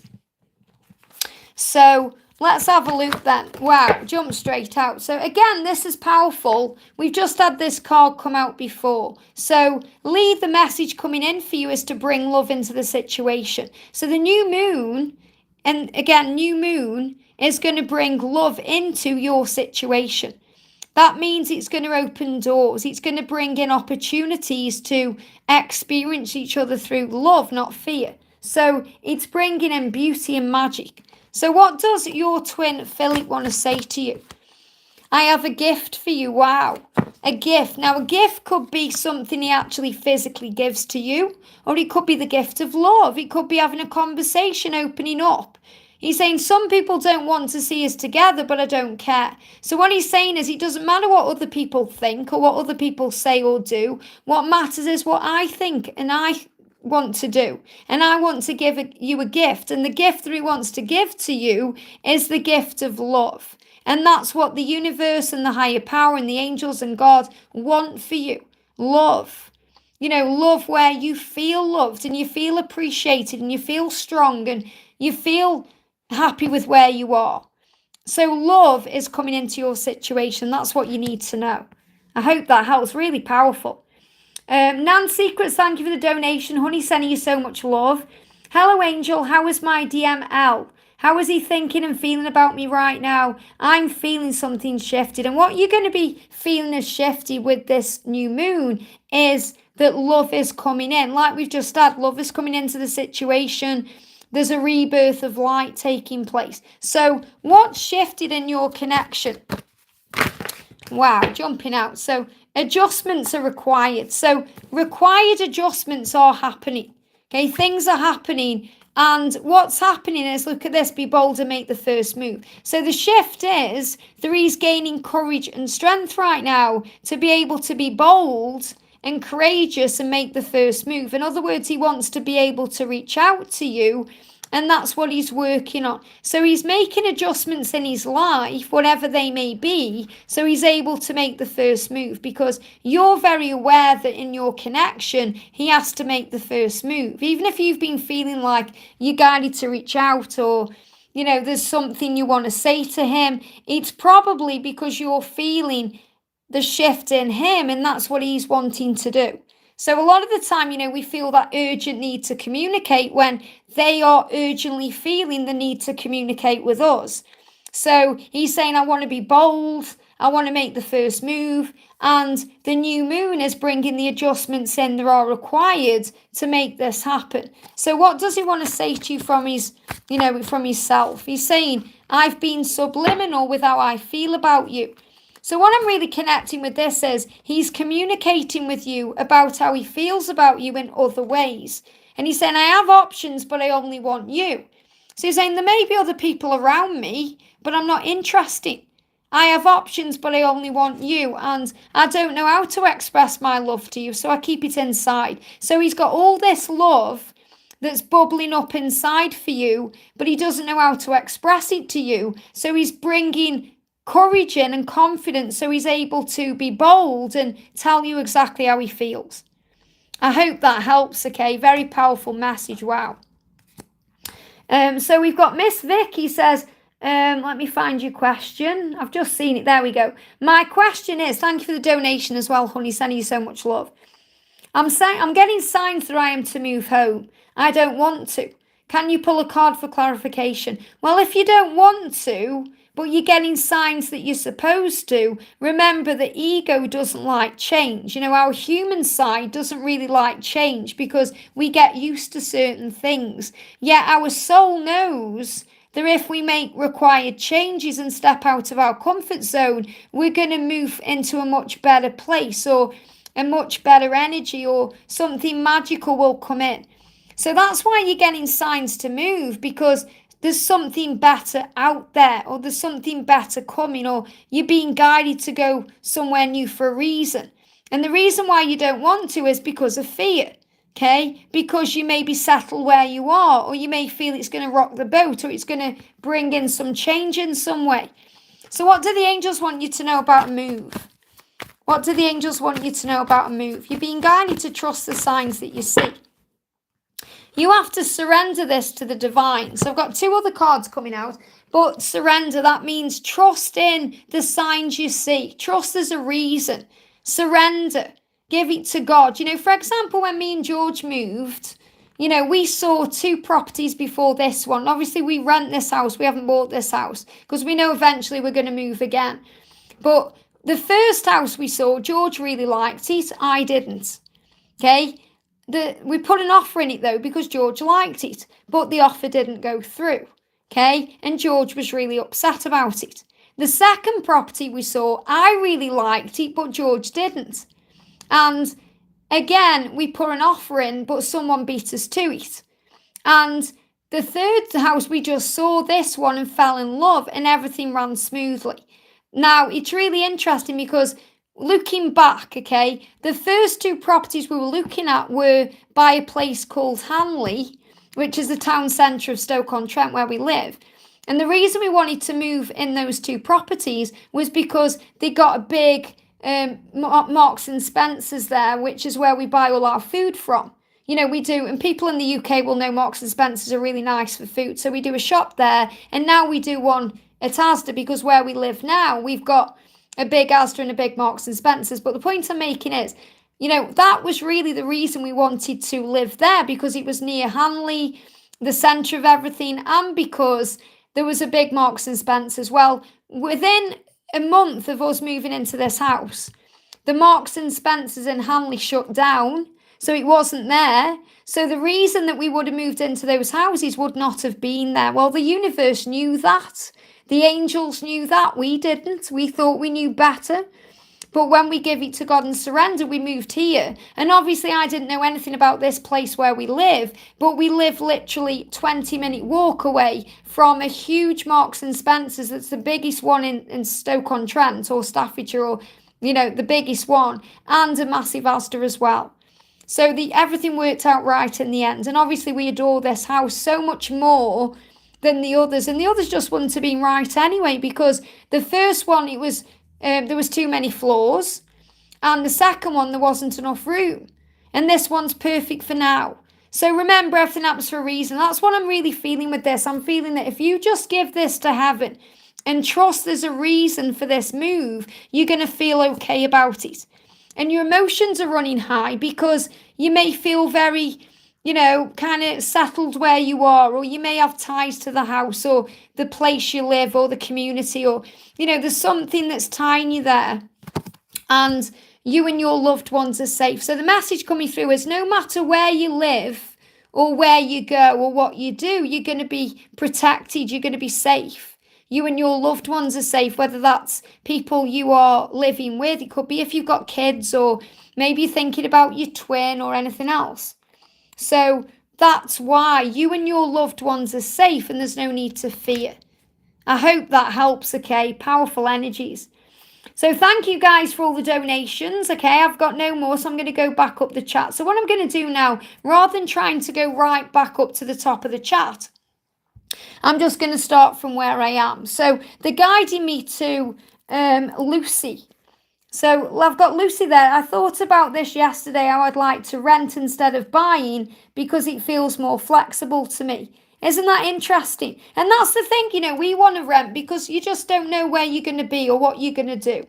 So Let's have a look then. Wow, jump straight out. So again, this is powerful. We've just had this card come out before. So lead the message coming in for you is to bring love into the situation. So the new moon, and again, new moon is going to bring love into your situation. That means it's going to open doors. It's going to bring in opportunities to experience each other through love, not fear. So it's bringing in beauty and magic. So what does your twin Philip want to say to you? I have a gift for you. Wow. A gift. Now, a gift could be something he actually physically gives to you, or it could be the gift of love. It could be having a conversation, opening up. He's saying some people don't want to see us together, but I don't care. So what he's saying is it doesn't matter what other people think or what other people say or do. What matters is what I think and I want to do. And I want to give you a gift. And the gift that he wants to give to you is the gift of love. And that's what the universe and the higher power and the angels and God want for you. Love. You know, love where you feel loved and you feel appreciated and you feel strong and you feel happy with where you are. So love is coming into your situation. That's what you need to know. I hope that helps. Really powerful. Nan Secrets, thank you for the donation. Honey, sending you so much love. Hello, Angel. How is my DML? How is he thinking and feeling about me right now? I'm feeling something shifted. And what you're going to be feeling as shifty with this new moon is that love is coming in. Like we've just had, love is coming into the situation. There's a rebirth of light taking place. So what's shifted in your connection? Wow, jumping out. So adjustments are required. So required adjustments are happening. Okay, things are happening. And what's happening is, look at this, be bold and make the first move. So the shift is that he's gaining courage and strength right now to be able to be bold and courageous and make the first move. In other words, he wants to be able to reach out to you, and that's what he's working on. So he's making adjustments in his life, whatever they may be, so he's able to make the first move, because you're very aware that in your connection, he has to make the first move. Even if you've been feeling like you're guided to reach out, or you know, there's something you want to say to him, it's probably because you're feeling the shift in him, and that's what he's wanting to do. So a lot of the time, you know, we feel that urgent need to communicate when they are urgently feeling the need to communicate with us. So he's saying, I want to be bold. I want to make the first move. And the new moon is bringing the adjustments in that are required to make this happen. So what does he want to say to you from his, you know, from himself? He's saying, I've been subliminal with how I feel about you. So what I'm really connecting with this is he's communicating with you about how he feels about you in other ways. And he's saying, I have options, but I only want you. So he's saying, there may be other people around me, but I'm not interested. I have options, but I only want you. And I don't know how to express my love to you, so I keep it inside. So he's got all this love that's bubbling up inside for you, but he doesn't know how to express it to you. So he's bringing courage in and confidence, so he's able to be bold and tell you exactly how he feels. I hope that helps, okay? Very powerful message, wow. So we've got Miss Vicky says, let me find your question. I've just seen it, there we go. My question is, thank you for the donation as well, honey, sending you so much love. I'm getting signs that I am to move home. I don't want to. Can you pull a card for clarification? Well, if you don't want to, but you're getting signs that you're supposed to, remember the ego doesn't like change. You know, our human side doesn't really like change because we get used to certain things. Yet our soul knows that if we make required changes and step out of our comfort zone, we're going to move into a much better place, or a much better energy, or something magical will come in. So that's why you're getting signs to move, because there's something better out there, or there's something better coming, or you're being guided to go somewhere new for a reason. And the reason why you don't want to is because of fear, okay? Because you may be settled where you are, or you may feel it's going to rock the boat, or it's going to bring in some change in some way. So what do the angels want you to know about a move? What do the angels want you to know about a move? You're being guided to trust the signs that you see. You have to surrender this to the divine. So I've got 2 other cards coming out. But surrender, that means trust in the signs you see. Trust there's a reason. Surrender. Give it to God. For example, when me and George moved, we saw 2 properties before this one. Obviously, we rent this house. We haven't bought this house because we know eventually we're going to move again. But the first house we saw, George really liked it. I didn't. Okay? We put an offer in it, though, because George liked it. But the offer didn't go through. Okay? And George was really upset about it. The second property we saw, I really liked it, but George didn't. And again, we put an offer in, but someone beat us to it. And the third house, we just saw this one and fell in love, and everything ran smoothly. Now, it's really interesting because looking back, okay, the first 2 properties we were looking at were by a place called Hanley, which is the town centre of Stoke-on-Trent where we live. And the reason we wanted to move in those 2 properties was because they got a big Marks and Spencer's there, which is where we buy all our food from. We do, and people in the UK will know Marks and Spencer's are really nice for food. So we do a shop there, and now we do one at Asda because where we live now, we've got a big Asda and a big Marks and Spencer's. But the point I'm making is, that was really the reason we wanted to live there, because it was near Hanley, the centre of everything, and because there was a big Marks and Spencer's. Well, within a month of us moving into this house, the Marks and Spencer's in Hanley shut down, so it wasn't there. So the reason that we would have moved into those houses would not have been there. Well, the universe knew that. The angels knew that. We didn't. We thought we knew better. But when we give it to God and surrender, we moved here. And obviously I didn't know anything about this place where we live, but we live literally 20-minute walk away from a huge Marks and Spencer's. That's the biggest one in Stoke-on-Trent or Staffordshire, or, the biggest one, and a massive Asda as well. So everything worked out right in the end. And obviously we adore this house so much more than the others. And the others just wouldn't have been right anyway, because the first one, it was there was too many floors, and the second one there wasn't enough room, and this one's perfect for now. So remember, everything happens for a reason. That's what I'm really feeling with this. I'm feeling that if you just give this to heaven and trust there's a reason for this move, you're going to feel okay about it. And your emotions are running high because you may feel very kind of settled where you are, or you may have ties to the house or the place you live or the community, or, there's something that's tying you there, and you and your loved ones are safe. So the message coming through is no matter where you live or where you go or what you do, you're going to be protected, you're going to be safe. You and your loved ones are safe, whether that's people you are living with. It could be if you've got kids, or maybe you're thinking about your twin or anything else. So that's why you and your loved ones are safe, and there's no need to fear. I hope that helps, okay? Powerful energies. So thank you guys for all the donations, okay? I've got no more, so I'm going to go back up the chat. So what I'm going to do now, rather than trying to go right back up to the top of the chat, I'm just going to start from where I am. So they're guiding me to Lucy. So I've got Lucy there. I thought about this yesterday, how I'd like to rent instead of buying because it feels more flexible to me. Isn't that interesting? And that's the thing, we want to rent because you just don't know where you're going to be or what you're going to do.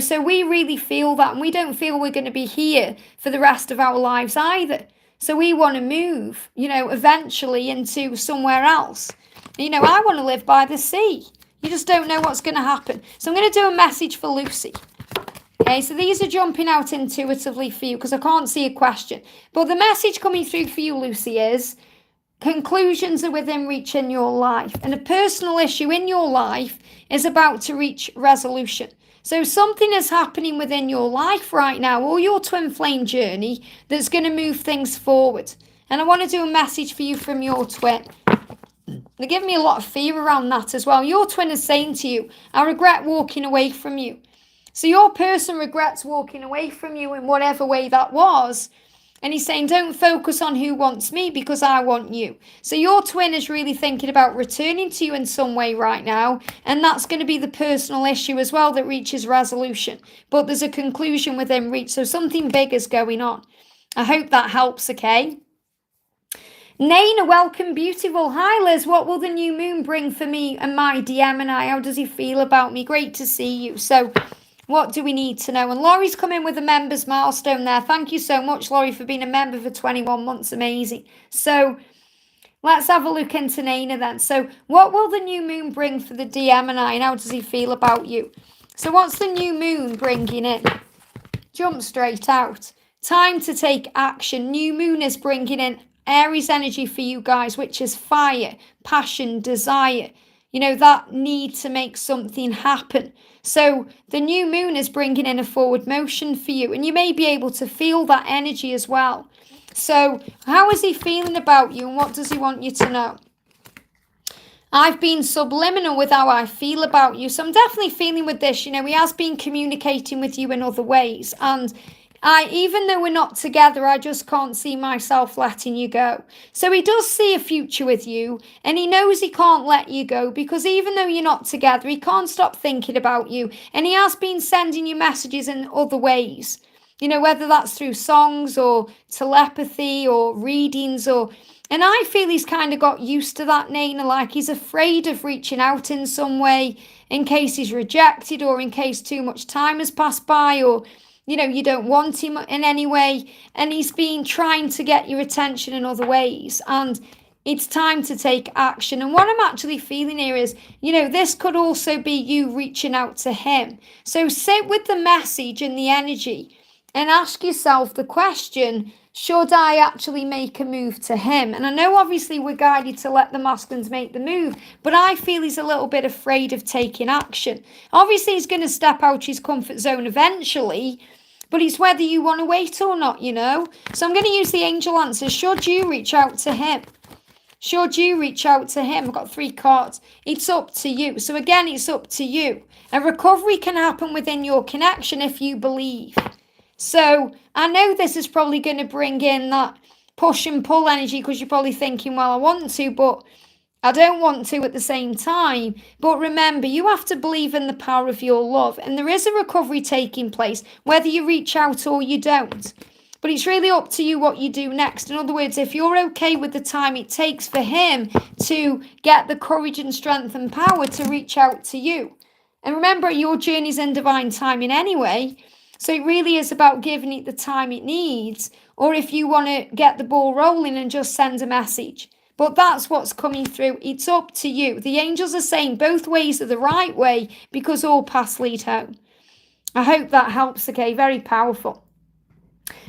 So we really feel that, and we don't feel we're going to be here for the rest of our lives either. So we want to move, eventually into somewhere else. I want to live by the sea. You just don't know what's going to happen. So I'm going to do a message for Lucy. Okay, so these are jumping out intuitively for you because I can't see a question. But the message coming through for you, Lucy, is conclusions are within reach in your life. And a personal issue in your life is about to reach resolution. So something is happening within your life right now, or your twin flame journey, that's going to move things forward. And I want to do a message for you from your twin. They're giving me a lot of fear around that as well. Your twin is saying to you, I regret walking away from you. So your person regrets walking away from you in whatever way that was. And he's saying, don't focus on who wants me because I want you. So your twin is really thinking about returning to you in some way right now. And that's going to be the personal issue as well that reaches resolution. But there's a conclusion within reach. So something big is going on. I hope that helps, okay? Naina, welcome, beautiful. Hi, Liz. What will the new moon bring for me and my DM and I? How does he feel about me? Great to see you. So, what do we need to know? And Laurie's come in with a member's milestone there. Thank you so much, Laurie, for being a member for 21 months. Amazing. So, let's have a look into Naina then. So, what will the new moon bring for the DM and I? And how does he feel about you? So, what's the new moon bringing in? Jump straight out. Time to take action. New moon is bringing in Aries energy for you guys, which is fire, passion, desire. You know, that need to make something happen. So the new moon is bringing in a forward motion for you, and you may be able to feel that energy as well. So how is he feeling about you, and what does he want you to know? I've been subliminal with how I feel about you. So I'm definitely feeling with this, you know, he has been communicating with you in other ways. And even though we're not together, I just can't see myself letting you go. So he does see a future with you, and he knows he can't let you go, because even though you're not together, he can't stop thinking about you. And he has been sending you messages in other ways, you know, whether that's through songs or telepathy or readings and I feel he's kind of got used to that, Naina, like he's afraid of reaching out in some way in case he's rejected, or in case too much time has passed by, or, you know, you don't want him in any way. And he's been trying to get your attention in other ways. And it's time to take action. And what I'm actually feeling here is, you know, this could also be you reaching out to him. So sit with the message and the energy and ask yourself the question, should I actually make a move to him? And I know obviously we're guided to let the masculines make the move, but I feel he's a little bit afraid of taking action. Obviously he's going to step out his comfort zone eventually, but it's whether you want to wait or not, you know. So I'm going to use the angel answer. Should you reach out to him? Should you reach out to him? I've got 3 cards. It's up to you. So again, it's up to you. A recovery can happen within your connection if you believe. So I know this is probably going to bring in that push and pull energy, because you're probably thinking, well, I want to, but I don't want to at the same time. But remember, you have to believe in the power of your love. And there is a recovery taking place, whether you reach out or you don't. But it's really up to you what you do next. In other words, if you're okay with the time it takes for him to get the courage and strength and power to reach out to you. And remember, your journey's in divine timing anyway. So it really is about giving it the time it needs, or if you want to get the ball rolling and just send a message. But that's what's coming through. It's up to you. The angels are saying both ways are the right way, because all paths lead home. I hope that helps, okay? Very powerful.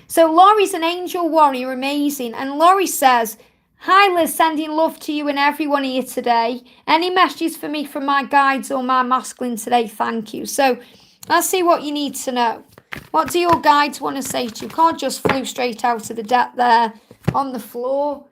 So Laurie's an angel warrior, amazing. And Laurie says, hi Liz, sending love to you and everyone here today. Any messages for me from my guides or my masculine today? Thank you. So let's see what you need to know. What do your guides want to say to you? Card just flew straight out of the deck there on the floor.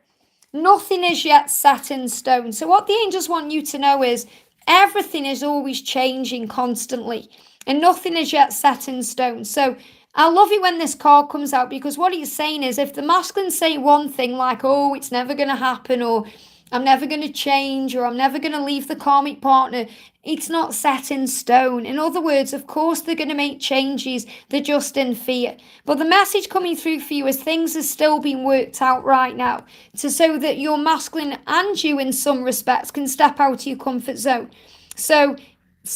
Nothing is yet set in stone. So what the angels want you to know is everything is always changing constantly, and nothing is yet set in stone. So I love it when this card comes out, because what it's saying is, if the masculines say one thing like, oh, it's never going to happen, or I'm never going to change, or I'm never going to leave the karmic partner, it's not set in stone. In other words, of course, they're going to make changes. They're just in fear. But the message coming through for you is things are still being worked out right now, so that your masculine and you, in some respects, can step out of your comfort zone. So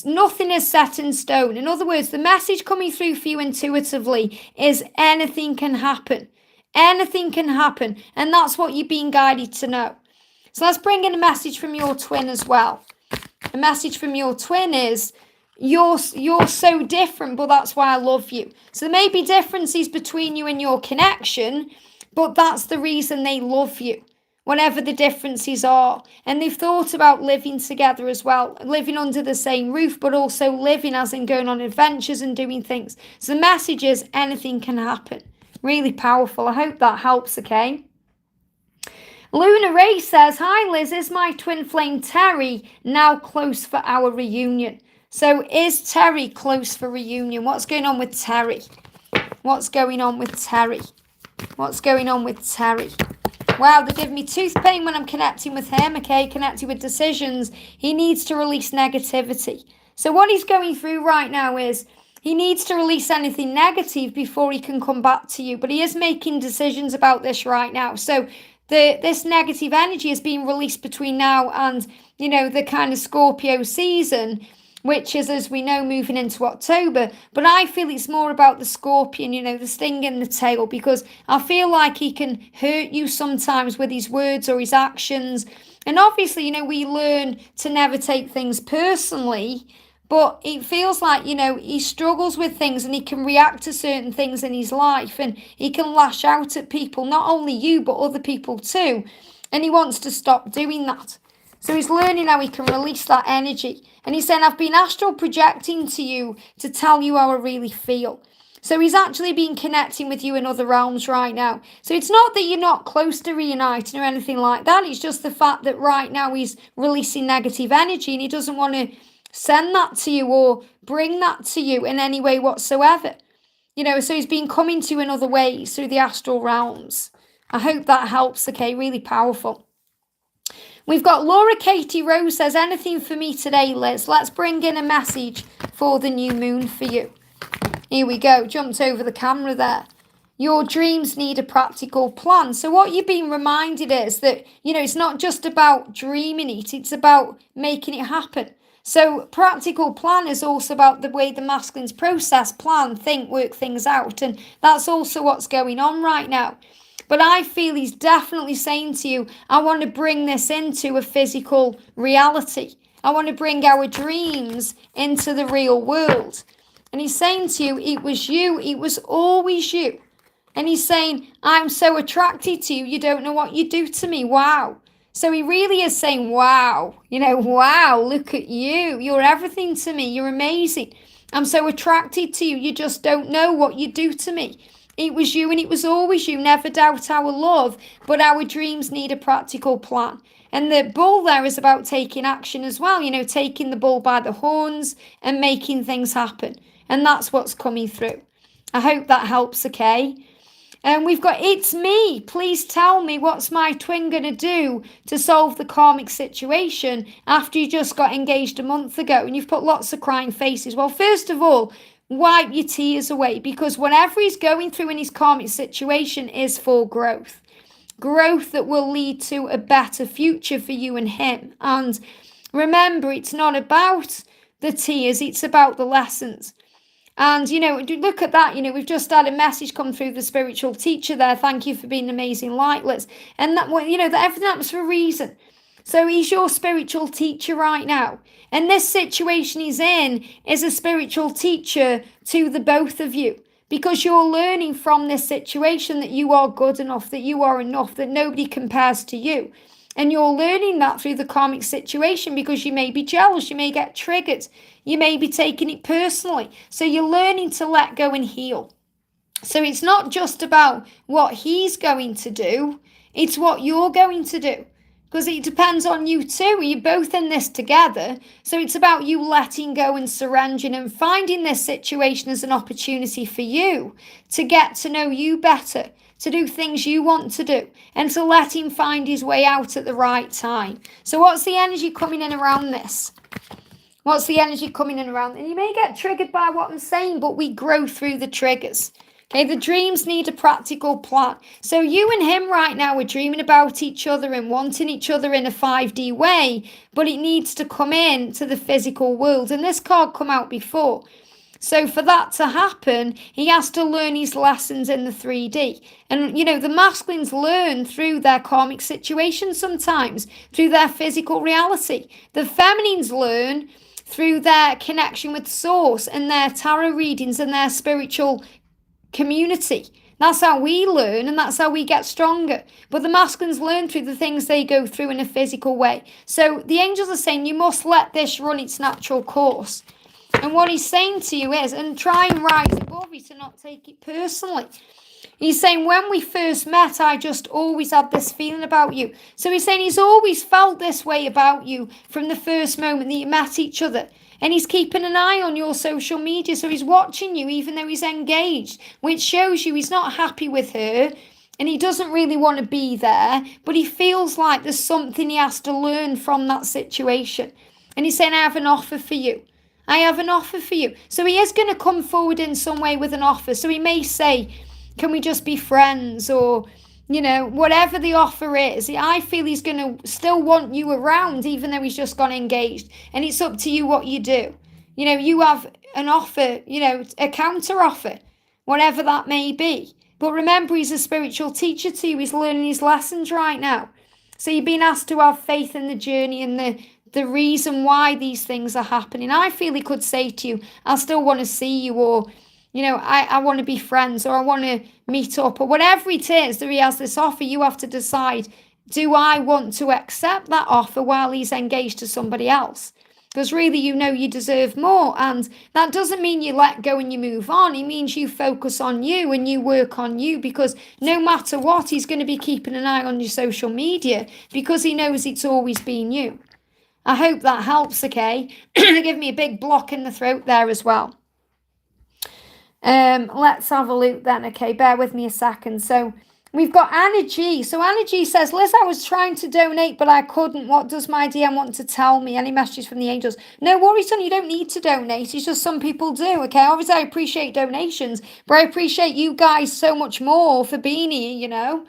nothing is set in stone. In other words, the message coming through for you intuitively is anything can happen. Anything can happen. And that's what you're being guided to know. So let's bring in a message from your twin as well. A message from your twin is, you're so different, but that's why I love you. So there may be differences between you and your connection, but that's the reason they love you, whatever the differences are. And they've thought about living together as well, living under the same roof, but also living as in going on adventures and doing things. So the message is anything can happen. Really powerful. I hope that helps, okay? Luna Ray says, hi Liz, is my twin flame Terry now close for our reunion? So is Terry close for reunion? What's going on with Terry? What's going on with Terry? What's going on with Terry? Wow, they give me tooth pain when I'm connecting with him, okay? Connecting with decisions. He needs to release negativity. So what he's going through right now is he needs to release anything negative before he can come back to you. But he is making decisions about this right now. So this negative energy is being released between now and, the kind of Scorpio season, which is, as we know, moving into October. But I feel it's more about the scorpion, the sting in the tail, because I feel like he can hurt you sometimes with his words or his actions. And obviously, we learn to never take things personally, but it feels like, he struggles with things and he can react to certain things in his life and he can lash out at people, not only you, but other people too. And he wants to stop doing that. So he's learning how he can release that energy. And he's saying, I've been astral projecting to you to tell you how I really feel. So he's actually been connecting with you in other realms right now. So it's not that you're not close to reuniting or anything like that. It's just the fact that right now he's releasing negative energy and he doesn't want to send that to you or bring that to you in any way whatsoever. So he's been coming to you in other ways through the astral realms. I hope that helps, okay? Really powerful. We've got Laura Katie Rose says, anything for me today, Liz? Let's bring in a message for the new moon for you. Here we go. Jumped over the camera there. Your dreams need a practical plan. So what you've been reminded is that, it's not just about dreaming it. It's about making it happen. So practical plan is also about the way the masculines process, plan, think, work things out. And that's also what's going on right now. But I feel he's definitely saying to you, I want to bring this into a physical reality. I want to bring our dreams into the real world. And he's saying to you, it was you. It was always you. And he's saying, I'm so attracted to you. You don't know what you do to me. Wow. So he really is saying, wow. Wow, look at you. You're everything to me. You're amazing. I'm so attracted to you. You just don't know what you do to me. It was you and it was always you. Never doubt our love, but our dreams need a practical plan. And the bull there is about taking action as well, taking the bull by the horns and making things happen. And that's what's coming through. I hope that helps, okay? And we've got, it's me. Please tell me, what's my twin going to do to solve the karmic situation after you just got engaged a month ago? And you've put lots of crying faces. Well, first of all, wipe your tears away, because whatever he's going through in his karmic situation is for growth. Growth that will lead to a better future for you and him. And remember, it's not about the tears, it's about the lessons. And, look at that. We've just had a message come through the spiritual teacher there. Thank you for being an amazing lightless. And that, that everything happens for a reason. So he's your spiritual teacher right now. And this situation he's in is a spiritual teacher to the both of you. Because you're learning from this situation that you are good enough, that you are enough, that nobody compares to you. And you're learning that through the karmic situation because you may be jealous, you may get triggered, you may be taking it personally. So you're learning to let go and heal. So it's not just about what he's going to do, it's what you're going to do. Because it depends on you too. You're both in this together. So it's about you letting go and surrendering and finding this situation as an opportunity for you to get to know you better, to do things you want to do, and to let him find his way out at the right time. So what's the energy coming in around this? What's the energy coming in around? And you may get triggered by what I'm saying, but we grow through the triggers. Okay, the dreams need a practical plan. So you and him right now are dreaming about each other and wanting each other in a 5D way, but it needs to come in to the physical world. And this card come out before. So for that to happen, he has to learn his lessons in the 3D. And, the masculines learn through their karmic situation sometimes, through their physical reality. The feminines learn through their connection with source and their tarot readings and their spiritual community. That's how we learn and that's how we get stronger. But the masculines learn through the things they go through in a physical way. So the angels are saying you must let this run its natural course. And what he's saying to you is, and try and rise above it and not take it personally. He's saying, when we first met, I just always had this feeling about you. So he's saying he's always felt this way about you from the first moment that you met each other. And he's keeping an eye on your social media. So he's watching you even though he's engaged, which shows you he's not happy with her. And he doesn't really want to be there. But he feels like there's something he has to learn from that situation. And he's saying, I have an offer for you. I have an offer for you. So he is going to come forward in some way with an offer. So he may say, can we just be friends? Or, whatever the offer is, I feel he's going to still want you around, even though he's just gone engaged. And it's up to you what you do. You have an offer, a counter offer, whatever that may be. But remember, he's a spiritual teacher to you. He's learning his lessons right now. So you're being asked to have faith in the journey and the reason why these things are happening. I feel he could say to you, I still want to see you, or I want to be friends, or I want to meet up, or whatever it is that he has this offer. You have to decide, do I want to accept that offer while he's engaged to somebody else? Because really, you deserve more. And that doesn't mean you let go and you move on. It means you focus on you and you work on you, because no matter what, he's going to be keeping an eye on your social media because he knows it's always been you. I hope that helps, okay? Give me a big block in the throat there as well. Let's have a look then, okay? Bear with me a second. So we've got Anna G. So Anna G says, Liz, I was trying to donate, but I couldn't. What does my DM want to tell me? Any messages from the angels? No worries, son. You don't need to donate. It's just some people do, okay? Obviously, I appreciate donations, but I appreciate you guys so much more for being here,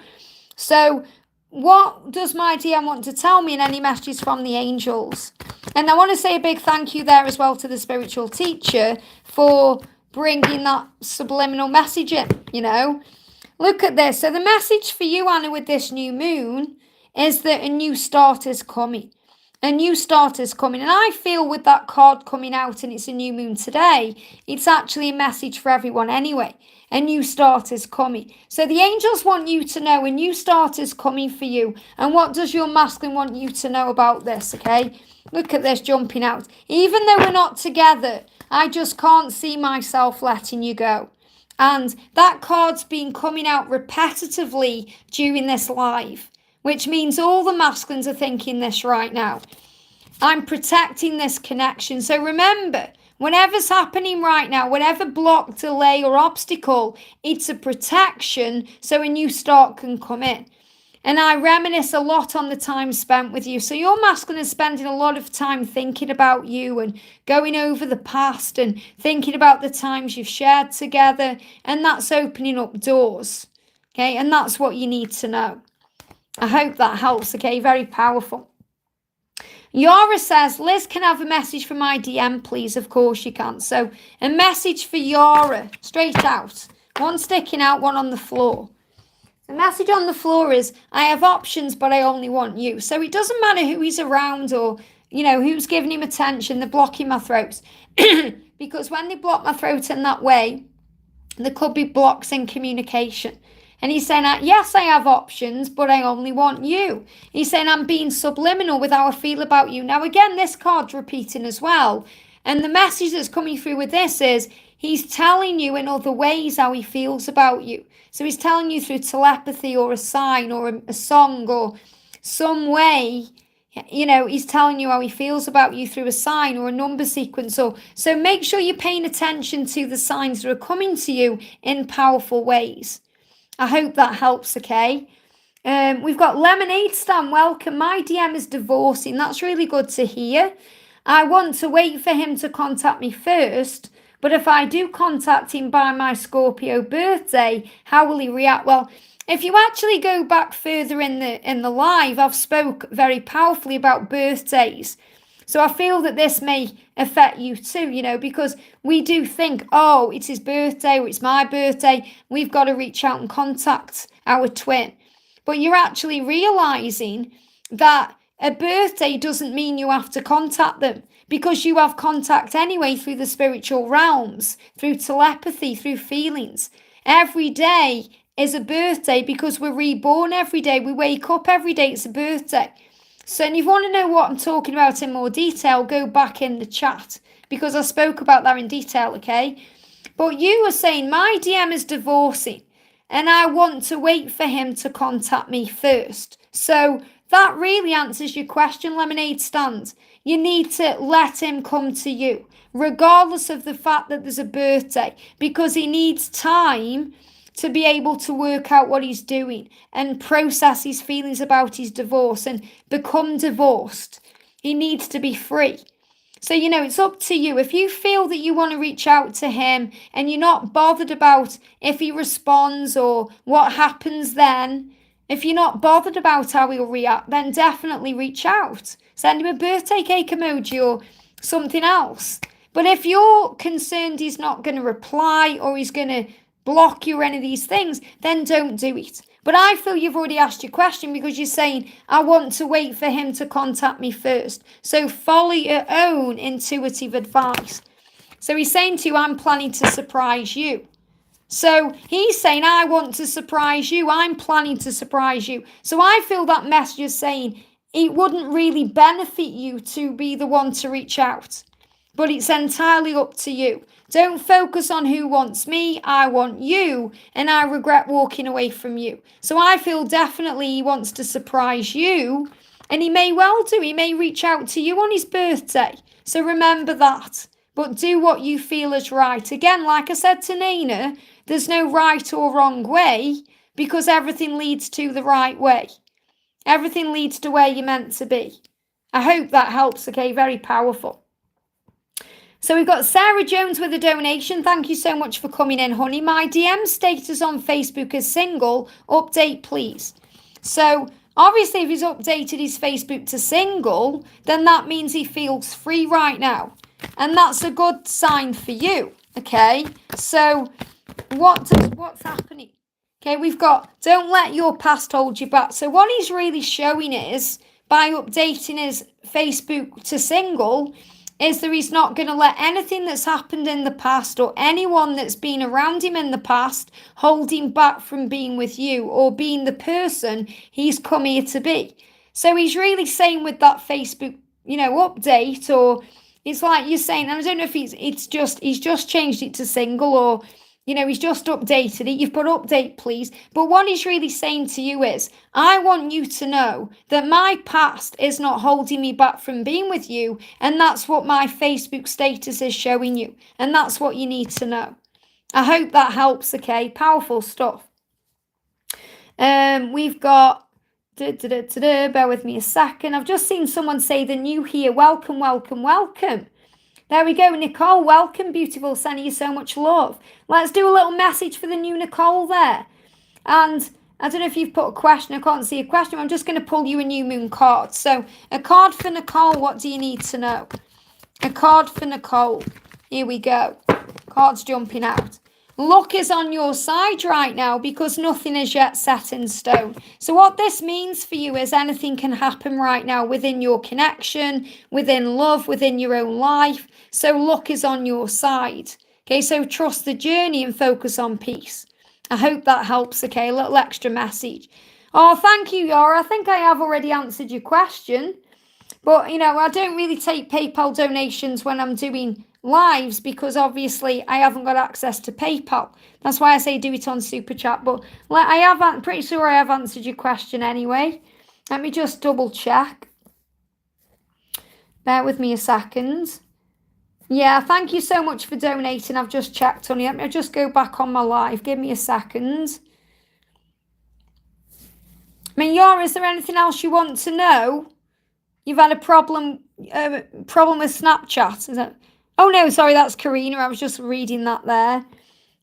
So what does my DM want to tell me, and any messages from the angels? And I want to say a big thank you there as well to the spiritual teacher for bringing that subliminal message in, Look at this. So the message for you, Anna, with this new moon is that a new start is coming. A new start is coming. And I feel with that card coming out and it's a new moon today, it's actually a message for everyone anyway. A new start is coming. So the angels want you to know a new start is coming for you. And what does your masculine want you to know about this, okay? Look at this jumping out. Even though we're not together, I just can't see myself letting you go. And that card's been coming out repetitively during this live, which means all the masculines are thinking this right now. I'm protecting this connection. So remember, whatever's happening right now, whatever block, delay, or obstacle, it's a protection so a new start can come in. And I reminisce a lot on the time spent with you. So your masculine is spending a lot of time thinking about you and going over the past and thinking about the times you've shared together. And that's opening up doors. Okay, and that's what you need to know. I hope that helps, okay? Very powerful. Yara says, Liz, can I have a message from my DM, please? Of course you can. So a message for Yara, straight out. One sticking out, one on the floor. The message on the floor is, I have options, but I only want you. So it doesn't matter who he's around or, who's giving him attention. They're blocking my throat. Because when they block my throat in that way, there could be blocks in communication. And he's saying, yes, I have options, but I only want you. He's saying, I'm being subliminal with how I feel about you. Now, again, this card's repeating as well. And the message that's coming through with this is, he's telling you in other ways how he feels about you. So he's telling you through telepathy or a sign or a song or some way, he's telling you how he feels about you through a sign or a number sequence. So make sure you're paying attention to the signs that are coming to you in powerful ways. I hope that helps, okay? We've got Lemonade Stan, welcome. My DM is divorcing. That's really good to hear. I want to wait for him to contact me first. But if I do contact him by my Scorpio birthday, how will he react? Well, if you actually go back further in the live, I've spoke very powerfully about birthdays. So I feel that this may affect you too, because we do think, oh, it's his birthday or it's my birthday. We've got to reach out and contact our twin. But you're actually realizing that a birthday doesn't mean you have to contact them, because you have contact anyway through the spiritual realms, through telepathy, through feelings. Every day is a birthday because we're reborn every day. We wake up every day, it's a birthday. So if you want to know what I'm talking about in more detail, go back in the chat, because I spoke about that in detail, okay? But you were saying, my DM is divorcing and I want to wait for him to contact me first. So that really answers your question, Lemonade Stand. You need to let him come to you, regardless of the fact that there's a birthday, because he needs time to be able to work out what he's doing and process his feelings about his divorce and become divorced. He needs to be free. So, it's up to you. If you feel that you want to reach out to him and you're not bothered about if he responds or what happens then, If you're not bothered about how he'll react, then definitely reach out. Send him a birthday cake emoji or something else. But if you're concerned he's not going to reply or he's going to block you or any of these things, then don't do it. But I feel you've already asked your question because you're saying, I want to wait for him to contact me first. So follow your own intuitive advice. So he's saying to you, I'm planning to surprise you. So he's saying, I want to surprise you. I'm planning to surprise you. So I feel that message is saying it wouldn't really benefit you to be the one to reach out. But it's entirely up to you. Don't focus on who wants me. I want you. And I regret walking away from you. So I feel definitely he wants to surprise you. And he may well do. He may reach out to you on his birthday. So remember that. But do what you feel is right. Again, like I said to Nina, there's no right or wrong way because everything leads to the right way. Everything leads to where you're meant to be. I hope that helps, okay? Very powerful. So we've got Sarah Jones with a donation. Thank you so much for coming in, honey. My DM status on Facebook is single. Update, please. So obviously, if he's updated his Facebook to single, then that means he feels free right now. And that's a good sign for you, okay? So what's happening? Okay, we've got, don't let your past hold you back. So what he's really showing is, by updating his Facebook to single, is that he's not going to let anything that's happened in the past or anyone that's been around him in the past hold him back from being with you or being the person he's come here to be. So he's really saying with that Facebook, update, or it's like you're saying, and I don't know if he's just changed it to single or, he's just updated it. You've put update, please. But what he's really saying to you is, I want you to know that my past is not holding me back from being with you. And that's what my Facebook status is showing you. And that's what you need to know. I hope that helps, okay? Powerful stuff. We've got, bear with me a second. I've just seen someone say the new here. Welcome, welcome, welcome. There we go, Nicole. Welcome, beautiful. Sending you so much love. Let's do a little message for the new Nicole there. And I don't know if you've put a question. I can't see a question. I'm just going to pull you a new moon card. So a card for Nicole. What do you need to know? A card for Nicole. Here we go. Cards jumping out. Luck is on your side right now because nothing is yet set in stone. So what this means for you is anything can happen right now within your connection, within love, within your own life. So luck is on your side. Okay, so trust the journey and focus on peace. I hope that helps, okay? A little extra message. Oh, thank you, Yara. I think I have already answered your question. But, I don't really take PayPal donations when I'm doing lives because obviously I haven't got access to PayPal. That's why I say do it on Super Chat. But I'm pretty sure I have answered your question anyway. Let me just double check. Bear with me a second. Yeah, thank you so much for donating. I've just checked, honey. Let me just go back on my live. Give me a second. Yara, is there anything else you want to know? You've had a problem with Snapchat, is it? Oh, no, sorry, that's Karina. I was just reading that there.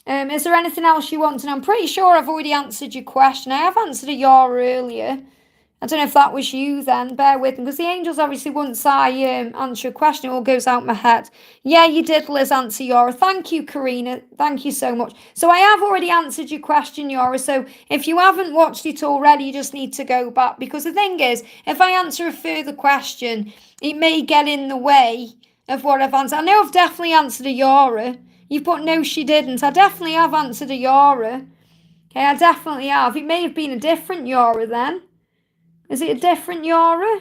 Is there anything else you want to know? I'm pretty sure I've already answered your question. I have answered a Yara earlier. I don't know if that was you then. Bear with me. Because the angels obviously, once I answer a question, it all goes out my head. Yeah, you did, Liz, answer Yara. Thank you, Karina. Thank you so much. So I have already answered your question, Yara. So if you haven't watched it already, you just need to go back. Because the thing is, if I answer a further question, it may get in the way of what I've answered. I know I've definitely answered a Yara. You put no, she didn't. I definitely have answered a Yara. Okay, I definitely have. It may have been a different Yara then. Is it a different Yara?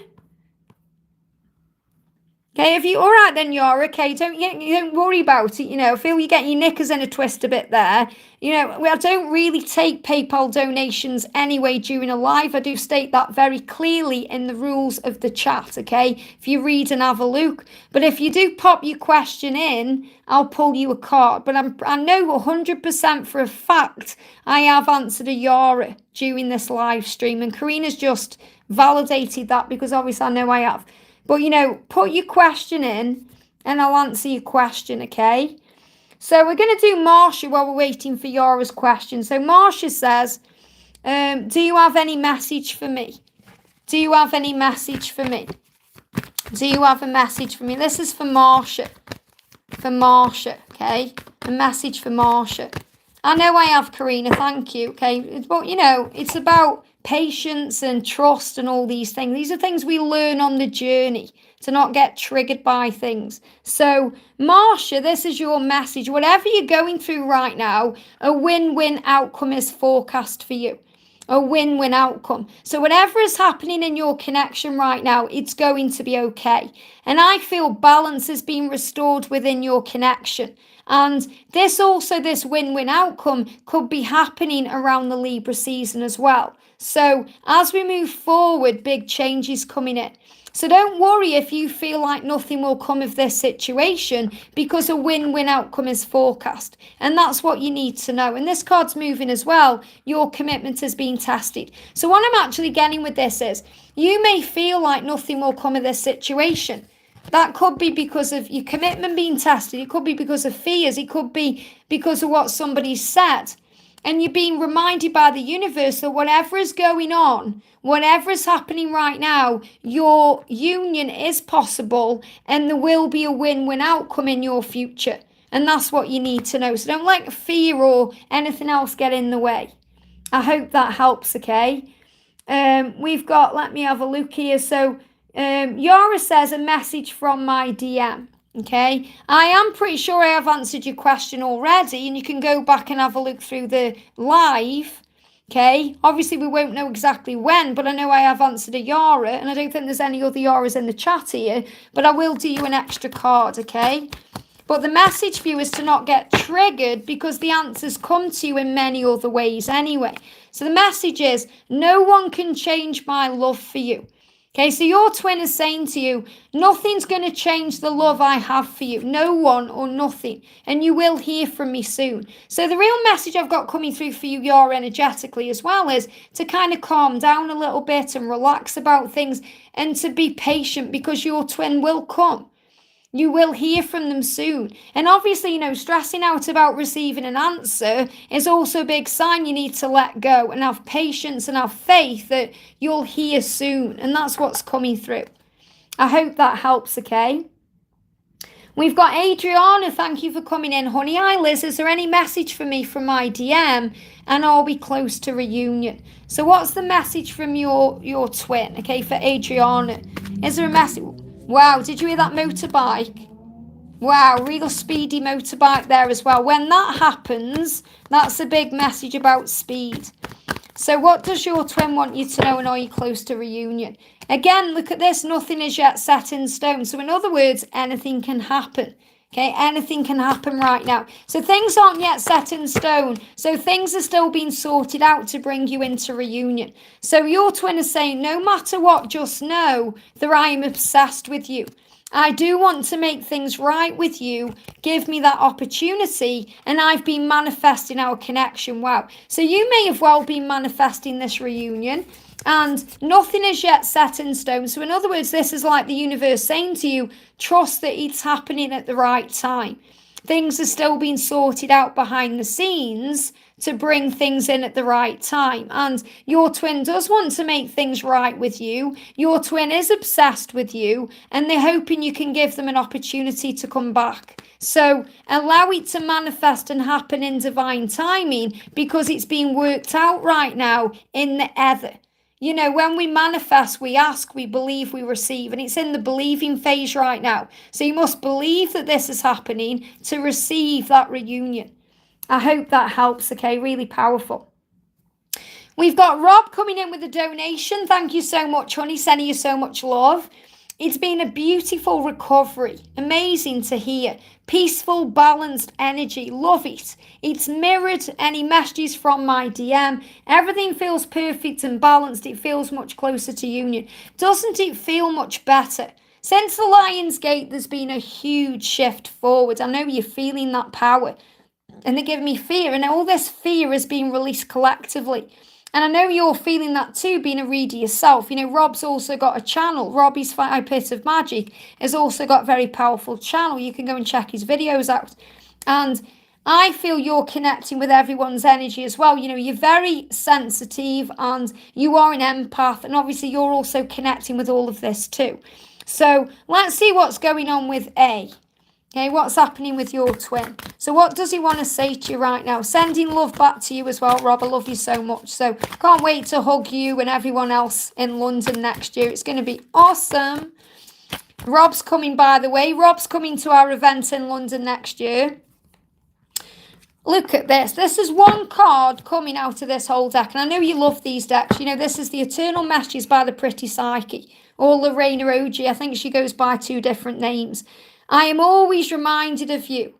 Okay, if you all right then, Yara. Okay, don't worry about it. I feel you get your knickers in a twist a bit there. I don't really take PayPal donations anyway during a live. I do state that very clearly in the rules of the chat. Okay, if you read and have a look. But if you do pop your question in, I'll pull you a card. But I know 100% for a fact I have answered a Yara during this live stream, and Karina's just validated that because obviously I know I have. But, put your question in and I'll answer your question, okay? So we're going to do Marsha while we're waiting for Yara's question. So Marsha says, Do you have any message for me? Do you have any message for me? Do you have a message for me? This is for Marsha. For Marsha, okay? A message for Marsha. I know I have, Karina, thank you, okay? But, you know, it's about patience and trust and all these things. These are things we learn on the journey to not get triggered by things. So, Marsha, this is your message. Whatever you're going through right now, a win-win outcome is forecast for you. A win-win outcome. So whatever is happening in your connection right now, it's going to be okay. And I feel balance is being restored within your connection. And this win-win outcome could be happening around the Libra season as well. So as we move forward, big changes coming in. So don't worry if you feel like nothing will come of this situation, because a win-win outcome is forecast. And that's what you need to know. And this card's moving as well. Your commitment is being tested. So what I'm actually getting with this is, you may feel like nothing will come of this situation. That could be because of your commitment being tested. It could be because of fears. It could be because of what somebody said. And you're being reminded by the universe that whatever is going on, whatever is happening right now, your union is possible and there will be a win-win outcome in your future. And that's what you need to know. So don't let fear or anything else get in the way. I hope that helps, okay? We've got, let me have a look here. So Yara says, a message from my DM. Okay, I am pretty sure I have answered your question already, and you can go back and have a look through the live. Okay, obviously we won't know exactly when, but I know I have answered a Yara, and I don't think there's any other Yaras in the chat here, but I will do you an extra card, okay? But the message for you is to not get triggered, because the answers come to you in many other ways anyway. So the message is, no one can change my love for you. Okay, so your twin is saying to you, nothing's going to change the love I have for you. No one or nothing. And you will hear from me soon. So the real message I've got coming through for you, you're energetically as well, is to kind of calm down a little bit and relax about things and to be patient, because your twin will come. You will hear from them soon. And obviously, you know, stressing out about receiving an answer is also a big sign you need to let go and have patience and have faith that you'll hear soon. And that's what's coming through. I hope that helps, okay? We've got Adriana. Thank you for coming in, honey. Hi, Liz. Is there any message for me from my DM? And are we close to reunion? So what's the message from your twin, okay, for Adriana? Is there a message? Wow, did you hear that motorbike? Wow, real speedy motorbike there as well. When that happens, that's a big message about speed. So what does your twin want you to know, and are you close to reunion? Again, look at this. Nothing is yet set in stone. So in other words, anything can happen. Okay, anything can happen right now. So things aren't yet set in stone. So things are still being sorted out to bring you into reunion. So your twin is saying, no matter what, just know that I am obsessed with you. I do want to make things right with you. Give me that opportunity. And I've been manifesting our connection. Wow. So you may have well been manifesting this reunion. And nothing is yet set in stone. So in other words, this is like the universe saying to you, trust that it's happening at the right time. Things are still being sorted out behind the scenes to bring things in at the right time. And your twin does want to make things right with you. Your twin is obsessed with you, and they're hoping you can give them an opportunity to come back. So allow it to manifest and happen in divine timing, because it's being worked out right now in the ether. You know, when we manifest, we ask, we believe, we receive, and it's in the believing phase right now. So you must believe that this is happening to receive that reunion. I hope that helps, okay? Really powerful. We've got Rob coming in with a donation. Thank you so much, honey. Sending you so much love. It's been a beautiful recovery. Amazing to hear. Peaceful, balanced energy. Love it. It's mirrored any messages from my DM. Everything feels perfect and balanced. It feels much closer to union. Doesn't it feel much better? Since the Lion's Gate, there's been a huge shift forward. I know you're feeling that power. And they're giving me fear. And all this fear is being released collectively. And I know you're feeling that too, being a reader yourself. You know, Rob's also got a channel. Robbie's Five Pit of Magic has also got a very powerful channel. You can go and check his videos out. And I feel you're connecting with everyone's energy as well. You know, you're very sensitive and you are an empath, and obviously you're also connecting with all of this too. So let's see what's going on with A. Okay, what's happening with your twin? So what does he want to say to you right now? Sending love back to you as well, Rob. I love you so much. So can't wait to hug you and everyone else in London next year. It's going to be awesome. Rob's coming, by the way. Rob's coming to our event in London next year. Look at this. This is one card coming out of this whole deck. And I know you love these decks. You know, this is the Eternal Messages by the Pretty Psyche. Or Lorena Oji. I think she goes by 2 different names. I am always reminded of you.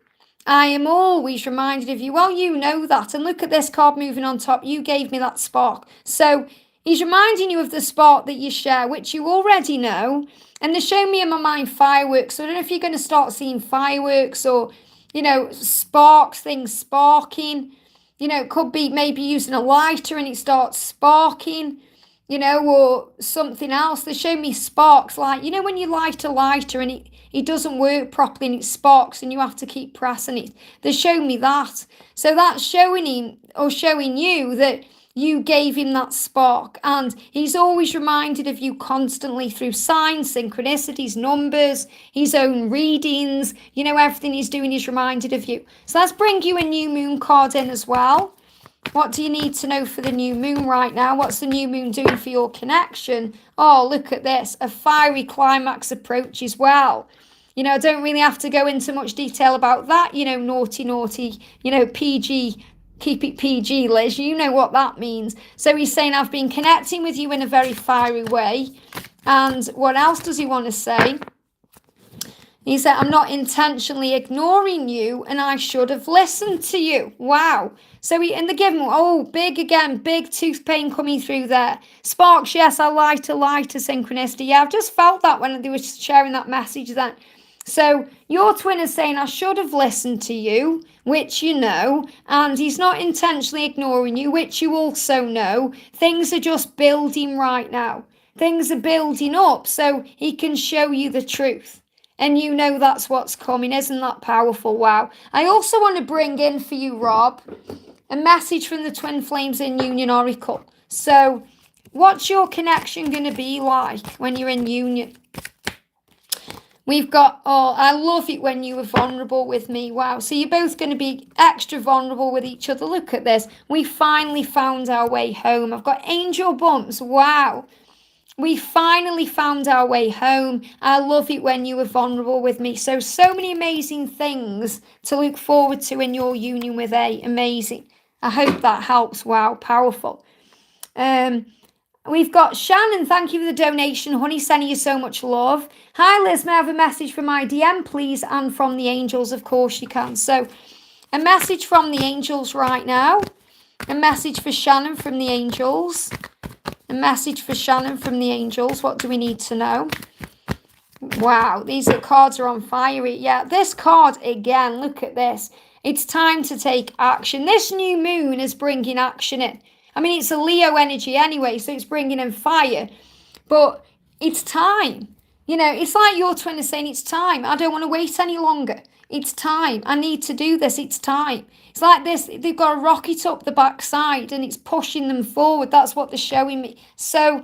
I am always reminded of you. Well, you know that. And look at this card moving on top. You gave me that spark. So he's reminding you of the spark that you share, which you already know. And they're showing me in my mind fireworks. So I don't know if you're going to start seeing fireworks or, you know, sparks, things sparking. You know, it could be maybe using a lighter and it starts sparking, you know, or something else. They show me sparks, like, you know, when you light a lighter and it doesn't work properly and it sparks and you have to keep pressing it. They show me that. So that's showing him or showing you that you gave him that spark, and he's always reminded of you constantly through signs, synchronicities, numbers, his own readings. You know, everything he's doing is reminded of you. So let's bring you a new moon card in as well. What do you need to know for the new moon right now? What's the new moon doing for your connection? Oh, look at this. A fiery climax approach as well. You know, I don't really have to go into much detail about that. You know, naughty, you know, PG, keep it PG, Liz. You know what that means. So he's saying, I've been connecting with you in a very fiery way. And what else does he want to say? He said, I'm not intentionally ignoring you and I should have listened to you. Wow. So and they give him, oh, big again, big tooth pain coming through there. Sparks, yes, I lighter synchronicity. Yeah, I've just felt that when they were sharing that message then. So your twin is saying, I should have listened to you, which you know, and he's not intentionally ignoring you, which you also know. Things are just building right now. Things are building up so he can show you the truth. And you know that's what's coming. Isn't that powerful? Wow. I also want to bring in for you, Rob, a message from the Twin Flames in Union Oracle. So what's your connection going to be like when you're in union? We've got, oh, I love it when you were vulnerable with me. Wow. So you're both going to be extra vulnerable with each other. Look at this. We finally found our way home. I've got angel bumps. Wow. We finally found our way home. I love it when you were vulnerable with me. So many amazing things to look forward to in your union with A. Amazing. I hope that helps. Wow, powerful. We've got Shannon. Thank you for the donation, honey. Sending you so much love. Hi, Liz. May I have a message from my DM, please? And from the angels, of course you can. So a message from the angels right now. A message for Shannon from the angels. A message for Shannon from the angels. What do we need to know? Wow, these cards are on fire. Yeah, this card again, look at this. It's time to take action. This new moon is bringing action in. I mean, it's a Leo energy anyway, so it's bringing in fire. But it's time. You know, it's like your twin is saying, it's time. I don't want to wait any longer. It's time. I need to do this. It's time. It's like this. They've got a rocket up the backside and it's pushing them forward. That's what they're showing me. So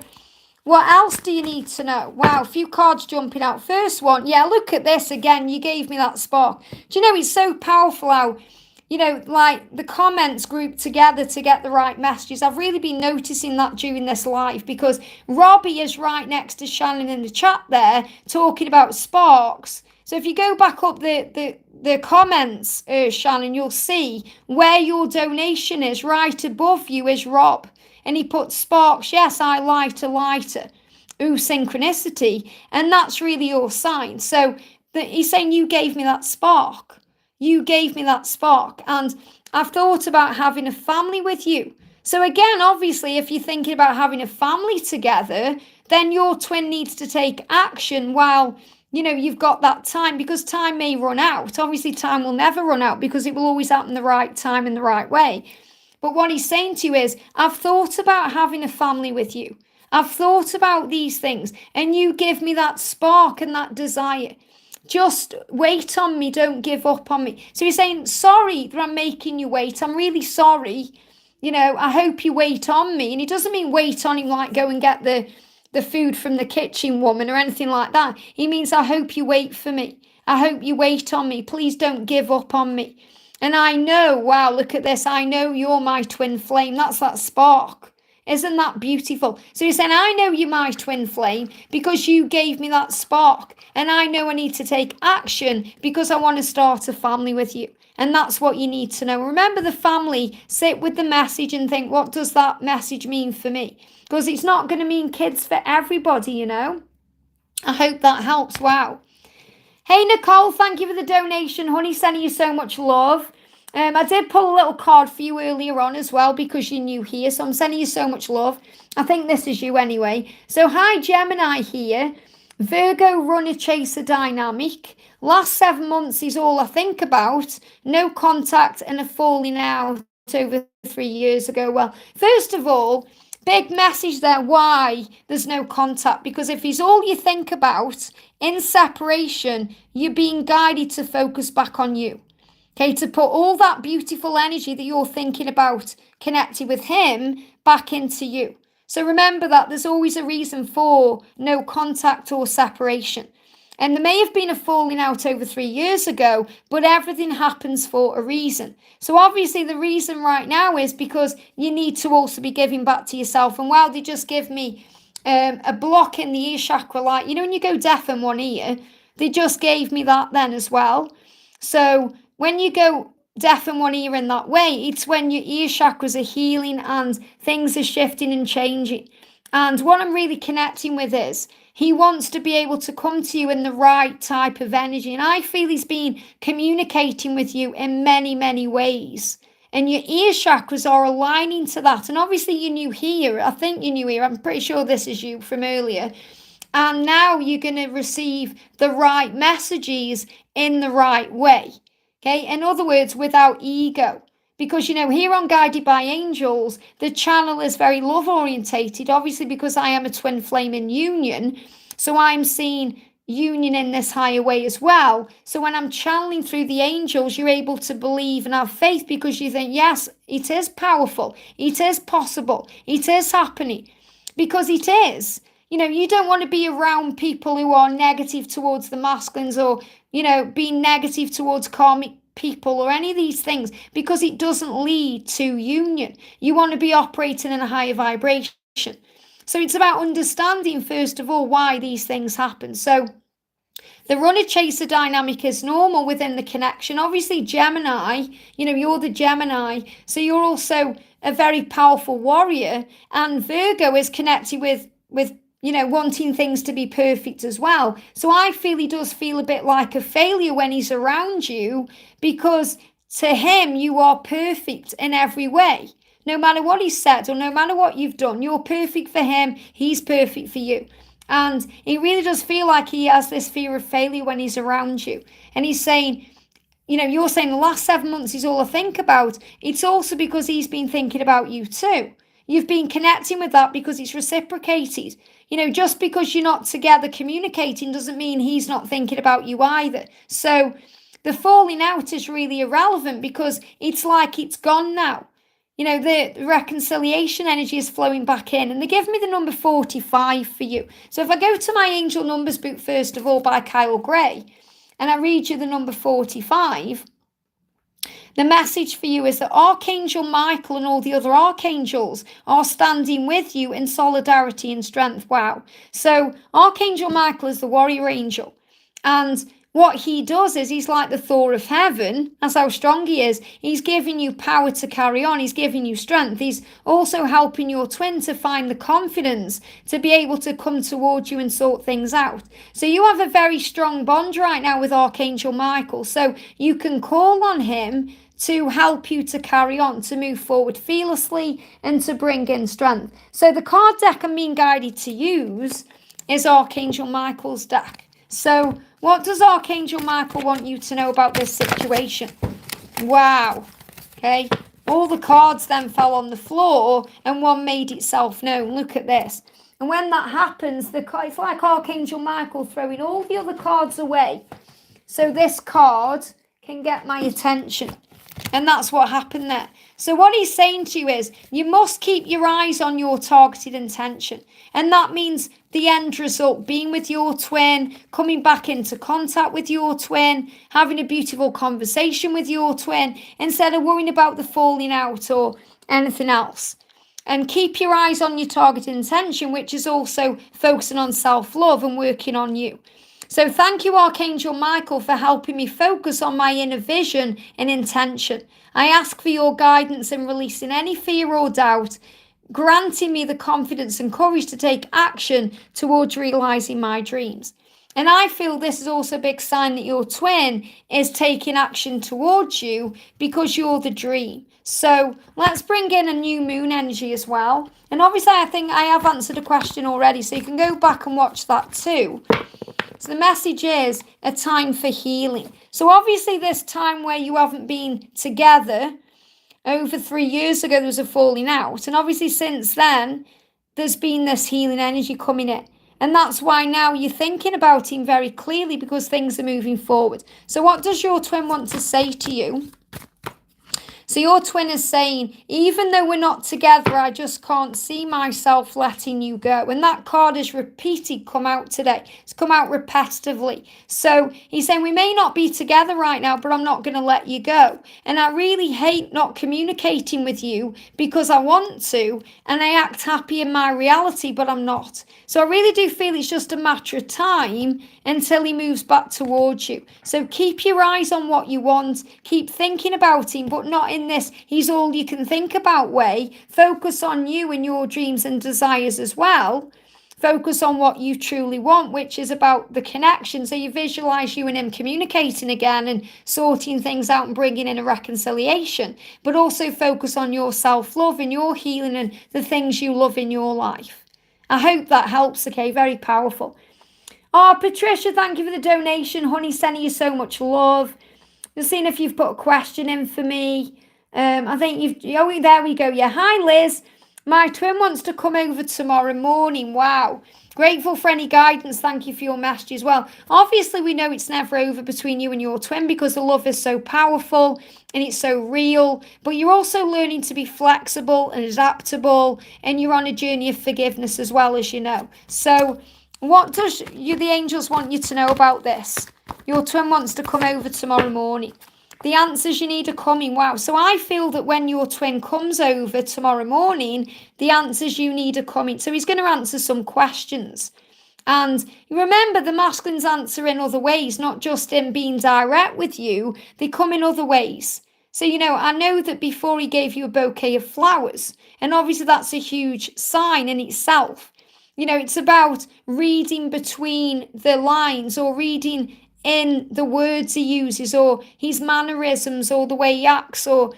what else do you need to know? Wow, a few cards jumping out. First one. Yeah, look at this again. You gave me that spark. Do you know, it's so powerful how, you know, like the comments group together to get the right messages. I've really been noticing that during this live because Robbie is right next to Shannon in the chat there talking about sparks. So if you go back up the comments, Shannon, you'll see where your donation is. Right above you is Rob. And he put sparks. Yes, I lighter. Ooh, synchronicity. And that's really your sign. So he's saying you gave me that spark. You gave me that spark. And I've thought about having a family with you. So again, obviously, if you're thinking about having a family together, then your twin needs to take action while, you know, you've got that time, because time may run out. Obviously, time will never run out because it will always happen the right time in the right way. But what he's saying to you is, I've thought about having a family with you. I've thought about these things and you give me that spark and that desire. Just wait on me. Don't give up on me. So he's saying, sorry that I'm making you wait. I'm really sorry. I hope you wait on me. And he doesn't mean wait on him like go and get the food from the kitchen woman or anything like that. He means, I hope you wait for me. I hope you wait on me. Please don't give up on me. And I know, wow, look at this. I know you're my twin flame. That's that spark. Isn't that beautiful? So he's saying, I know you're my twin flame because you gave me that spark. And I know I need to take action because I want to start a family with you. And that's what you need to know. Remember the family, sit with the message and think, what does that message mean for me? Because it's not going to mean kids for everybody, I hope that helps. Wow. Hey, Nicole, thank you for the donation. Honey, sending you so much love. I did pull a little card for you earlier on as well because you're new here. So I'm sending you so much love. I think this is you anyway. So hi, Gemini here. Virgo runner chaser dynamic. Last 7 months is all I think about. No contact and a falling out over 3 years ago. Well, first of all, big message there why there's no contact. Because if it's all you think about in separation, you're being guided to focus back on you. Okay, to put all that beautiful energy that you're thinking about connected with him back into you. So remember that there's always a reason for no contact or separation. And there may have been a falling out over 3 years ago, but everything happens for a reason. So obviously the reason right now is because you need to also be giving back to yourself. And while they just give me a block in the ear chakra, like, when you go deaf in one ear, they just gave me that then as well. So when you go deaf in one ear in that way, it's when your ear chakras are healing and things are shifting and changing. And what I'm really connecting with is he wants to be able to come to you in the right type of energy. And I feel he's been communicating with you in many, many ways. And your ear chakras are aligning to that. And obviously you're new here. I think you're new here. I'm pretty sure this is you from earlier. And now you're going to receive the right messages in the right way. Okay, in other words, without ego. Because, here on Guided by Angels, the channel is very love orientated, obviously because I am a twin flame in union. So I'm seeing union in this higher way as well. So when I'm channeling through the angels, you're able to believe and have faith because you think, yes, it is powerful. It is possible. It is happening. Because it is. You don't want to be around people who are negative towards the masculines or, being negative towards karmic people or any of these things because it doesn't lead to union. You want to be operating in a higher vibration. So it's about understanding, first of all, why these things happen. So the runner-chaser dynamic is normal within the connection. Obviously, Gemini, you're the Gemini, so you're also a very powerful warrior. And Virgo is connected with wanting things to be perfect as well. So I feel he does feel a bit like a failure when he's around you because to him, you are perfect in every way. No matter what he said or no matter what you've done, you're perfect for him. He's perfect for you. And he really does feel like he has this fear of failure when he's around you. And he's saying, you're saying the last 7 months is all I think about. It's also because he's been thinking about you too. You've been connecting with that because it's reciprocated. Just because you're not together communicating doesn't mean he's not thinking about you either. So the falling out is really irrelevant because it's like it's gone now. The reconciliation energy is flowing back in. And they give me the number 45 for you. So if I go to my Angel Numbers book, first of all, by Kyle Gray, and I read you the number 45, the message for you is that Archangel Michael and all the other archangels are standing with you in solidarity and strength. Wow. So Archangel Michael is the warrior angel. And what he does is he's like the Thor of heaven. That's how strong he is. He's giving you power to carry on. He's giving you strength. He's also helping your twin to find the confidence to be able to come towards you and sort things out. So you have a very strong bond right now with Archangel Michael. So you can call on him to help you to carry on, to move forward fearlessly and to bring in strength. So the card deck I'm being guided to use is Archangel Michael's deck. So what does Archangel Michael want you to know about this situation? Wow. Okay. All the cards then fell on the floor and one made itself known. Look at this. And when that happens, it's like Archangel Michael throwing all the other cards away so this card can get my attention. And that's what happened there. So what he's saying to you is you must keep your eyes on your targeted intention. And that means the end result, being with your twin, coming back into contact with your twin, having a beautiful conversation with your twin, instead of worrying about the falling out or anything else. And keep your eyes on your targeted intention, which is also focusing on self-love and working on you. So thank you, Archangel Michael, for helping me focus on my inner vision and intention. I ask for your guidance in releasing any fear or doubt, granting me the confidence and courage to take action towards realizing my dreams. And I feel this is also a big sign that your twin is taking action towards you because you're the dream. So let's bring in a new moon energy as well. And obviously I think I have answered a question already, so you can go back and watch that too. So the message is a time for healing. So obviously this time where you haven't been together, over 3 years ago there was a falling out. And obviously since then, there's been this healing energy coming in. And that's why now you're thinking about him very clearly because things are moving forward. So what does your twin want to say to you? So your twin is saying, even though we're not together, I just can't see myself letting you go. And that card is repeated, come out today. It's come out repetitively. So he's saying, we may not be together right now, but I'm not going to let you go. And I really hate not communicating with you because I want to, and I act happy in my reality, but I'm not. So I really do feel it's just a matter of time until he moves back towards you. So keep your eyes on what you want. Keep thinking about him, but not in this he's all you can think about way. Focus on you and your dreams and desires as well. Focus on what you truly want, which is about the connection. So you visualize you and him communicating again and sorting things out and bringing in a reconciliation. But also focus on your self-love and your healing and the things you love in your life. I hope that helps, okay? Very powerful. Oh, Patricia, thank you for the donation. Honey, sending you so much love. Just seeing if you've put a question in for me. I think oh, there we go. Yeah, hi, Liz. My twin wants to come over tomorrow morning. Wow. Grateful for any guidance. Thank you for your message as well. Obviously, we know it's never over between you and your twin because the love is so powerful and it's so real. But you're also learning to be flexible and adaptable, and you're on a journey of forgiveness as well, as you know. So what does the angels want you to know about this? Your twin wants to come over tomorrow morning. The answers you need are coming. Wow. So I feel that when your twin comes over tomorrow morning, the answers you need are coming. So he's going to answer some questions. And remember, the masculines answer in other ways, not just in being direct with you. They come in other ways. So, I know that before he gave you a bouquet of flowers, and obviously that's a huge sign in itself. It's about reading between the lines or reading in the words he uses or his mannerisms or the way he acts or,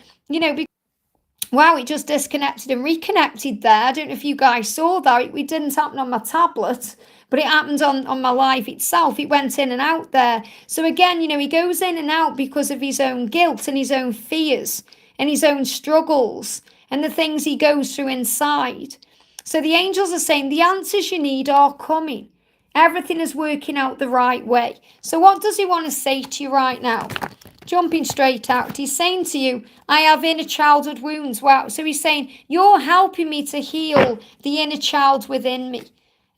wow, it just disconnected and reconnected there. I don't know if you guys saw that. It didn't happen on my tablet, but it happened on my live itself. It went in and out there. So again, he goes in and out because of his own guilt and his own fears and his own struggles and the things he goes through inside. So the angels are saying the answers you need are coming. Everything is working out the right way. So what does he want to say to you right now? Jumping straight out, he's saying to you, I have inner childhood wounds. Wow. So he's saying, you're helping me to heal the inner child within me.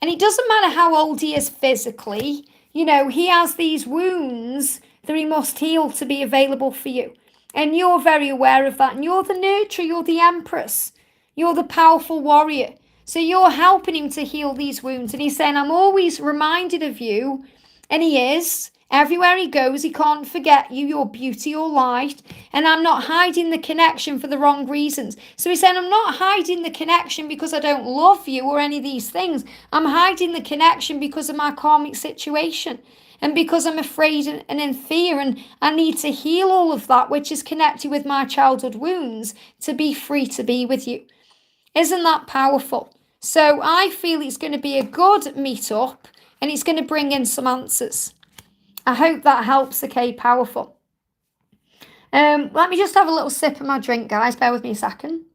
And it doesn't matter how old he is physically. He has these wounds that he must heal to be available for you. And you're very aware of that. And you're the nurturer, you're the empress. You're the powerful warrior. So you're helping him to heal these wounds. And he's saying, I'm always reminded of you. And he is. Everywhere he goes, he can't forget you, your beauty, your light. And I'm not hiding the connection for the wrong reasons. So he's saying, I'm not hiding the connection because I don't love you or any of these things. I'm hiding the connection because of my karmic situation. And because I'm afraid and in fear. And I need to heal all of that, which is connected with my childhood wounds, to be free to be with you. Isn't that powerful? So I feel it's going to be a good meet-up and it's going to bring in some answers. I hope that helps, okay? Powerful. Let me just have a little sip of my drink, guys. Bear with me a second.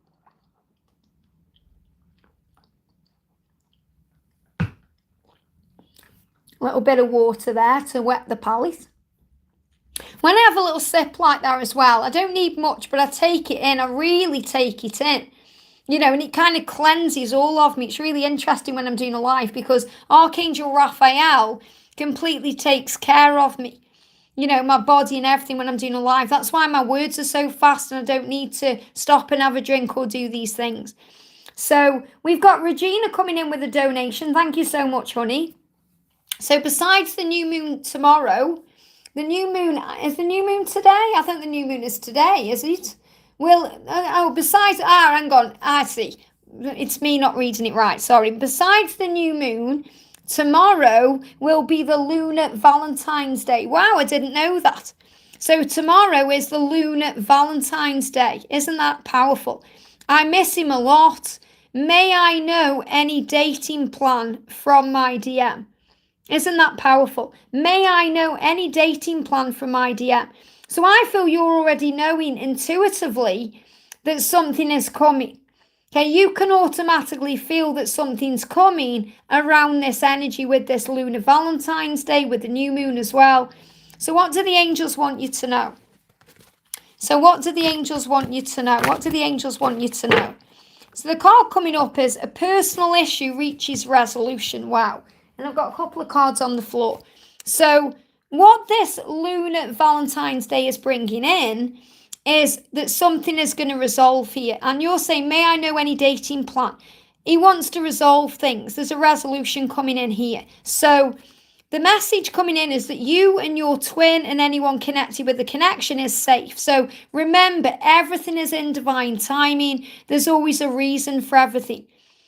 A little bit of water there to wet the palate. When I have a little sip like that as well, I don't need much, but I take it in. I really take it in. And it kind of cleanses all of me. It's really interesting when I'm doing a live because Archangel Raphael completely takes care of me. My body and everything when I'm doing a live. That's why my words are so fast and I don't need to stop and have a drink or do these things. So we've got Regina coming in with a donation. Thank you so much, honey. So besides the new moon tomorrow, is the new moon today? I think the new moon is today, is it? Well, besides, hang on, I see. It's me not reading it right, sorry. Besides the new moon, tomorrow will be the lunar Valentine's Day. Wow, I didn't know that. So tomorrow is the lunar Valentine's Day. Isn't that powerful? I miss him a lot. May I know any dating plan from my DM? Isn't that powerful? May I know any dating plan from my DM? So I feel you're already knowing intuitively that something is coming. Okay, you can automatically feel that something's coming around this energy with this lunar Valentine's Day, with the new moon as well. So what do the angels want you to know? What do the angels want you to know? So the card coming up is a personal issue reaches resolution. Wow. And I've got a couple of cards on the floor. So what this lunar Valentine's Day is bringing in is that something is going to resolve here. And you're saying, may I know any dating plan? He wants to resolve things. There's a resolution coming in here. So the message coming in is that you and your twin and anyone connected with the connection is safe. So remember, everything is in divine timing. There's always a reason for everything.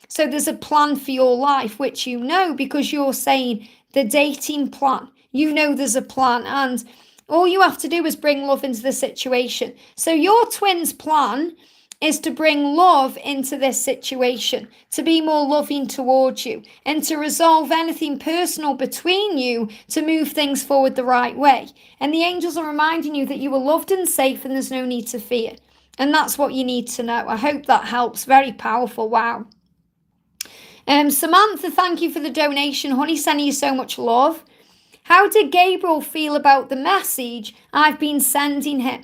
So there's a plan for your life, which you know because you're saying the dating plan. There's a plan, and all you have to do is bring love into the situation. So your twin's plan is to bring love into this situation, to be more loving towards you, and to resolve anything personal between you to move things forward the right way. And the angels are reminding you that you are loved and safe and there's no need to fear. And that's what you need to know. I hope that helps. Very powerful. Wow. Samantha, thank you for the donation. Honey, sending you so much love. How did Gabriel feel about the message I've been sending him?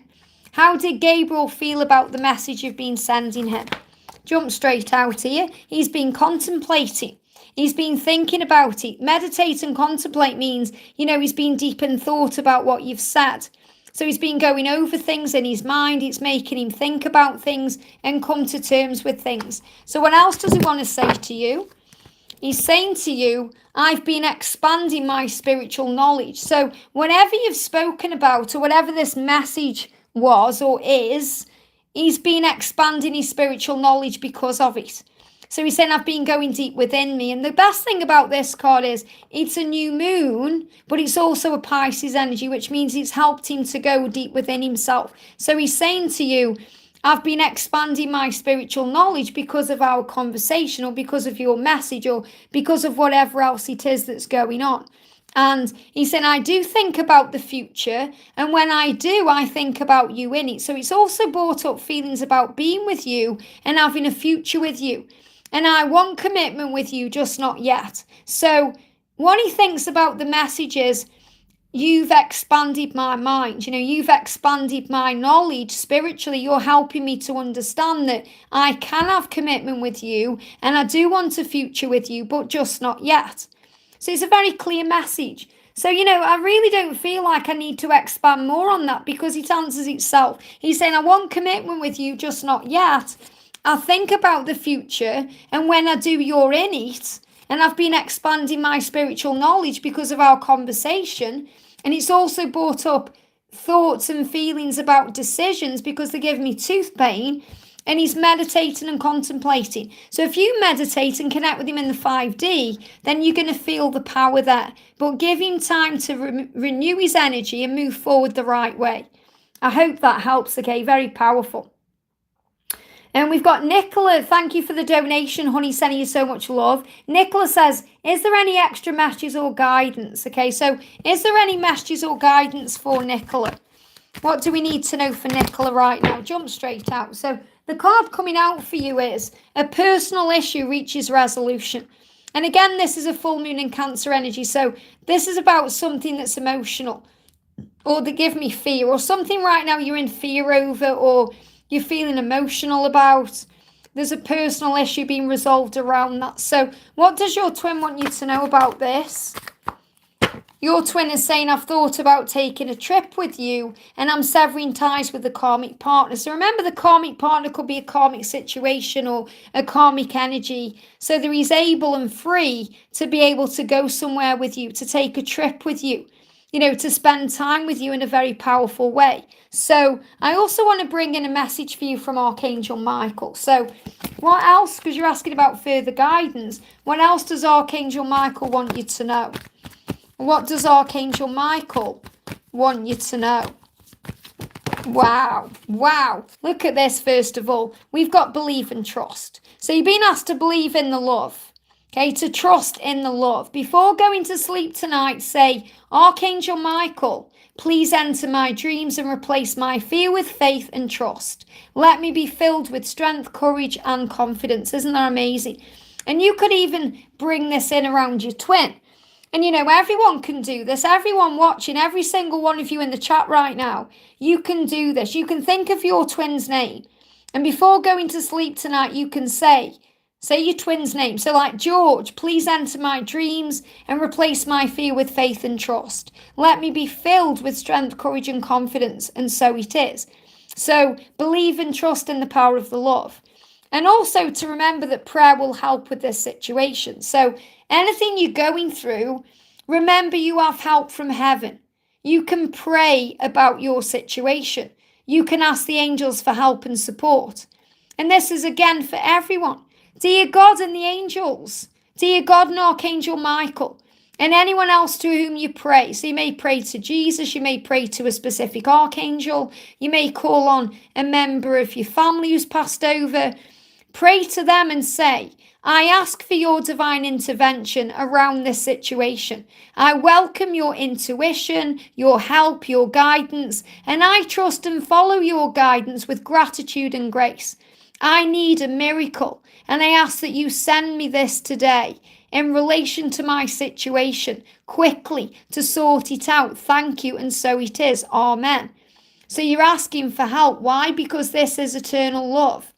How did Gabriel feel about the message you've been sending him? Jump straight out here. He's been contemplating. He's been thinking about it. Meditate and contemplate means, he's been deep in thought about what you've said. So he's been going over things in his mind. It's making him think about things and come to terms with things. So what else does he want to say to you? He's saying to you, I've been expanding my spiritual knowledge. So whatever you've spoken about or whatever this message was or is, he's been expanding his spiritual knowledge because of it. So he's saying, I've been going deep within me. And the best thing about this card is it's a new moon, but it's also a Pisces energy, which means it's helped him to go deep within himself. So he's saying to you, I've been expanding my spiritual knowledge because of our conversation or because of your message or because of whatever else it is that's going on. And he said, I do think about the future. And when I do, I think about you in it. So it's also brought up feelings about being with you and having a future with you. And I want commitment with you, just not yet. So what he thinks about the message is, you've expanded my mind. You've expanded my knowledge spiritually. You're helping me to understand that I can have commitment with you and I do want a future with you, but just not yet. So it's a very clear message. So, I really don't feel like I need to expand more on that because it answers itself. He's saying, I want commitment with you, just not yet. I think about the future, and when I do, you're in it. And I've been expanding my spiritual knowledge because of our conversation. And it's also brought up thoughts and feelings about decisions because they give me tooth pain. And he's meditating and contemplating. So if you meditate and connect with him in the 5D, then you're going to feel the power there. But give him time to renew his energy and move forward the right way. I hope that helps, okay? Very powerful. And we've got Nicola. Thank you for the donation, honey, sending you so much love. Nicola says, is there any extra messages or guidance? Okay, so is there any messages or guidance for Nicola? What do we need to know for Nicola right now? Jump straight out. So the card coming out for you is a personal issue reaches resolution. And again, this is a full moon in Cancer energy. So this is about something that's emotional. or they give me fear, or something right now you're in fear over, or you're feeling emotional about. There's a personal issue being resolved around that. So what does your twin want you to know about this? Your twin is saying, I've thought about taking a trip with you and I'm severing ties with the karmic partner. So remember, the karmic partner could be a karmic situation or a karmic energy. So that he's able and free to be able to go somewhere with you, to take a trip with you, to spend time with you in a very powerful way. So I also want to bring in a message for you from Archangel Michael. So what else, because you're asking about further guidance, what else does Archangel Michael want you to know? What does Archangel Michael want you to know? Wow. Look at this, first of all. We've got believe and trust. So you've been asked to believe in the love, okay, to trust in the love. Before going to sleep tonight, say, Archangel Michael, please enter my dreams and replace my fear with faith and trust. Let me be filled with strength, courage, and confidence. Isn't that amazing? And you could even bring this in around your twin. And everyone can do this. Everyone watching, every single one of you in the chat right now, you can do this. You can think of your twin's name. And before going to sleep tonight, you can say your twin's name. So like, George, please enter my dreams and replace my fear with faith and trust. Let me be filled with strength, courage, and confidence. And so it is. So believe and trust in the power of the love. And also to remember that prayer will help with this situation. So anything you're going through, remember you have help from heaven. You can pray about your situation. You can ask the angels for help and support. And this is again for everyone. Dear God and the angels, dear God and Archangel Michael, and anyone else to whom you pray. So you may pray to Jesus, you may pray to a specific archangel, you may call on a member of your family who's passed over. Pray to them and say, I ask for your divine intervention around this situation. I welcome your intuition, your help, your guidance, and I trust and follow your guidance with gratitude and grace. I need a miracle, and I ask that you send me this today in relation to my situation, quickly to sort it out. Thank you, and so it is. Amen. So you're asking for help. Why? Because this is eternal love.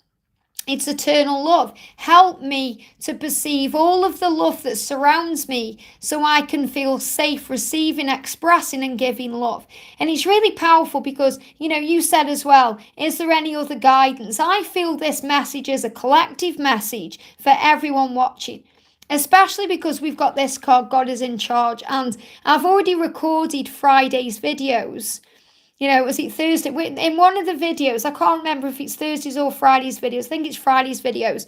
It's eternal love. Help me to perceive all of the love that surrounds me so I can feel safe receiving, expressing and giving love. And it's really powerful because, you said as well, is there any other guidance? I feel this message is a collective message for everyone watching. Especially because we've got this card, God is in charge. And I've already recorded Friday's videos. Was it Thursday? In one of the videos, I can't remember if it's Thursday's or Friday's videos. I think it's Friday's videos.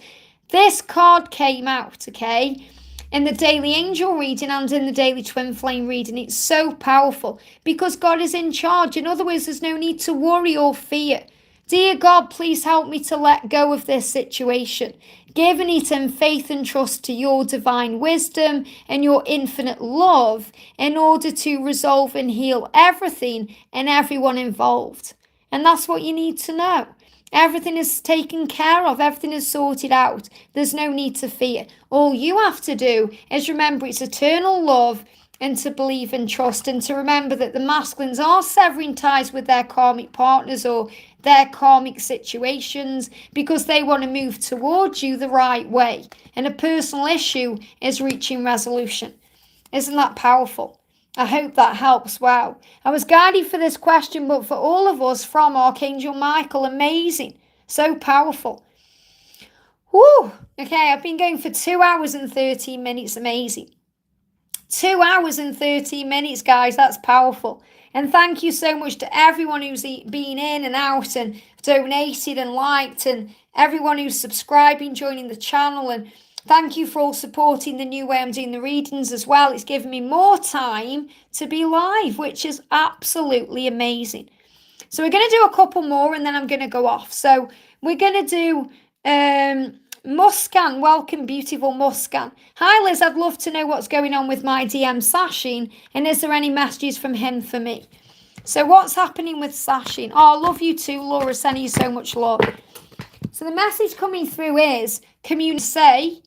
This card came out, okay, in the Daily Angel reading and in the Daily Twin Flame reading. It's so powerful because God is in charge. In other words, there's no need to worry or fear. Dear God, please help me to let go of this situation, giving it in faith and trust to your divine wisdom and your infinite love in order to resolve and heal everything and everyone involved. And that's what you need to know. Everything is taken care of. Everything is sorted out. There's no need to fear. All you have to do is remember it's eternal love and to believe and trust, and to remember that the masculines are severing ties with their karmic partners or their karmic situations because they want to move towards you the right way. And a personal issue is reaching resolution. Isn't that powerful? I hope that helps. Wow. I was guided for this question, but for all of us from Archangel Michael, amazing. So powerful. Woo. Okay, I've been going for 2 hours and 13 minutes. Amazing. 2 hours and 13 minutes, guys. That's powerful. And thank you so much to everyone who's been in and out and donated and liked, and everyone who's subscribing, joining the channel. And thank you for all supporting the new way I'm doing the readings as well. It's given me more time to be live, which is absolutely amazing. So we're going to do a couple more and then I'm going to go off. So we're going to do Muskan. Welcome, beautiful Muskan. Hi Liz, I'd love to know what's going on with my DM Sashin, and is there any messages from him for me? So what's happening with Sashin? Oh, I love you too, Laura, sending you so much love. So the message coming through is, say,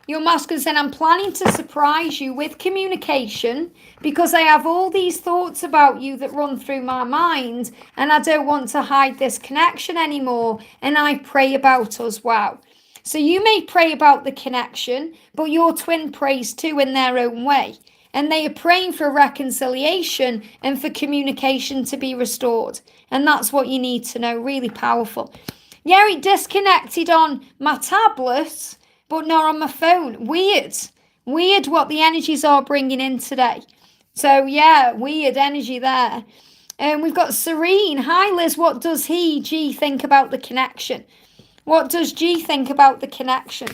Your masculine saying, I'm planning to surprise you with communication because I have all these thoughts about you that run through my mind and I don't want to hide this connection anymore. And I pray about us. Wow. So you may pray about the connection, but your twin prays too in their own way. And they are praying for reconciliation and for communication to be restored. And that's what you need to know. Really powerful. Yeah, it disconnected on my tablet, but not on my phone. Weird what the energies are bringing in today. So yeah, weird energy there. And we've got Serene. Hi Liz, what does G think about the connection? What does G think about the connection?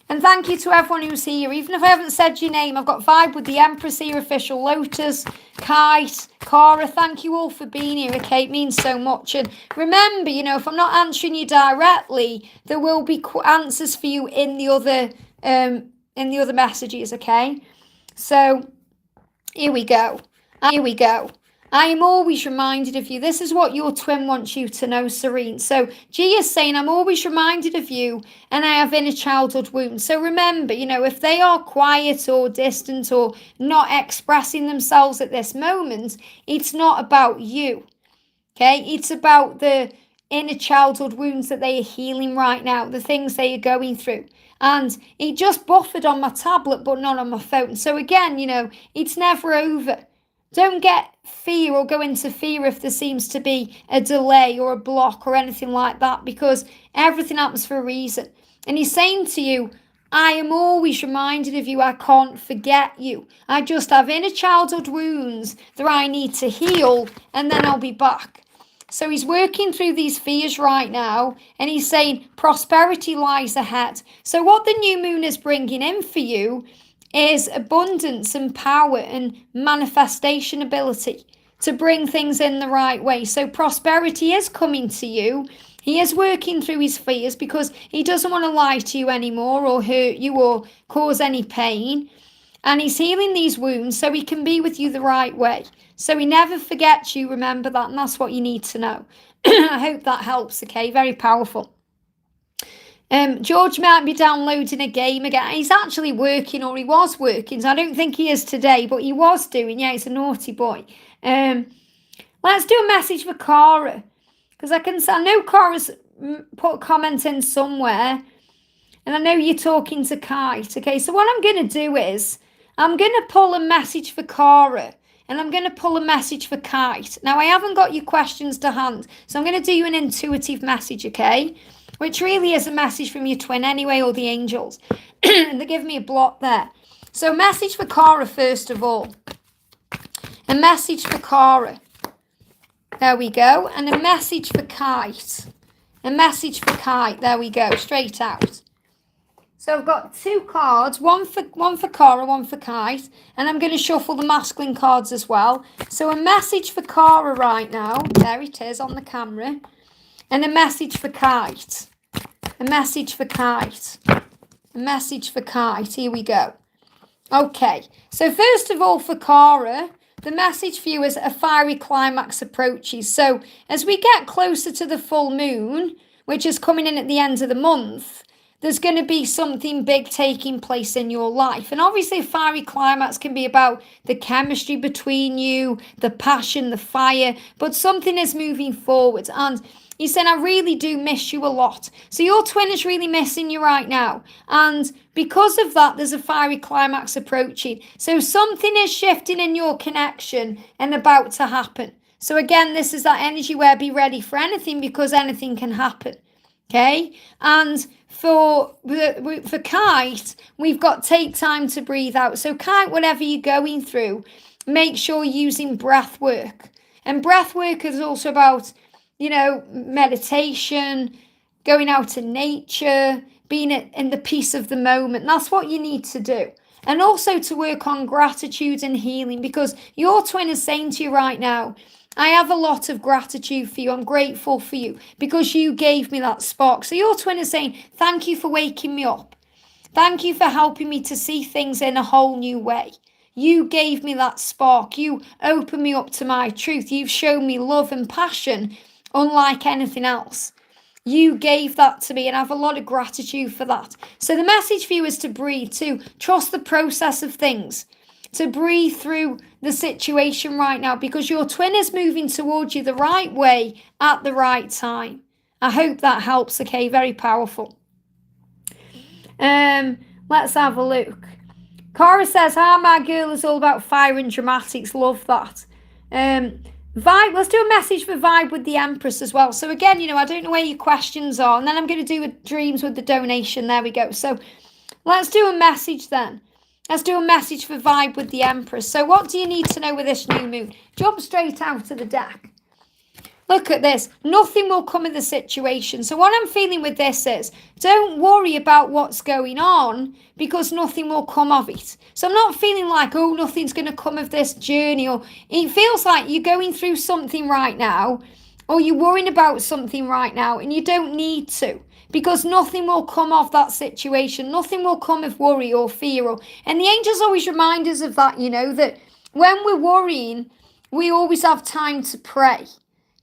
And thank you to everyone who's here. Even if I haven't said your name, I've got Vibe with the Empress here, Official Lotus, Kite, Cara. Thank you all for being here, okay? It means so much. And remember, if I'm not answering you directly, there will be answers for you in the other messages, okay? So here we go. I am always reminded of you. This is what your twin wants you to know, Serene. So G is saying, I'm always reminded of you and I have inner childhood wounds. So remember, if they are quiet or distant or not expressing themselves at this moment, it's not about you, okay? It's about the inner childhood wounds that they are healing right now, the things they are going through. And it just buffered on my tablet, but not on my phone. So again, it's never over. Don't get fear or go into fear if there seems to be a delay or a block or anything like that, because everything happens for a reason. And he's saying to you, I am always reminded of you. I can't forget you. I just have inner childhood wounds that I need to heal and then I'll be back. So he's working through these fears right now and he's saying prosperity lies ahead. So what the new moon is bringing in for you is abundance and power and manifestation ability to bring things in the right way. So prosperity is coming to you. He is working through his fears because he doesn't want to lie to you anymore or hurt you or cause any pain. And he's healing these wounds so he can be with you the right way. So he never forgets you, remember that, and that's what you need to know. I hope that helps, okay? Very powerful. George might be downloading a game again. He's actually working, or he was working. So I don't think he is today, but he was doing. Yeah, he's a naughty boy. Let's do a message for Cara, because I know Cara's put a comment in somewhere, and I know you're talking to Kite. Okay, so what I'm going to do is I'm going to pull a message for Cara, and I'm going to pull a message for Kite. Now I haven't got your questions to hand, so I'm going to do you an intuitive message, okay? Which really is a message from your twin anyway, or the angels. They give me a block there. So message for Cara first of all. A message for Cara. There we go. And a message for Kite. A message for Kite. There we go. Straight out. So I've got two cards. One for Cara, one for Kite. And I'm going to shuffle the masculine cards as well. So a message for Cara right now. There it is on the camera. And a message for Kite. A message for Kite. A message for Kite. Here we go. Okay. So first of all for Cara, the message for you is a fiery climax approaches. So as we get closer to the full moon, which is coming in at the end of the month, there's going to be something big taking place in your life. And obviously a fiery climax can be about the chemistry between you, the passion, the fire, but something is moving forward. And he said, I really do miss you a lot. So your twin is really missing you right now. And because of that, there's a fiery climax approaching. So something is shifting in your connection and about to happen. So again, this is that energy where be ready for anything, because anything can happen. Okay? And for Kite, we've got take time to breathe out. So Kite, whatever you're going through, make sure you're using breath work. And breath work is also about, meditation, going out in nature, being in the peace of the moment. That's what you need to do. And also to work on gratitude and healing, because your twin is saying to you right now, I have a lot of gratitude for you. I'm grateful for you because you gave me that spark. So your twin is saying, thank you for waking me up. Thank you for helping me to see things in a whole new way. You gave me that spark. You opened me up to my truth. You've shown me love and passion unlike anything else. You gave that to me, and I have a lot of gratitude for that. So the message for you is to breathe, to trust the process of things, to breathe through the situation right now, because your twin is moving towards you the right way at the right time. I hope that helps, okay? Very powerful. Let's have a look. Cara says, hi, my girl is all about fire and dramatics. Love that. Vibe, let's do a message for Vibe with the Empress as well. So again, I don't know where your questions are. And then I'm going to do a dreams with the donation. There we go. So let's do a message then. Let's do a message for Vibe with the Empress. So what do you need to know with this new moon? Jump straight out of the deck. Look at this. Nothing will come of the situation. So what I'm feeling with this is, don't worry about what's going on, because nothing will come of it. So I'm not feeling like, oh, nothing's going to come of this journey. Or it feels like you're going through something right now, or you're worrying about something right now, and you don't need to, because nothing will come of that situation. Nothing will come of worry or fear. And the angels always remind us of that, that when we're worrying, we always have time to pray.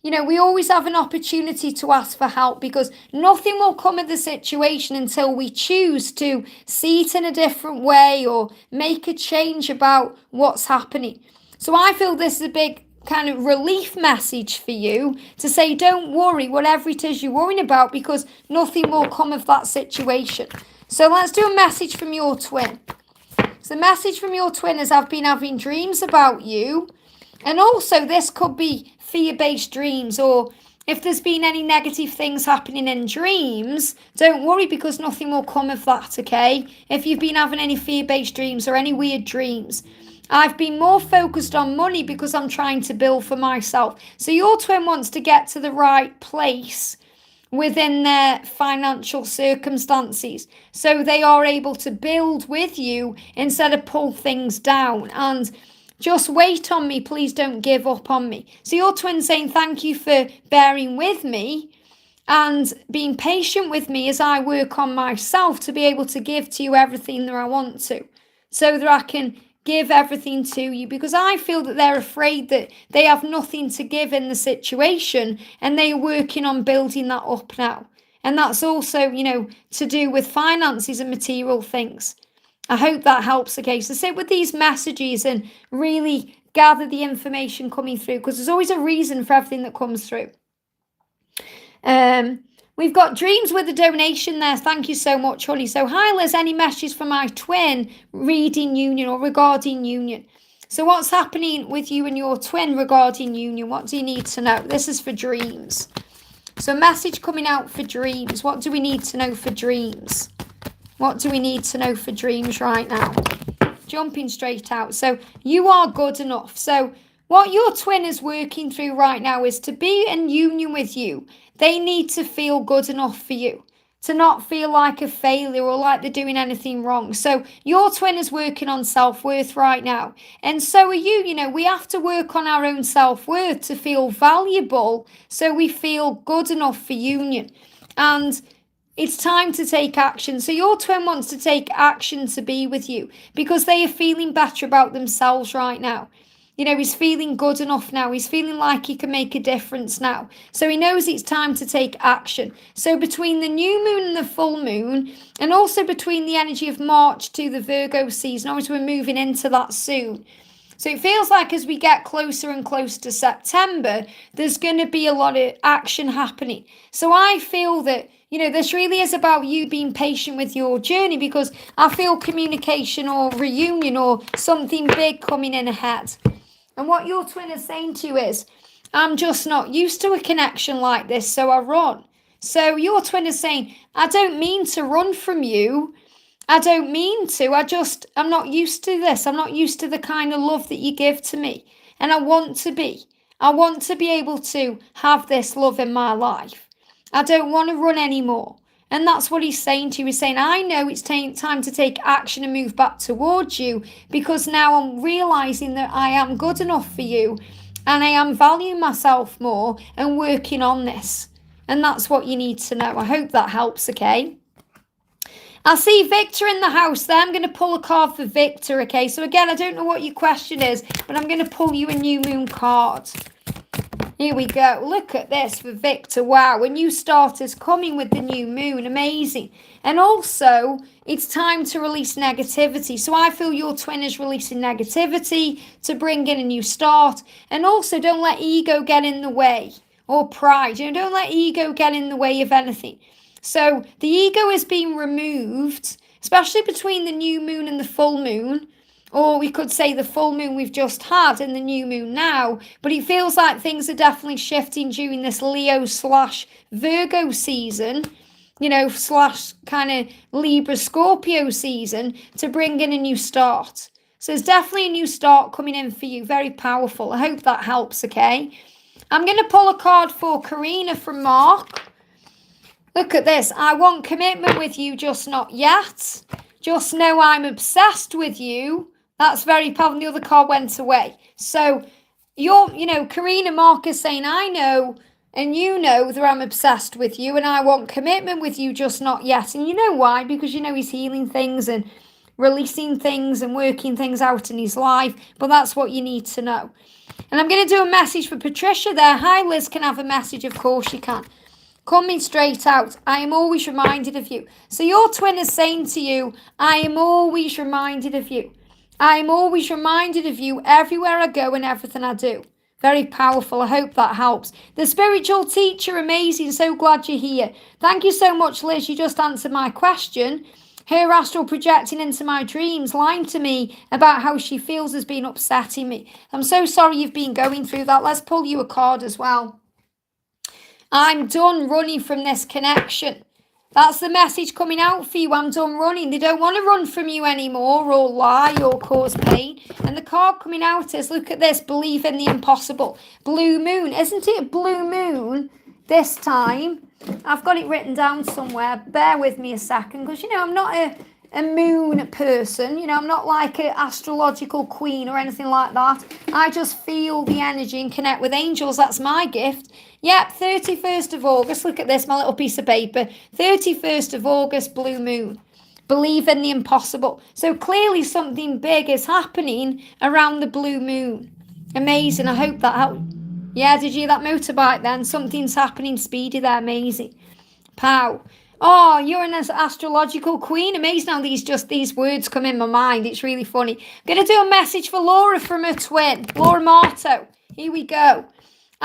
We always have an opportunity to ask for help, because nothing will come of the situation until we choose to see it in a different way or make a change about what's happening. So I feel this is a big kind of relief message for you to say, don't worry, whatever it is you're worrying about, because nothing will come of that situation. So let's do a message from your twin. So the message from your twin is, I've been having dreams about you. And also this could be fear-based dreams, or if there's been any negative things happening in dreams, don't worry, because nothing will come of that, okay? If you've been having any fear-based dreams or any weird dreams, I've been more focused on money because I'm trying to build for myself. So your twin wants to get to the right place within their financial circumstances, so they are able to build with you instead of pull things down. And just wait on me, please don't give up on me. So your twin's saying, thank you for bearing with me and being patient with me as I work on myself to be able to give to you everything that I want to, so that I can give everything to you, because I feel that they're afraid that they have nothing to give in the situation, and they are working on building that up now. And that's also, to do with finances and material things. I hope that helps. Okay, so sit with these messages and really gather the information coming through, because there's always a reason for everything that comes through. We've got dreams with a donation there. Thank you so much, honey. So hi, Liz, any messages for my twin reading union or regarding union? So what's happening with you and your twin regarding union? What do you need to know? This is for dreams. So message coming out for dreams. What do we need to know for dreams? What do we need to know for dreams right now? Jumping straight out. So you are good enough. So what your twin is working through right now is to be in union with you. They need to feel good enough for you, to not feel like a failure or like they're doing anything wrong. So your twin is working on self-worth right now. And so are you. We have to work on our own self-worth to feel valuable, so we feel good enough for union. And it's time to take action. So your twin wants to take action to be with you, because they are feeling better about themselves right now. He's feeling good enough now. He's feeling like he can make a difference now. So he knows it's time to take action. So between the new moon and the full moon, and also between the energy of March to the Virgo season, obviously we're moving into that soon. So it feels like as we get closer and closer to September, there's going to be a lot of action happening. So I feel that, this really is about you being patient with your journey, because I feel communication or reunion or something big coming in ahead. And what your twin is saying to you is, I'm just not used to a connection like this, so I run. So your twin is saying, I don't mean to run from you. I don't mean to. I'm not used to this. I'm not used to the kind of love that you give to me. And I want to be. I want to be able to have this love in my life. I don't want to run anymore. And that's what he's saying to you. He's saying, I know it's time to take action and move back towards you, because now I'm realizing that I am good enough for you, and I am valuing myself more and working on this. And that's what you need to know. I hope that helps, okay? I see Victor in the house there. I'm going to pull a card for Victor, okay? So again, I don't know what your question is, but I'm going to pull you a new moon card. Here we go. Look at this for Victor. Wow, a new start is coming with the new moon. Amazing. And also, it's time to release negativity. So I feel your twin is releasing negativity to bring in a new start. And also, don't let ego get in the way, or pride. Don't let ego get in the way of anything. So the ego is being removed, especially between the new moon and the full moon. Or we could say the full moon we've just had and the new moon now. But it feels like things are definitely shifting during this Leo/Virgo season, slash kind of Libra/Scorpio season, to bring in a new start. So there's definitely a new start coming in for you. Very powerful. I hope that helps, okay? I'm going to pull a card for Karina from Mark. Look at this. I want commitment with you, just not yet. Just know I'm obsessed with you. That's very powerful. The other card went away. So Karina, Mark is saying, I know and you know that I'm obsessed with you and I want commitment with you, just not yet. And you know why? Because he's healing things and releasing things and working things out in his life. But that's what you need to know. And I'm going to do a message for Patricia there. Hi, Liz, can I have a message? Of course you can. Coming straight out, I am always reminded of you. So your twin is saying to you, I am always reminded of you. I am always reminded of you everywhere I go and everything I do. Very powerful. I hope that helps. The spiritual teacher, amazing. So glad you're here. Thank you so much, Liz. You just answered my question. Her astral projecting into my dreams, lying to me about how she feels has been upsetting me. I'm so sorry you've been going through that. Let's pull you a card as well. I'm done running from this connection. That's the message coming out for you. I'm done running. They don't want to run from you anymore or lie or cause pain. And the card coming out is, look at this, believe in the impossible. Blue moon. Isn't it a blue moon this time? I've got it written down somewhere. Bear with me a second because, I'm not a moon person. I'm not like an astrological queen or anything like that. I just feel the energy and connect with angels. That's my gift. Yep, 31st of August. Look at this, my little piece of paper. 31st of August, blue moon. Believe in the impossible. So clearly something big is happening around the blue moon. Amazing. I hope that helped. Yeah, did you hear that motorbike then? Something's happening speedy there. Amazing. Pow. Oh, you're an astrological queen. Amazing how these words come in my mind. It's really funny. I'm going to do a message for Laura from her twin. Laura Marto. Here we go.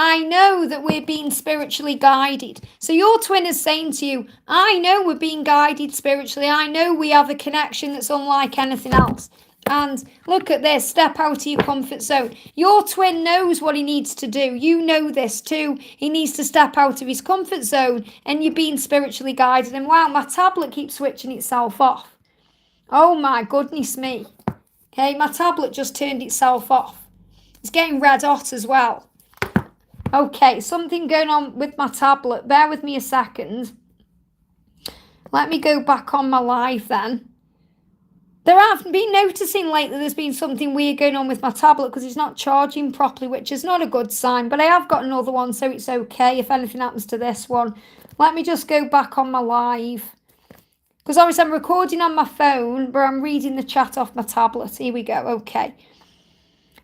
I know that we're being spiritually guided. So your twin is saying to you, I know we're being guided spiritually. I know we have a connection that's unlike anything else. And look at this, step out of your comfort zone. Your twin knows what he needs to do. You know this too. He needs to step out of his comfort zone and you're being spiritually guided. And wow, my tablet keeps switching itself off. Oh my goodness me. Okay, my tablet just turned itself off. It's getting red hot as well. Okay, something going on with my tablet. Bear with me a second. Let me go back on my live then. There have been noticing lately there's been something weird going on with my tablet because it's not charging properly, which is not a good sign. But I have got another one, so it's okay if anything happens to this one. Let me just go back on my live. Because obviously I'm recording on my phone, but I'm reading the chat off my tablet. Here we go. Okay.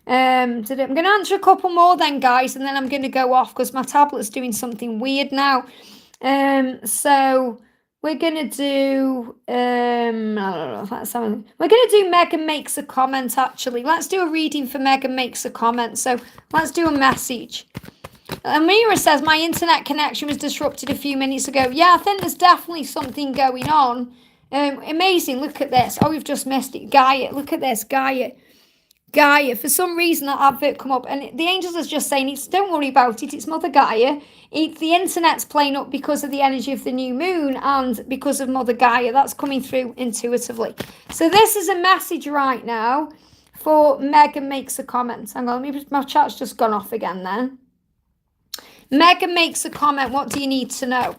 I'm going to answer a couple more then, guys, and then I'm going to go off because my tablet's doing something weird now. So we're going to do, I don't know, we're going to do Megan Makes a Comment, actually. Let's do a reading for Megan Makes a Comment. So let's do a message. Amira says, my internet connection was disrupted a few minutes ago. Yeah, I think there's definitely something going on. Amazing, look at this. Oh, we've just missed it. Gaia, look at this, Gaia. For some reason that advert come up and the angels is just saying don't worry about it, it's Mother Gaia. The internet's playing up because of the energy of the new moon and because of Mother Gaia. That's coming through intuitively. So this is a message right now for Megan Makes a Comment. Hang on, maybe my chat's just gone off again then. Megan Makes a Comment. What do you need to know?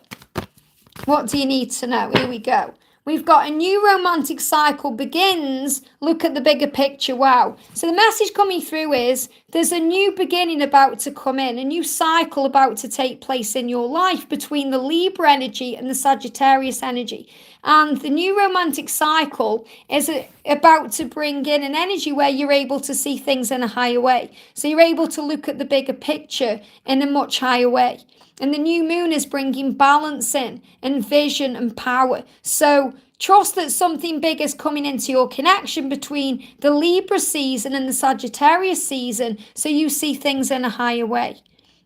What do you need to know? Here we go. We've got a new romantic cycle begins. Look at the bigger picture. Wow. So the message coming through is there's a new beginning about to come in, a new cycle about to take place in your life between the Libra energy and the Sagittarius energy. And the new romantic cycle is about to bring in an energy where you're able to see things in a higher way. So you're able to look at the bigger picture in a much higher way. And the new moon is bringing balance in and vision and power. So trust that something big is coming into your connection between the Libra season and the Sagittarius season, so you see things in a higher way.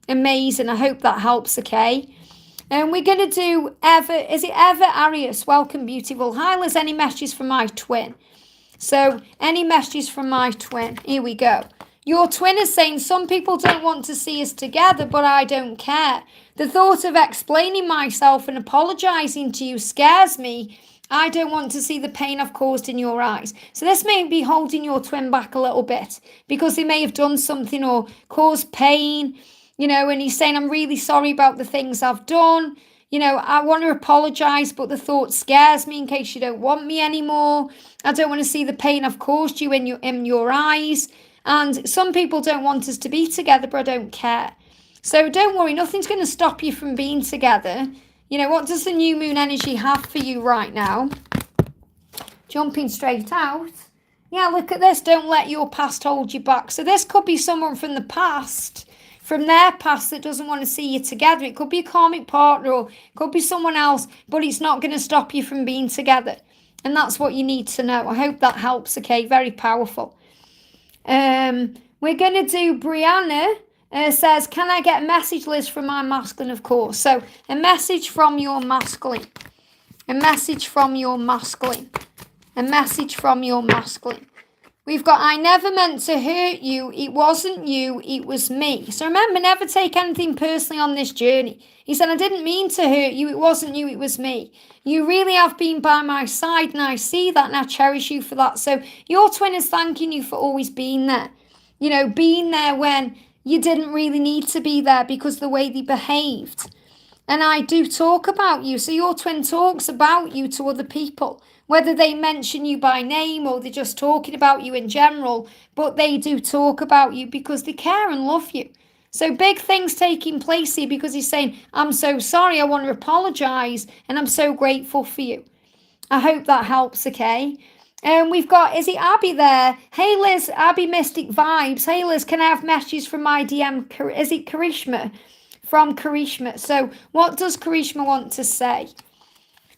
Amazing. I hope that helps, okay? And we're going to do is it Eva Arias? Welcome, beautiful. Hi, Liz. Any messages from my twin? So, any messages from my twin? Here we go. Your twin is saying, some people don't want to see us together, but I don't care. The thought of explaining myself and apologising to you scares me. I don't want to see the pain I've caused in your eyes. So this may be holding your twin back a little bit because they may have done something or caused pain, and he's saying, I'm really sorry about the things I've done. I want to apologise, but the thought scares me in case you don't want me anymore. I don't want to see the pain I've caused you in your eyes. And some people don't want us to be together, but I don't care. So don't worry, nothing's going to stop you from being together. What does the new moon energy have for you right now? Jumping straight out. Yeah, look at this. Don't let your past hold you back. So this could be someone from the past, from their past, that doesn't want to see you together. It could be a karmic partner or it could be someone else, but it's not going to stop you from being together. And that's what you need to know. I hope that helps, okay? Very powerful. We're going to do Brianna. Says, can I get a message, Liz, from my masculine? Of course. So, a message from your masculine. A message from your masculine. A message from your masculine. We've got, I never meant to hurt you. It wasn't you. It was me. So remember, never take anything personally on this journey. He said, I didn't mean to hurt you. It wasn't you. It was me. You really have been by my side, and I see that, and I cherish you for that. So your twin is thanking you for always being there. Being there when you didn't really need to be there because the way they behaved. And I do talk about you. So your twin talks about you to other people, whether they mention you by name or they're just talking about you in general, but they do talk about you because they care and love you. So big things taking place here because he's saying, I'm so sorry, I want to apologise, and I'm so grateful for you. I hope that helps, okay? And we've got, is it Abby there? Hey Liz, Abby Mystic Vibes. Hey Liz, can I have messages from my DM? Is it Karishma? From Karishma. So what does Karishma want to say?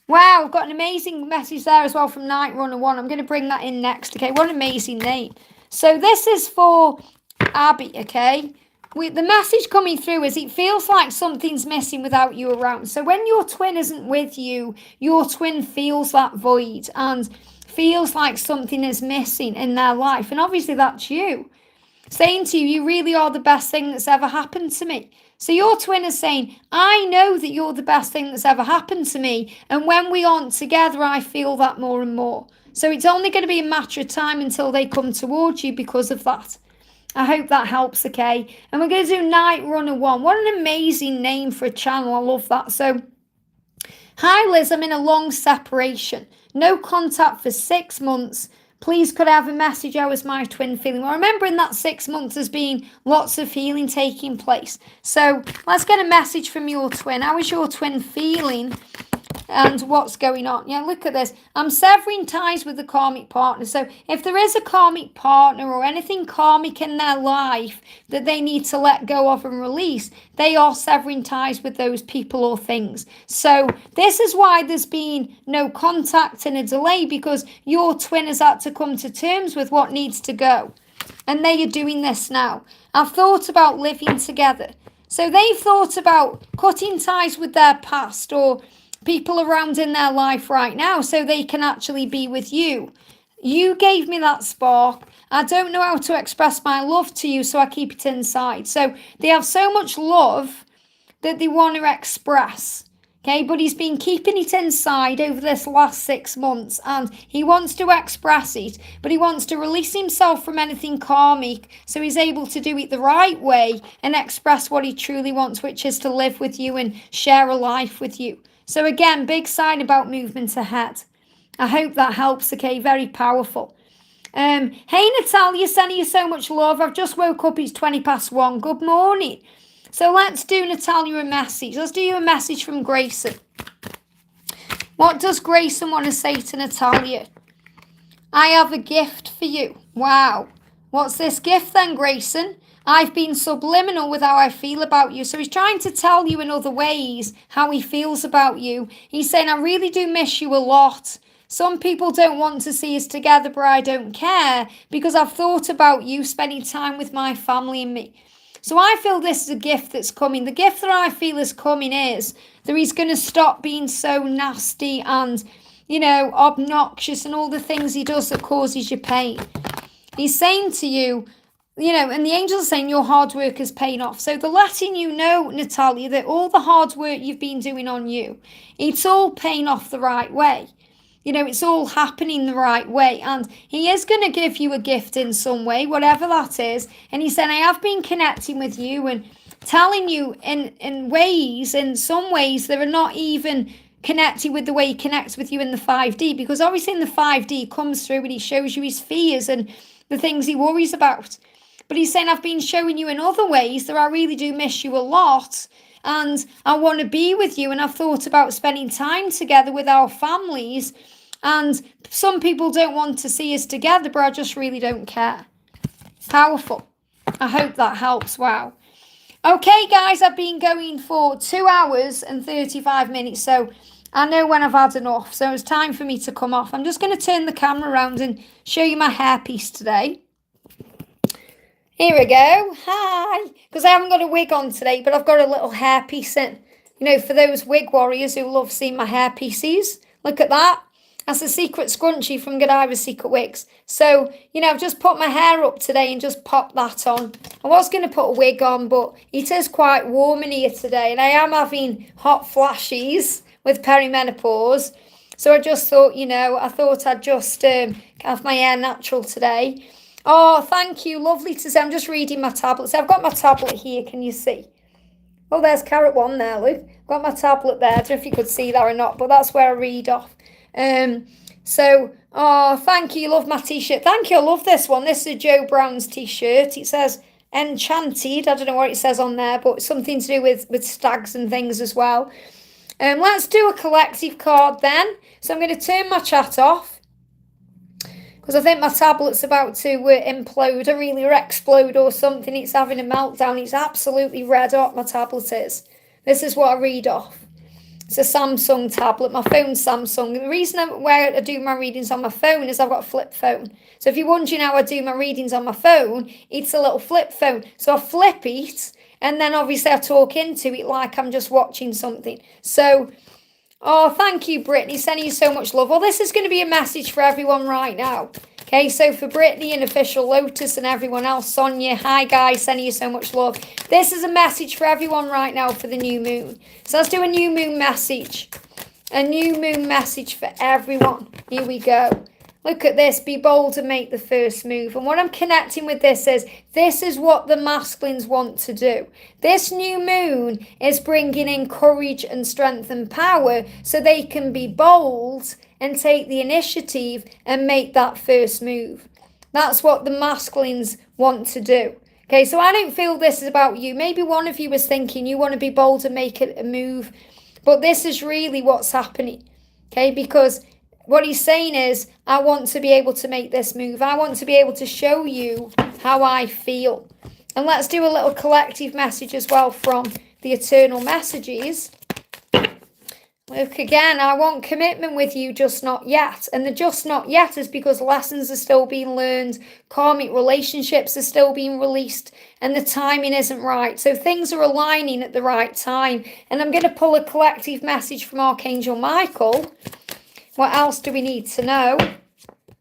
Wow, I've got an amazing message there as well from Night Runner 1. I'm going to bring that in next, okay? What an amazing name. So this is for Abby, okay? The message coming through is it feels like something's missing without you around. So when your twin isn't with you, your twin feels that void and feels like something is missing in their life. And obviously that's you. Saying to you, you really are the best thing that's ever happened to me. So your twin is saying, I know that you're the best thing that's ever happened to me. And when we aren't together, I feel that more and more. So it's only going to be a matter of time until they come towards you because of that. I hope that helps, okay? And we're going to do Night Runner 1. What an amazing name for a channel. I love that. So, hi Liz, I'm in a long separation. No contact for 6 months. Please could I have a message? How is my twin feeling? Well, remember in that 6 months there's been lots of healing taking place. So let's get a message from your twin. How is your twin feeling? And what's going on? Yeah, look at this. I'm severing ties with the karmic partner. So if there is a karmic partner or anything karmic in their life that they need to let go of and release, they are severing ties with those people or things. So this is why there's been no contact and a delay, because your twin has had to come to terms with what needs to go. And they are doing this now. I've thought about living together. So they've thought about cutting ties with their past or people around in their life right now so they can actually be with you. You gave me that spark. I don't know how to express my love to you, so I keep it inside. So they have so much love that they want to express. Okay, but he's been keeping it inside over this last 6 months and he wants to express it, but he wants to release himself from anything karmic so he's able to do it the right way and express what he truly wants, which is to live with you and share a life with you. So again, big sign about movement ahead. I hope that helps, okay? Very powerful. Hey, Natalia, sending you so much love. I've just woke up. It's 1:20. Good morning. So let's do Natalia a message. Let's do you a message from Grayson. What does Grayson want to say to Natalia? I have a gift for you. Wow. What's this gift then, Grayson? I've been subliminal with how I feel about you. So he's trying to tell you in other ways how he feels about you. He's saying, I really do miss you a lot. Some people don't want to see us together, but I don't care because I've thought about you spending time with my family and me. So I feel this is a gift that's coming. The gift that I feel is coming is that he's going to stop being so nasty and, obnoxious and all the things he does that causes you pain. He's saying to you, and the angels are saying your hard work is paying off. So they're letting you know, Natalia, that all the hard work you've been doing on you, it's all paying off the right way. It's all happening the right way. And he is going to give you a gift in some way, whatever that is. And he said, I have been connecting with you and telling you in some ways that are not even connected with the way he connects with you in the 5D. Because obviously in the 5D he comes through and he shows you his fears and the things he worries about. But he's saying, I've been showing you in other ways that I really do miss you a lot. And I want to be with you. And I've thought about spending time together with our families. And some people don't want to see us together, but I just really don't care. Powerful. I hope that helps. Wow. Okay, guys, I've been going for 2 hours and 35 minutes. So I know when I've had enough. So it's time for me to come off. I'm just going to turn the camera around and show you my hairpiece today. Here we go. Hi. Because I haven't got a wig on today, but I've got a little hairpiece in. For those wig warriors who love seeing my hairpieces. Look at that. That's a secret scrunchie from Godiva's Secret Wigs. So, I've just put my hair up today and just popped that on. I was going to put a wig on, but it is quite warm in here today. And I am having hot flashes with perimenopause. So I just thought, I thought I'd just have my hair natural today. Oh, thank you. Lovely to see. I'm just reading my tablet. So I've got my tablet here. Can you see? Oh, there's Carrot 1 there, Luke. Got my tablet there. I don't know if you could see that or not, but that's where I read off. Thank you. Love my t-shirt. Thank you. I love this one. This is Joe Brown's t-shirt. It says Enchanted. I don't know what it says on there, but something to do with stags and things as well. Let's do a collective card then. So I'm going to turn my chat off, because I think my tablet's about to implode or explode or something. It's having a meltdown. It's absolutely red hot, my tablet is. This is what I read off. It's a Samsung tablet. My phone's Samsung. The reason I do my readings on my phone is I've got a flip phone. So if you're wondering how I do my readings on my phone, it's a little flip phone. So I flip it, and then obviously I talk into it like I'm just watching something. So, thank you, Brittany. Sending you so much love. Well, this is going to be a message for everyone right now. Okay, so for Brittany and Official Lotus and everyone else, Sonia, hi guys, sending you so much love. This is a message for everyone right now for the new moon. So let's do a new moon message. A new moon message for everyone. Here we go. Look at this. Be bold and make the first move. And what I'm connecting with this is what the masculines want to do. This new moon is bringing in courage and strength and power so they can be bold and take the initiative and make that first move. That's what the masculines want to do. Okay, so I don't feel this is about you. Maybe one of you is thinking you want to be bold and make it a move, but this is really what's happening. Okay, because what he's saying is, I want to be able to make this move. I want to be able to show you how I feel. And let's do a little collective message as well from the eternal messages. Look again, I want commitment with you, just not yet. And the just not yet is because lessons are still being learned, karmic relationships are still being released, and the timing isn't right. So things are aligning at the right time. And I'm going to pull a collective message from Archangel Michael. What else do we need to know?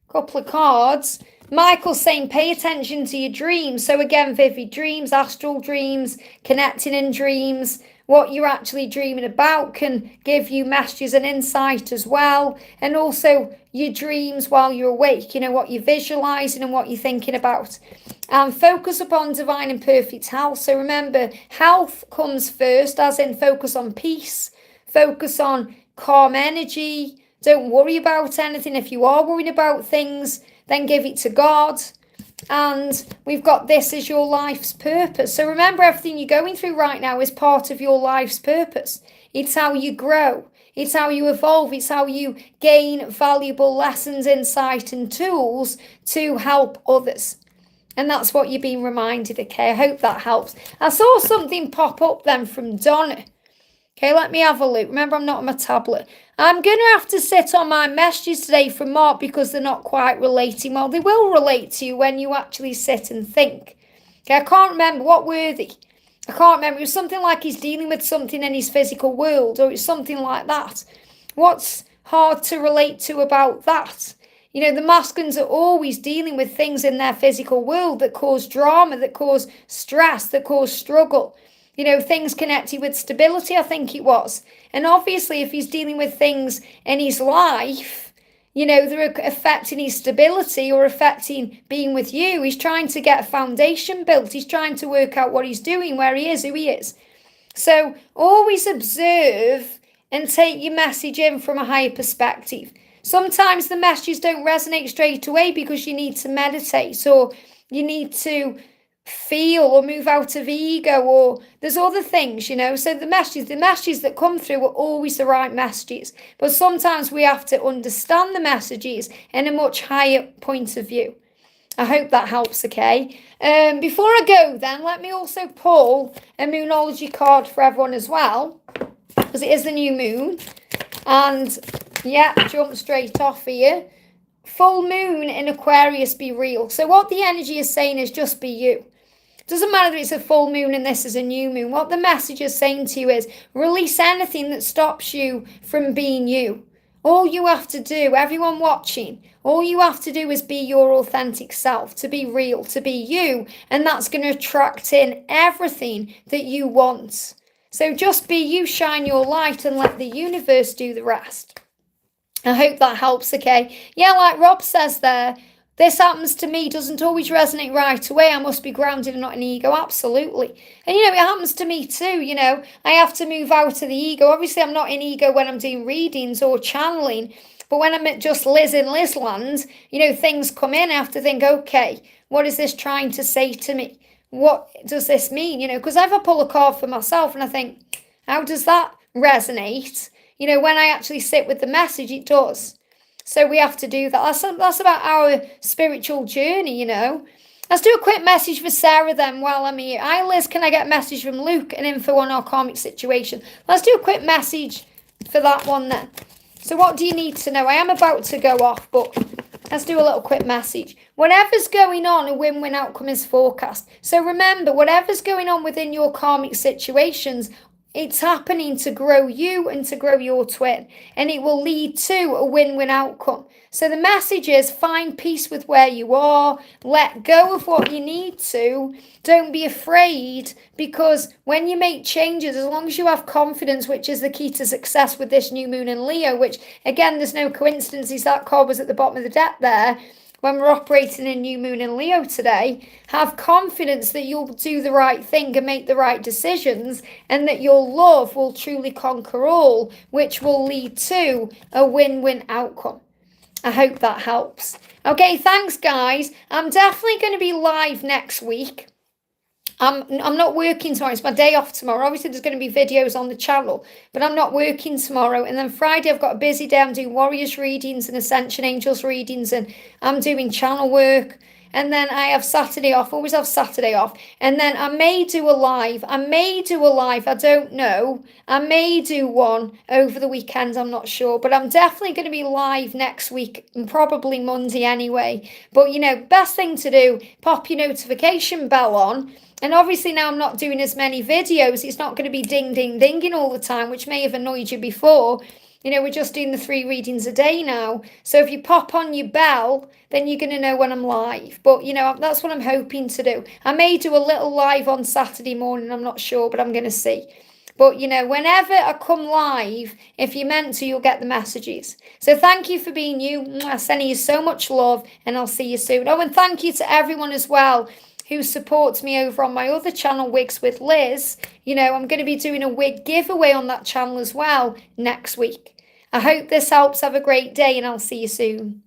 Couple of cards. Michael's saying pay attention to your dreams. So again, vivid dreams, astral dreams, connecting in dreams. What you're actually dreaming about can give you messages and insight as well. And also your dreams while you're awake, what you're visualizing and what you're thinking about. And focus upon divine and perfect health. So remember, health comes first, as in focus on peace, focus on calm energy. Don't worry about anything. If you are worried about things, then give it to God. And we've got this as your life's purpose. So remember, everything you're going through right now is part of your life's purpose. It's how you grow. It's how you evolve. It's how you gain valuable lessons, insight, and tools to help others. And that's what you're being reminded, okay? I hope that helps. I saw something pop up then from Donna. Okay, let me have a look. Remember, I'm not on my tablet. I'm going to have to sit on my messages today from Mark because they're not quite relating. Well, they will relate to you when you actually sit and think. Okay, I can't remember. What were they? I can't remember. It was something like he's dealing with something in his physical world, or it's something like that. What's hard to relate to about that? You know, the masculines are always dealing with things in their physical world that cause drama, that cause stress, that cause struggle. You know, things connected with stability, I think it was. And obviously, if he's dealing with things in his life, you know, they're affecting his stability or affecting being with you. He's trying to get a foundation built. He's trying to work out what he's doing, where he is, who he is. So always observe and take your message in from a higher perspective. Sometimes the messages don't resonate straight away because you need to meditate or you need to feel or move out of ego, or there's other things, you know. So the messages that come through are always the right messages, but sometimes we have to understand the messages in a much higher point of view. I hope that helps, okay? Before I go then, let me also pull a Moonology card for everyone as well, because it is the new moon. And yeah, jump straight off here. Full moon in Aquarius, be real. So what the energy is saying is just be you. Doesn't matter if it's a full moon and this is a new moon. What the message is saying to you is release anything that stops you from being you. All you have to do, everyone watching, all you have to do is be your authentic self, to be real, to be you. And that's going to attract in everything that you want. So just be you, shine your light, and let the universe do the rest. I hope that helps, okay? Yeah, like Rob says there, this happens to me, doesn't always resonate right away. I must be grounded and not an ego. Absolutely. And, you know, it happens to me too, you know. I have to move out of the ego. Obviously, I'm not in ego when I'm doing readings or channeling. But when I'm at just Liz in Liz land, you know, things come in. I have to think, okay, what is this trying to say to me? What does this mean? You know, because if I pull a card for myself and I think, how does that resonate? You know, when I actually sit with the message, it does. So we have to do that. That's about our spiritual journey, you know. Let's do a quick message for Sarah then while I'm here. Hi Liz, can I get a message from Luke and info on our karmic situation? Let's do a quick message for that one then. So what do you need to know? I am about to go off, but let's do a little quick message. Whatever's going on, a win-win outcome is forecast. So remember, whatever's going on within your karmic situations, it's happening to grow you and to grow your twin, and it will lead to a win-win outcome. So the message is find peace with where you are, let go of what you need to, don't be afraid, because when you make changes, as long as you have confidence, which is the key to success with this new moon in Leo, which again, there's no coincidences, that card was at the bottom of the deck there, when we're operating in new moon in Leo today, have confidence that you'll do the right thing and make the right decisions, and that your love will truly conquer all, which will lead to a win-win outcome. I hope that helps. Okay, thanks guys. I'm definitely going to be live next week. I'm not working tomorrow. It's my day off tomorrow. Obviously, there's going to be videos on the channel, but I'm not working tomorrow. And then Friday, I've got a busy day. I'm doing Warriors readings and Ascension Angels readings, and I'm doing channel work. And then I have Saturday off. Always have Saturday off. And then I may do a live. I don't know. I may do one over the weekend. I'm not sure. But I'm definitely going to be live next week, and probably Monday anyway. But, you know, best thing to do, pop your notification bell on. And obviously now I'm not doing as many videos. It's not going to be ding, ding, dinging all the time, which may have annoyed you before. You know, we're just doing the 3 readings a day now. So if you pop on your bell, then you're going to know when I'm live. But, you know, that's what I'm hoping to do. I may do a little live on Saturday morning. I'm not sure, but I'm going to see. But, you know, whenever I come live, if you're meant to, you'll get the messages. So thank you for being you. I'm sending you so much love, and I'll see you soon. Oh, and thank you to everyone as well who supports me over on my other channel, Wigs with Liz. You know, I'm going to be doing a wig giveaway on that channel as well next week. I hope this helps. Have a great day, and I'll see you soon.